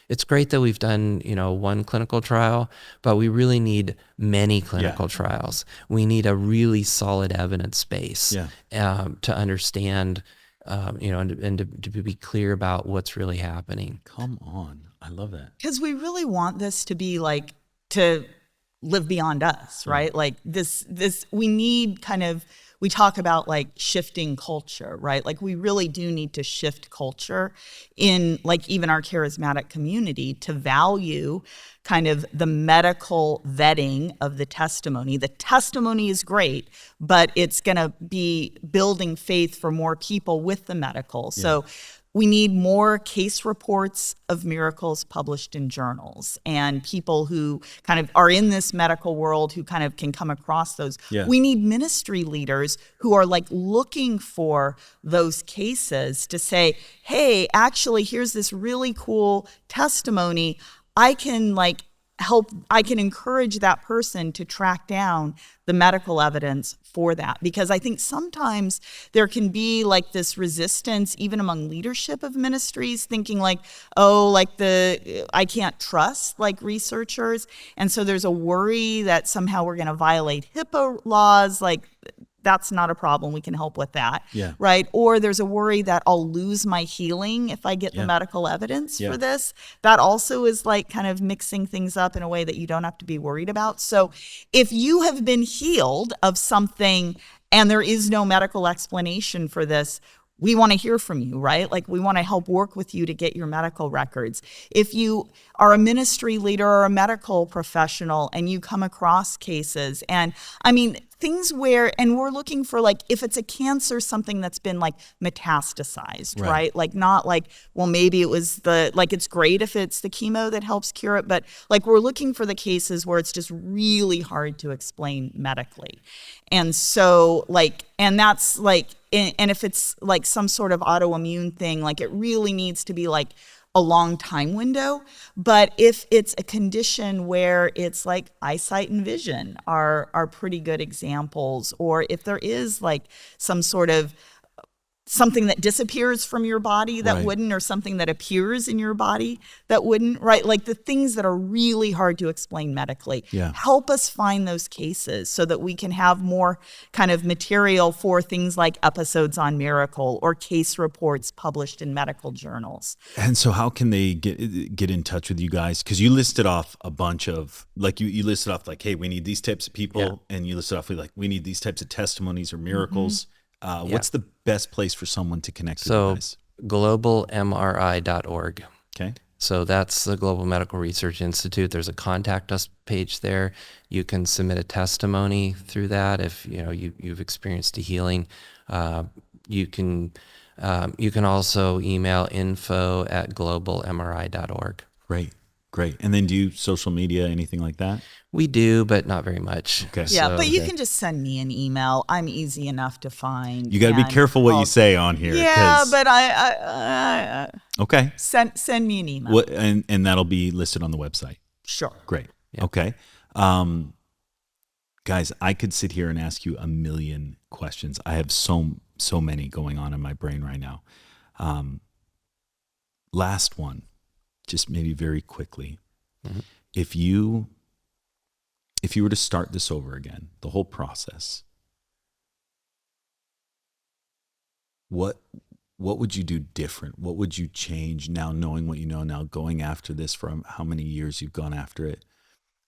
Speaker 1: it's great that we've done, one clinical trial, but we really need many clinical trials. We need a really solid evidence base to understand, and to be clear about what's really happening.
Speaker 2: Come on. I love that.
Speaker 3: Because we really want this to be to live beyond us, right? Like this, we need we talk about shifting culture, right? We really do need to shift culture in even our charismatic community to value the medical vetting of the testimony. The testimony is great, but it's going to be building faith for more people with the medical. So we need more case reports of miracles published in journals, and people who kind of are in this medical world who kind of can come across those.
Speaker 2: Yeah.
Speaker 3: We need ministry leaders who are like looking for those cases to say, hey, actually, here's this really cool testimony. I can encourage that person to track down the medical evidence for that, because I think sometimes there can be like this resistance even among leadership of ministries, thinking like, oh, like I can't trust like researchers, and so there's a worry that somehow we're going to violate HIPAA laws. Like, that's not a problem. We can help with that.
Speaker 2: Yeah.
Speaker 3: Right. Or there's a worry that I'll lose my healing if I get the medical evidence for this. That also is like kind of mixing things up in a way that you don't have to be worried about. So if you have been healed of something and there is no medical explanation for this, we want to hear from you, right? Like, we want to help work with you to get your medical records. If you are a ministry leader or a medical professional and you come across cases, and I mean, things where, and we're looking for like, if it's a cancer, something that's been like metastasized, right? Like, not like, well, maybe it was it's great if it's the chemo that helps cure it, but like, we're looking for the cases where it's just really hard to explain medically. And so like, and that's like, and if it's like some sort of autoimmune thing, like, it really needs to be like a long time window. But if it's a condition where it's like eyesight and vision are pretty good examples, or if there is like some sort of something that disappears from your body that wouldn't, or something that appears in your body that wouldn't, right? Like the things that are really hard to explain medically. Help us find those cases so that we can have more kind of material for things like episodes on miracle or case reports published in medical journals.
Speaker 2: And so how can they get in touch with you guys? Because you listed off a bunch of, like, you listed off like, hey, we need these types of people. And you listed off like, we need these types of testimonies or miracles. What's the best place for someone to connect with you guys?
Speaker 1: globalmri.org.
Speaker 2: Okay.
Speaker 1: So that's the Global Medical Research Institute. There's a contact us page there. You can submit a testimony through that if you've experienced a healing. You can also email info@globalmri.org.
Speaker 2: Great. And then do you social media, anything like that?
Speaker 1: We do, but not very much.
Speaker 2: Okay.
Speaker 3: Yeah, but you can just send me an email. I'm easy enough to find.
Speaker 2: You got to be careful what you say on here.
Speaker 3: Yeah, but I
Speaker 2: okay.
Speaker 3: Send me an email.
Speaker 2: And that'll be listed on the website.
Speaker 3: Sure.
Speaker 2: Great. Yeah. Okay. Guys, I could sit here and ask you a million questions. I have so many going on in my brain right now. Last one, just maybe very quickly. Mm-hmm. If you were to start this over again, the whole process, what would you do different? What would you change now, knowing what you know now, going after this for how many years you've gone after it?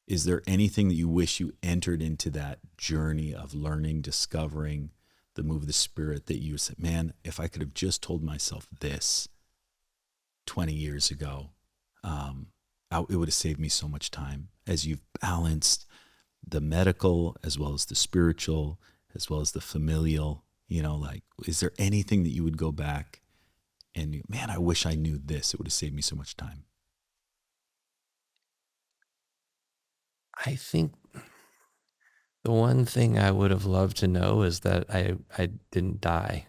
Speaker 2: Is there anything that you wish you entered into that journey of learning, discovering the move of the Spirit, that you said, man, if I could have just told myself this 20 years ago, it would have saved me so much time, as you've balanced the medical as well as the spiritual, as well as the familial, like, is there anything that you would go back and, man, I wish I knew this, it would have saved me so much time?
Speaker 1: I think the one thing I would have loved to know is that I didn't die.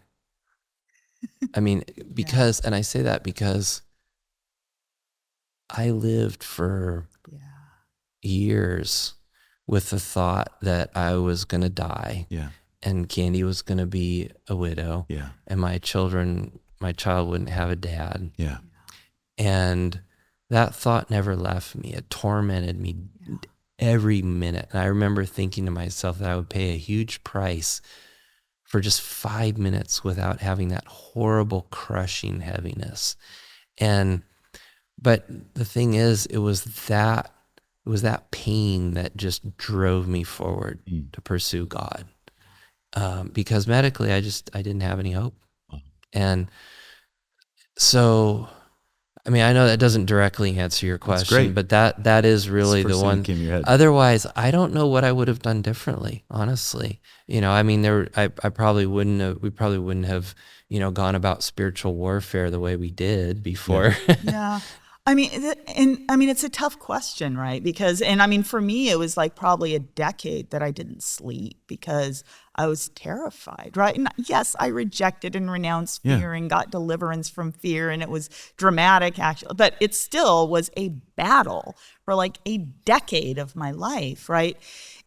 Speaker 1: I mean, because, and I say that because I lived for years with the thought that I was going to die, and Candy was going to be a widow, and my child wouldn't have a dad. And that thought never left me. It tormented me every minute. And I remember thinking to myself that I would pay a huge price for just 5 minutes without having that horrible crushing heaviness. But the thing is, it was that pain that just drove me forward to pursue God. Because medically, I didn't have any hope. And so I mean, I know that doesn't directly answer your question, but that is really the one.
Speaker 2: Came to your head.
Speaker 1: Otherwise, I don't know what I would have done differently, honestly. I mean, I probably wouldn't have, we probably wouldn't have, gone about spiritual warfare the way we did before.
Speaker 3: Yeah. I mean, it's a tough question, right? Because, for me, it was like probably a decade that I didn't sleep because I was terrified, right? And yes, I rejected and renounced fear and got deliverance from fear, and it was dramatic, actually, but it still was a battle for like a decade of my life, right?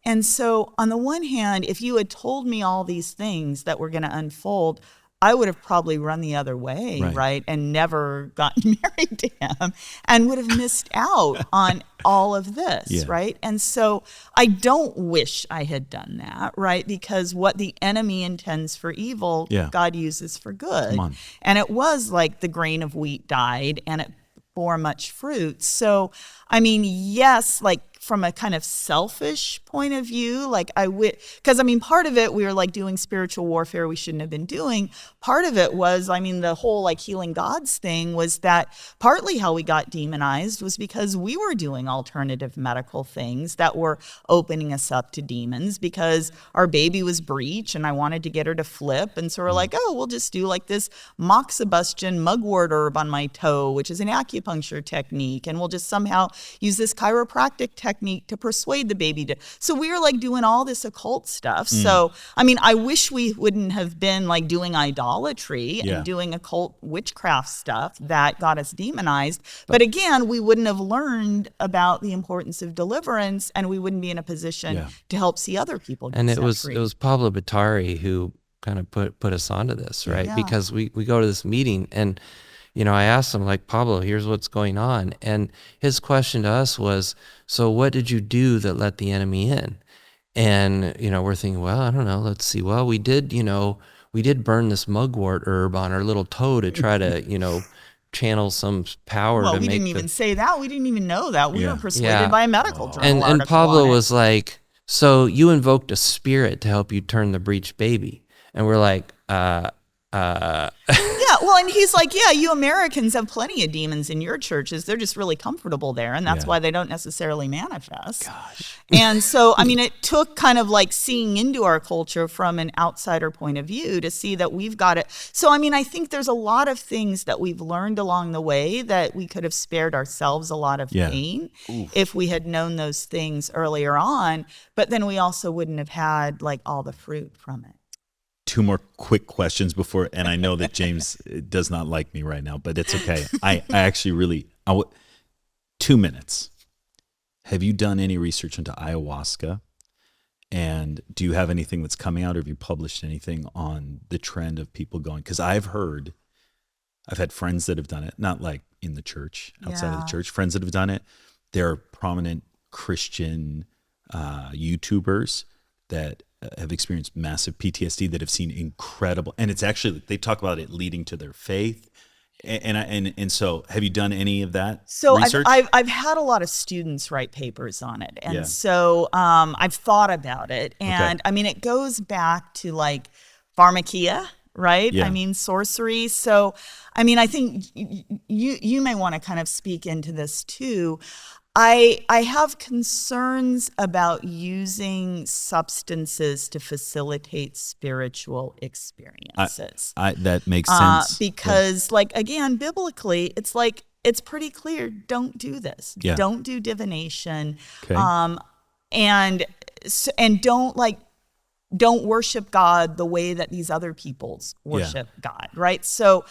Speaker 3: And so on the one hand, if you had told me all these things that were going to unfold, I would have probably run the other way, right? And never gotten married to him and would have missed out on all of this, right? And so I don't wish I had done that, right? Because what the enemy intends for evil, God uses for good.
Speaker 2: Come on.
Speaker 3: And it was like the grain of wheat died and it bore much fruit. So, I mean, yes, like from a kind of selfish point of view, like because part of it, we were like doing spiritual warfare we shouldn't have been doing. Part of it was, the whole like healing gods thing was that partly how we got demonized was because we were doing alternative medical things that were opening us up to demons because our baby was breech and I wanted to get her to flip. And so we're like, oh, we'll just do like this moxibustion mugwort herb on my toe, which is an acupuncture technique. And we'll just somehow use this chiropractic technique to persuade the baby to. So we were like doing all this occult stuff. So, I wish we wouldn't have been like doing idolatry and doing occult witchcraft stuff that got us demonized. But again, we wouldn't have learned about the importance of deliverance and we wouldn't be in a position to help see other people get
Speaker 1: and
Speaker 3: set free.
Speaker 1: It was Pablo Batari who kind of put us onto this, right?
Speaker 3: Yeah.
Speaker 1: Because we go to this meeting and I asked him, like, Pablo, here's what's going on. And his question to us was, so what did you do that let the enemy in? And, we're thinking, well, I don't know. Let's see. Well, we did burn this mugwort herb on our little toe to try to, channel some power to
Speaker 3: we
Speaker 1: make
Speaker 3: didn't even say that. We didn't even know that. We were persuaded by a medical journal
Speaker 1: And
Speaker 3: article
Speaker 1: Pablo
Speaker 3: on it.
Speaker 1: was like, so you invoked a spirit to help you turn the breech baby. And we're like,
Speaker 3: Yeah, well, and he's like, yeah, you Americans have plenty of demons in your churches. They're just really comfortable there, and that's why they don't necessarily manifest.
Speaker 2: Gosh.
Speaker 3: And so, it took kind of like seeing into our culture from an outsider point of view to see that we've got it. So, I think there's a lot of things that we've learned along the way that we could have spared ourselves a lot of pain if we had known those things earlier on, but then we also wouldn't have had like all the fruit from it.
Speaker 2: Two more quick questions before, and I know that James does not like me right now, but it's okay. I actually really, 2 minutes. Have you done any research into ayahuasca? And do you have anything that's coming out, or have you published anything on the trend of people going? Because I've had friends that have done it, not like in the church, outside of the church, friends that have done it. There are prominent Christian YouTubers that have experienced massive PTSD that have seen incredible, and it's actually, they talk about it leading to their faith. And so have you done any of that research?
Speaker 3: I've had a lot of students write papers on it. And so I've thought about it. And it goes back to like pharmakia, right?
Speaker 2: Yeah.
Speaker 3: Sorcery. So, I think you may want to kind of speak into this too. I have concerns about using substances to facilitate spiritual experiences.
Speaker 2: That makes sense.
Speaker 3: Because, like, again, biblically, it's like, it's pretty clear, don't do this.
Speaker 2: Yeah.
Speaker 3: Don't do divination.
Speaker 2: Okay.
Speaker 3: And don't worship God the way that these other peoples worship God, right? So,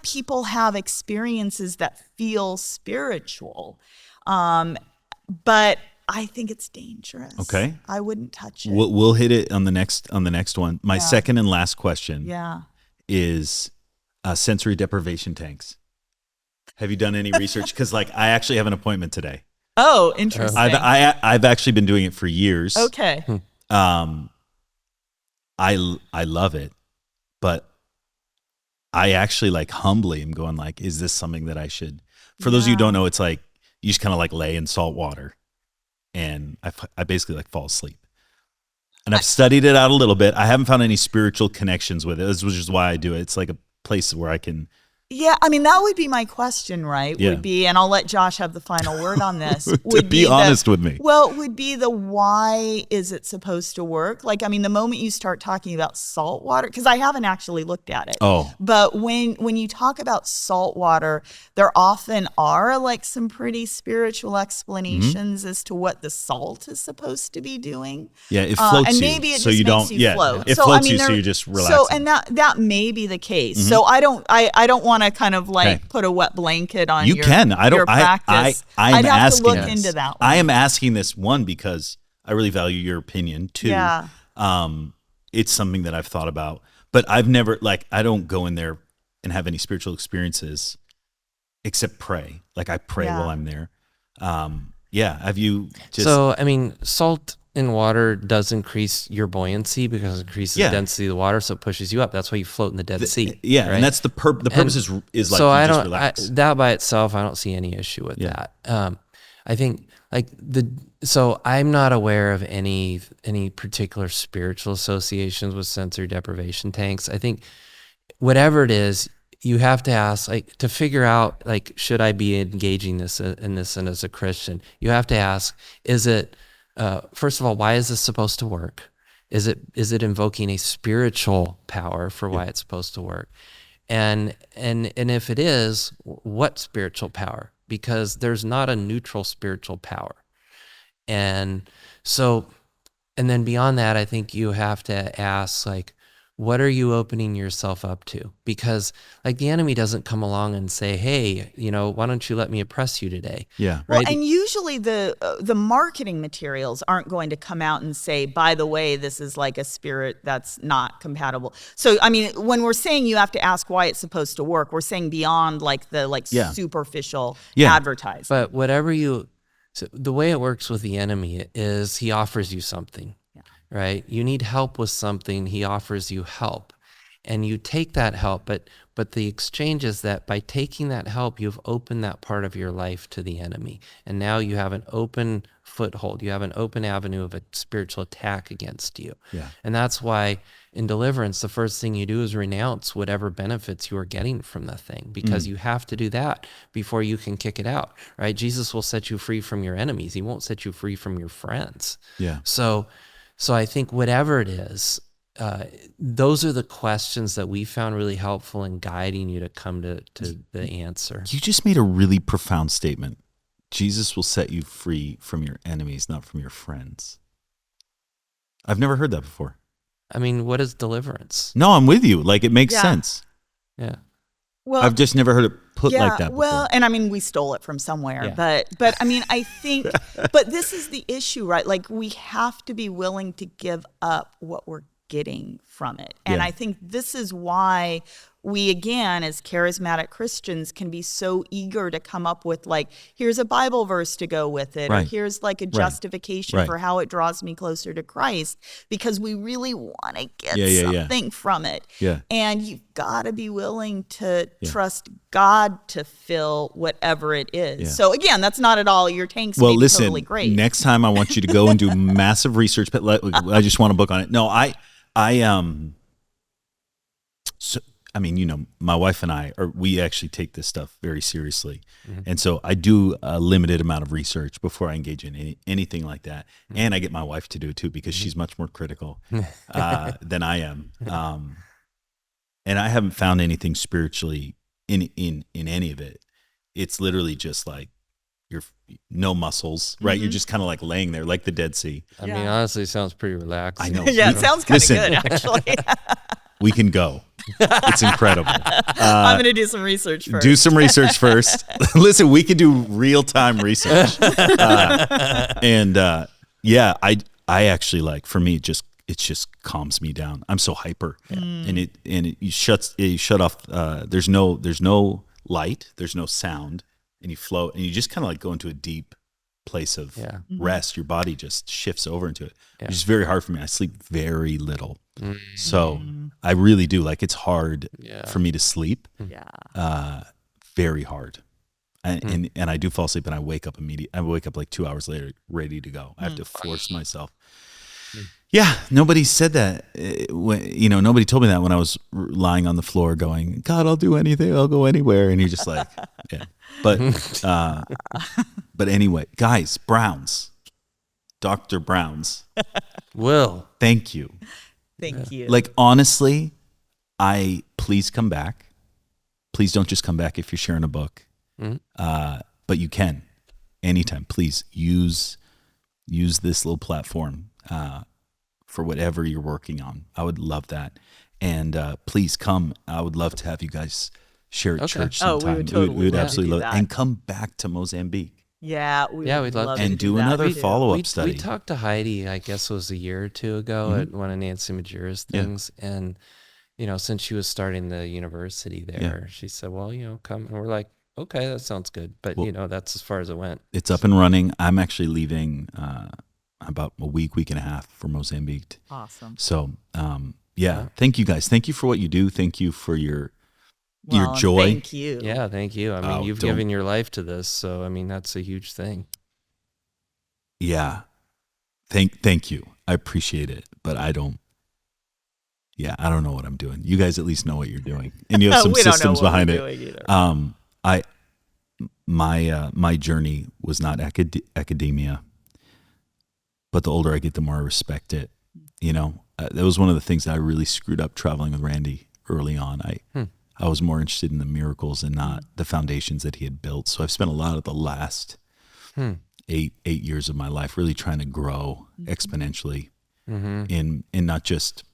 Speaker 3: people have experiences that feel spiritual, but I think it's dangerous.
Speaker 2: Okay.
Speaker 3: I wouldn't touch it.
Speaker 2: We'll hit it on the next one. My second and last question is sensory deprivation tanks. Have you done any research? Because I actually have an appointment today.
Speaker 3: Oh, interesting.
Speaker 2: I've actually been doing it for years.
Speaker 3: Okay.
Speaker 2: I love it, but I actually humbly am going is this something that I should, for those of you who don't know, it's like, you just kind of lay in salt water and I basically fall asleep. And I've studied it out a little bit. I haven't found any spiritual connections with it. This is why I do it. It's like a place where I can
Speaker 3: Yeah, I mean, that would be my question, right?
Speaker 2: Yeah.
Speaker 3: Would be, and I'll let Josh have the final word on this.
Speaker 2: Be honest with me.
Speaker 3: Well, would be the why is it supposed to work? Like, I mean, the moment you start talking about salt water, because I haven't actually looked at it.
Speaker 2: Oh.
Speaker 3: But when you talk about salt water, there often are like some pretty spiritual explanations as to what the salt is supposed to be doing.
Speaker 2: Yeah, it floats
Speaker 3: and maybe
Speaker 2: you,
Speaker 3: it
Speaker 2: so
Speaker 3: just
Speaker 2: you
Speaker 3: makes
Speaker 2: don't.
Speaker 3: you float.
Speaker 2: It
Speaker 3: So,
Speaker 2: floats
Speaker 3: I mean,
Speaker 2: you, so
Speaker 3: there-
Speaker 2: you just relax.
Speaker 3: So, and that may be the case. So I don't want to kind of like
Speaker 2: Okay.
Speaker 3: put a wet blanket on
Speaker 2: You
Speaker 3: your,
Speaker 2: can. I
Speaker 3: your
Speaker 2: don't.
Speaker 3: practice.
Speaker 2: I am
Speaker 3: I'd have
Speaker 2: asking
Speaker 3: to look
Speaker 2: this.
Speaker 3: into that one.
Speaker 2: I am asking this one because I really value your opinion too.
Speaker 3: Yeah.
Speaker 2: It's something that I've thought about, but I've never I don't go in there and have any spiritual experiences except pray. Like I pray while I'm there. Have you just?
Speaker 1: So, I mean, salt in water does increase your buoyancy because it increases the density of the water, so it pushes you up. That's why you float in the Dead Sea.
Speaker 2: Yeah,
Speaker 1: right?
Speaker 2: and that's the purpose is like
Speaker 1: so
Speaker 2: you
Speaker 1: I
Speaker 2: just
Speaker 1: don't
Speaker 2: relax.
Speaker 1: that by itself. I don't see any issue with that. I think so I'm not aware of any particular spiritual associations with sensory deprivation tanks. I think whatever it is, you have to ask, like, to figure out, like, should I be engaging in this and as a Christian? You have to ask, is it first of all, why is this supposed to work? Is it invoking a spiritual power for why it's supposed to work? And if it is, what spiritual power? Because there's not a neutral spiritual power. And so, and then beyond that, I think you have to ask, like, what are you opening yourself up to? Because like the enemy doesn't come along and say, hey, why don't you let me oppress you today?
Speaker 2: Yeah.
Speaker 3: Well,
Speaker 1: Right?
Speaker 3: and usually the marketing materials aren't going to come out and say, by the way, this is like a spirit that's not compatible. So, I mean, when we're saying you have to ask why it's supposed to work, we're saying beyond like the superficial advertising.
Speaker 1: But so the way it works with the enemy is he offers you something. Right? You need help with something, he offers you help. And you take that help, but the exchange is that by taking that help, you've opened that part of your life to the enemy. And now you have an open foothold. You have an open avenue of a spiritual attack against you.
Speaker 2: Yeah.
Speaker 1: And that's why in deliverance, the first thing you do is renounce whatever benefits you are getting from the thing, because you have to do that before you can kick it out, right? Jesus will set you free from your enemies. He won't set you free from your friends.
Speaker 2: Yeah.
Speaker 1: So I think whatever it is, those are the questions that we found really helpful in guiding you to come to the answer.
Speaker 2: You just made a really profound statement. Jesus will set you free from your enemies, not from your friends. I've never heard that before.
Speaker 1: I mean, what is deliverance?
Speaker 2: No, I'm with you. Like, it makes sense.
Speaker 1: Yeah.
Speaker 3: Well,
Speaker 2: I've just never heard it put like that before.
Speaker 3: Well, and I mean, we stole it from somewhere,
Speaker 1: Yeah.
Speaker 3: but I mean, I think, but this is the issue, right? Like, we have to be willing to give up what we're getting from it. And I think this is why we, again, as charismatic Christians, can be so eager to come up with, like, here's a Bible verse to go with it, or here's like a justification for how it draws me closer to Christ, because we really want to get something from it.
Speaker 2: Yeah.
Speaker 3: And you've got to be willing to trust God to fill whatever it is.
Speaker 2: Yeah.
Speaker 3: So again, that's not at all your tanks.
Speaker 2: Well,
Speaker 3: may be
Speaker 2: listen,
Speaker 3: totally great.
Speaker 2: next time I want you to go and do massive research, but I just want to book on it. No, I mean, my wife and we actually take this stuff very seriously. Mm-hmm. And so I do a limited amount of research before I engage in anything like that. Mm-hmm. And I get my wife to do it too, because she's much more critical than I am. And I haven't found anything spiritually in any of it. It's literally just like you're no muscles, right? You're just kind of like laying there like the Dead Sea.
Speaker 1: I mean, honestly, it sounds pretty relaxed.
Speaker 2: I know.
Speaker 3: Yeah, it sounds kind of good, actually.
Speaker 2: We can go. It's incredible.
Speaker 3: I'm going to do some research first.
Speaker 2: Do some research first. Listen, we can do real-time research. I actually, like, for me, it just calms me down. I'm so hyper. And you shut off, there's no light, there's no sound, and you float, and you just kind of like go into a deep place of rest. Your body just shifts over into it. It's just very hard for me. I sleep very little. So I really do, like, it's hard for me to sleep. Very hard. And I do fall asleep, and I wake up immediately. I wake up like 2 hours later, ready to go. I have to force myself. Yeah, nobody said that. Nobody told me that when I was lying on the floor going, God, I'll do anything. I'll go anywhere. And you're just like, yeah. But anyway, guys, Browns, Dr. Browns.
Speaker 1: Will.
Speaker 2: Thank you.
Speaker 3: Thank you.
Speaker 2: Like, honestly, please come back. Please don't just come back if you're sharing a book. But you can anytime. Please use this little platform for whatever you're working on. I would love that. And please come. I would love to have you guys share at church sometime.
Speaker 3: We would totally
Speaker 2: we would
Speaker 3: love
Speaker 2: absolutely
Speaker 3: to do
Speaker 2: love
Speaker 3: that.
Speaker 2: And come back to Mozambique.
Speaker 3: Yeah, we'd love to
Speaker 2: and do
Speaker 3: that.
Speaker 2: another
Speaker 3: We do.
Speaker 2: follow-up study.
Speaker 1: We talked to Heidi, I guess it was a year or two ago at one of Nancy Majura's things. And, since she was starting the university there, she said, well, come. And we're like, okay, that sounds good. But, that's as far as it went.
Speaker 2: It's up and running. I'm actually leaving about a week and a half for Mozambique.
Speaker 3: Awesome.
Speaker 2: So, thank you guys. Thank you for what you do. Thank you for your joy.
Speaker 3: Thank you.
Speaker 1: Yeah, thank you. I mean, you've given your life to this. So, I mean, that's a huge thing.
Speaker 2: Yeah. Thank you. I appreciate it. But I don't know what I'm doing. You guys at least know what you're doing. And you have some systems behind it. My journey was not academia. But the older I get, the more I respect it. That was one of the things that I really screwed up traveling with Randy early on. I was more interested in the miracles and not the foundations that he had built. So I've spent a lot of the last 8 years of my life really trying to grow exponentially in not just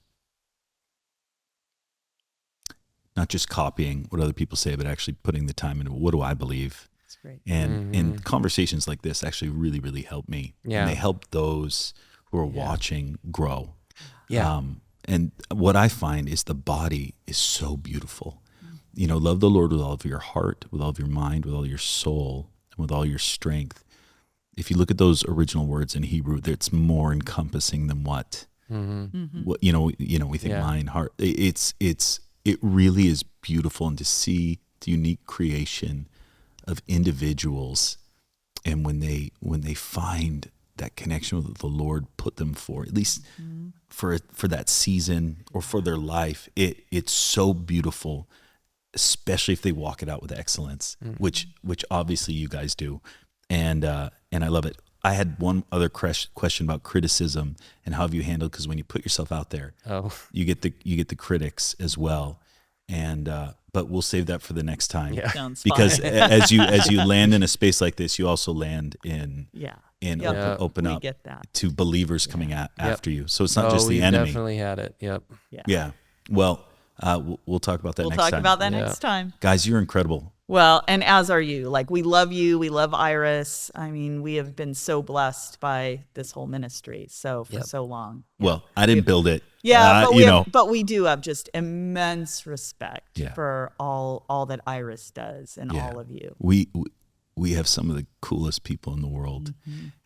Speaker 2: copying what other people say, but actually putting the time into what do I believe.
Speaker 3: That's great.
Speaker 2: And conversations like this actually really, really help me.
Speaker 1: Yeah.
Speaker 2: And they help those who are watching grow.
Speaker 1: Yeah.
Speaker 2: And what I find is the body is so beautiful. Love the Lord with all of your heart, with all of your mind, with all your soul, and with all your strength. If you look at those original words in Hebrew, it's more encompassing than what we think mind, heart. It really is beautiful, and to see the unique creation of individuals, and when they find that connection with the Lord put them for, at least for that season or for their life, it's so beautiful, especially if they walk it out with excellence, which obviously you guys do, and I love it. I had one other question about criticism and how have you handled, because when you put yourself out there, you get the critics as well, and but we'll save that for the next time.
Speaker 1: Yeah.
Speaker 3: Sounds
Speaker 2: because
Speaker 3: fine.
Speaker 2: as you land in a space like this, you also land in open up to believers coming after you. So it's not just the enemy.
Speaker 1: Definitely had it. Yep.
Speaker 2: Yeah. Well, we'll talk about that next time.
Speaker 3: We'll talk about that next time.
Speaker 2: Guys, you're incredible.
Speaker 3: Well, and as are you. Like, we love you. We love Iris. I mean, we have been so blessed by this whole ministry so long.
Speaker 2: Well, I didn't build it.
Speaker 3: Yeah, but we do have just immense respect for all that Iris does and all of you.
Speaker 2: We have some of the coolest people in the world.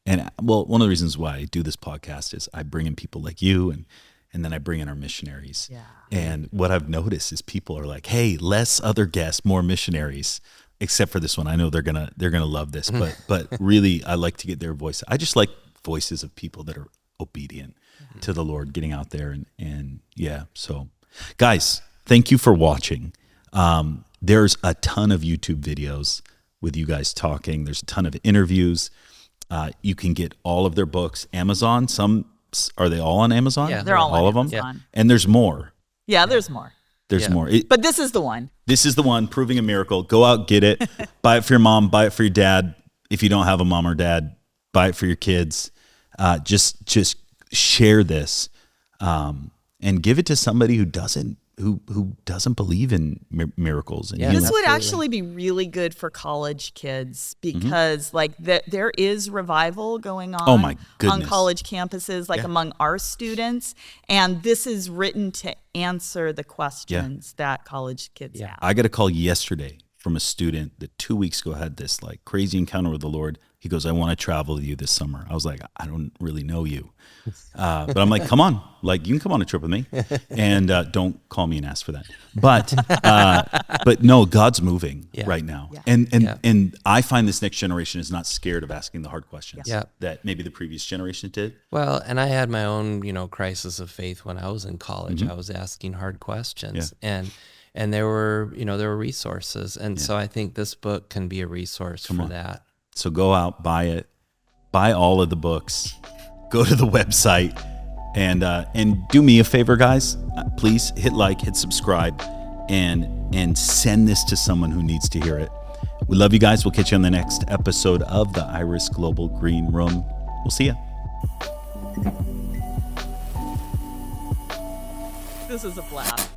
Speaker 2: And one of the reasons why I do this podcast is I bring in people like you, and then I bring in our missionaries. Yeah. And what I've noticed is people are like, hey, less other guests, more missionaries, except for this one. I know they're gonna love this, but really I like to get their voice. I just like voices of people that are obedient to the Lord, getting out there and so guys, thank you for watching. There's a ton of YouTube videos with you guys talking. There's a ton of interviews. You can get all of their books. Amazon, are they all on Amazon?
Speaker 3: Yeah, they're all
Speaker 2: of them.
Speaker 3: Amazon.
Speaker 2: Yeah. And there's more.
Speaker 3: Yeah, there's more.
Speaker 2: There's more.
Speaker 3: But this is the one.
Speaker 2: This is the one, Proving a Miracle. Go out, get it. Buy it for your mom. Buy it for your dad. If you don't have a mom or dad, buy it for your kids. Just share this, and give it to somebody who doesn't believe in miracles. And
Speaker 3: this would actually be really good for college kids, because there is revival going on.
Speaker 2: Oh my goodness.
Speaker 3: On college campuses, among our students, and this is written to answer the questions that college kids have.
Speaker 2: I got a call yesterday from a student that 2 weeks ago had this like crazy encounter with the Lord. He goes, I want to travel with you this summer. I was like, I don't really know you. But I'm like, come on, like you can come on a trip with me, and don't call me and ask for that. But no, God's moving right now, and I find this next generation is not scared of asking the hard questions that maybe the previous generation did.
Speaker 1: Well, and I had my own, crisis of faith when I was in college. I was asking hard questions, and there were resources, and so I think this book can be a resource for that.
Speaker 2: So go out, buy it, buy all of the books, go to the website, and do me a favor, guys. Please hit like, hit subscribe, and send this to someone who needs to hear it. We love you guys. We'll catch you on the next episode of the Iris Global Green Room. We'll see you.
Speaker 3: This is a blast.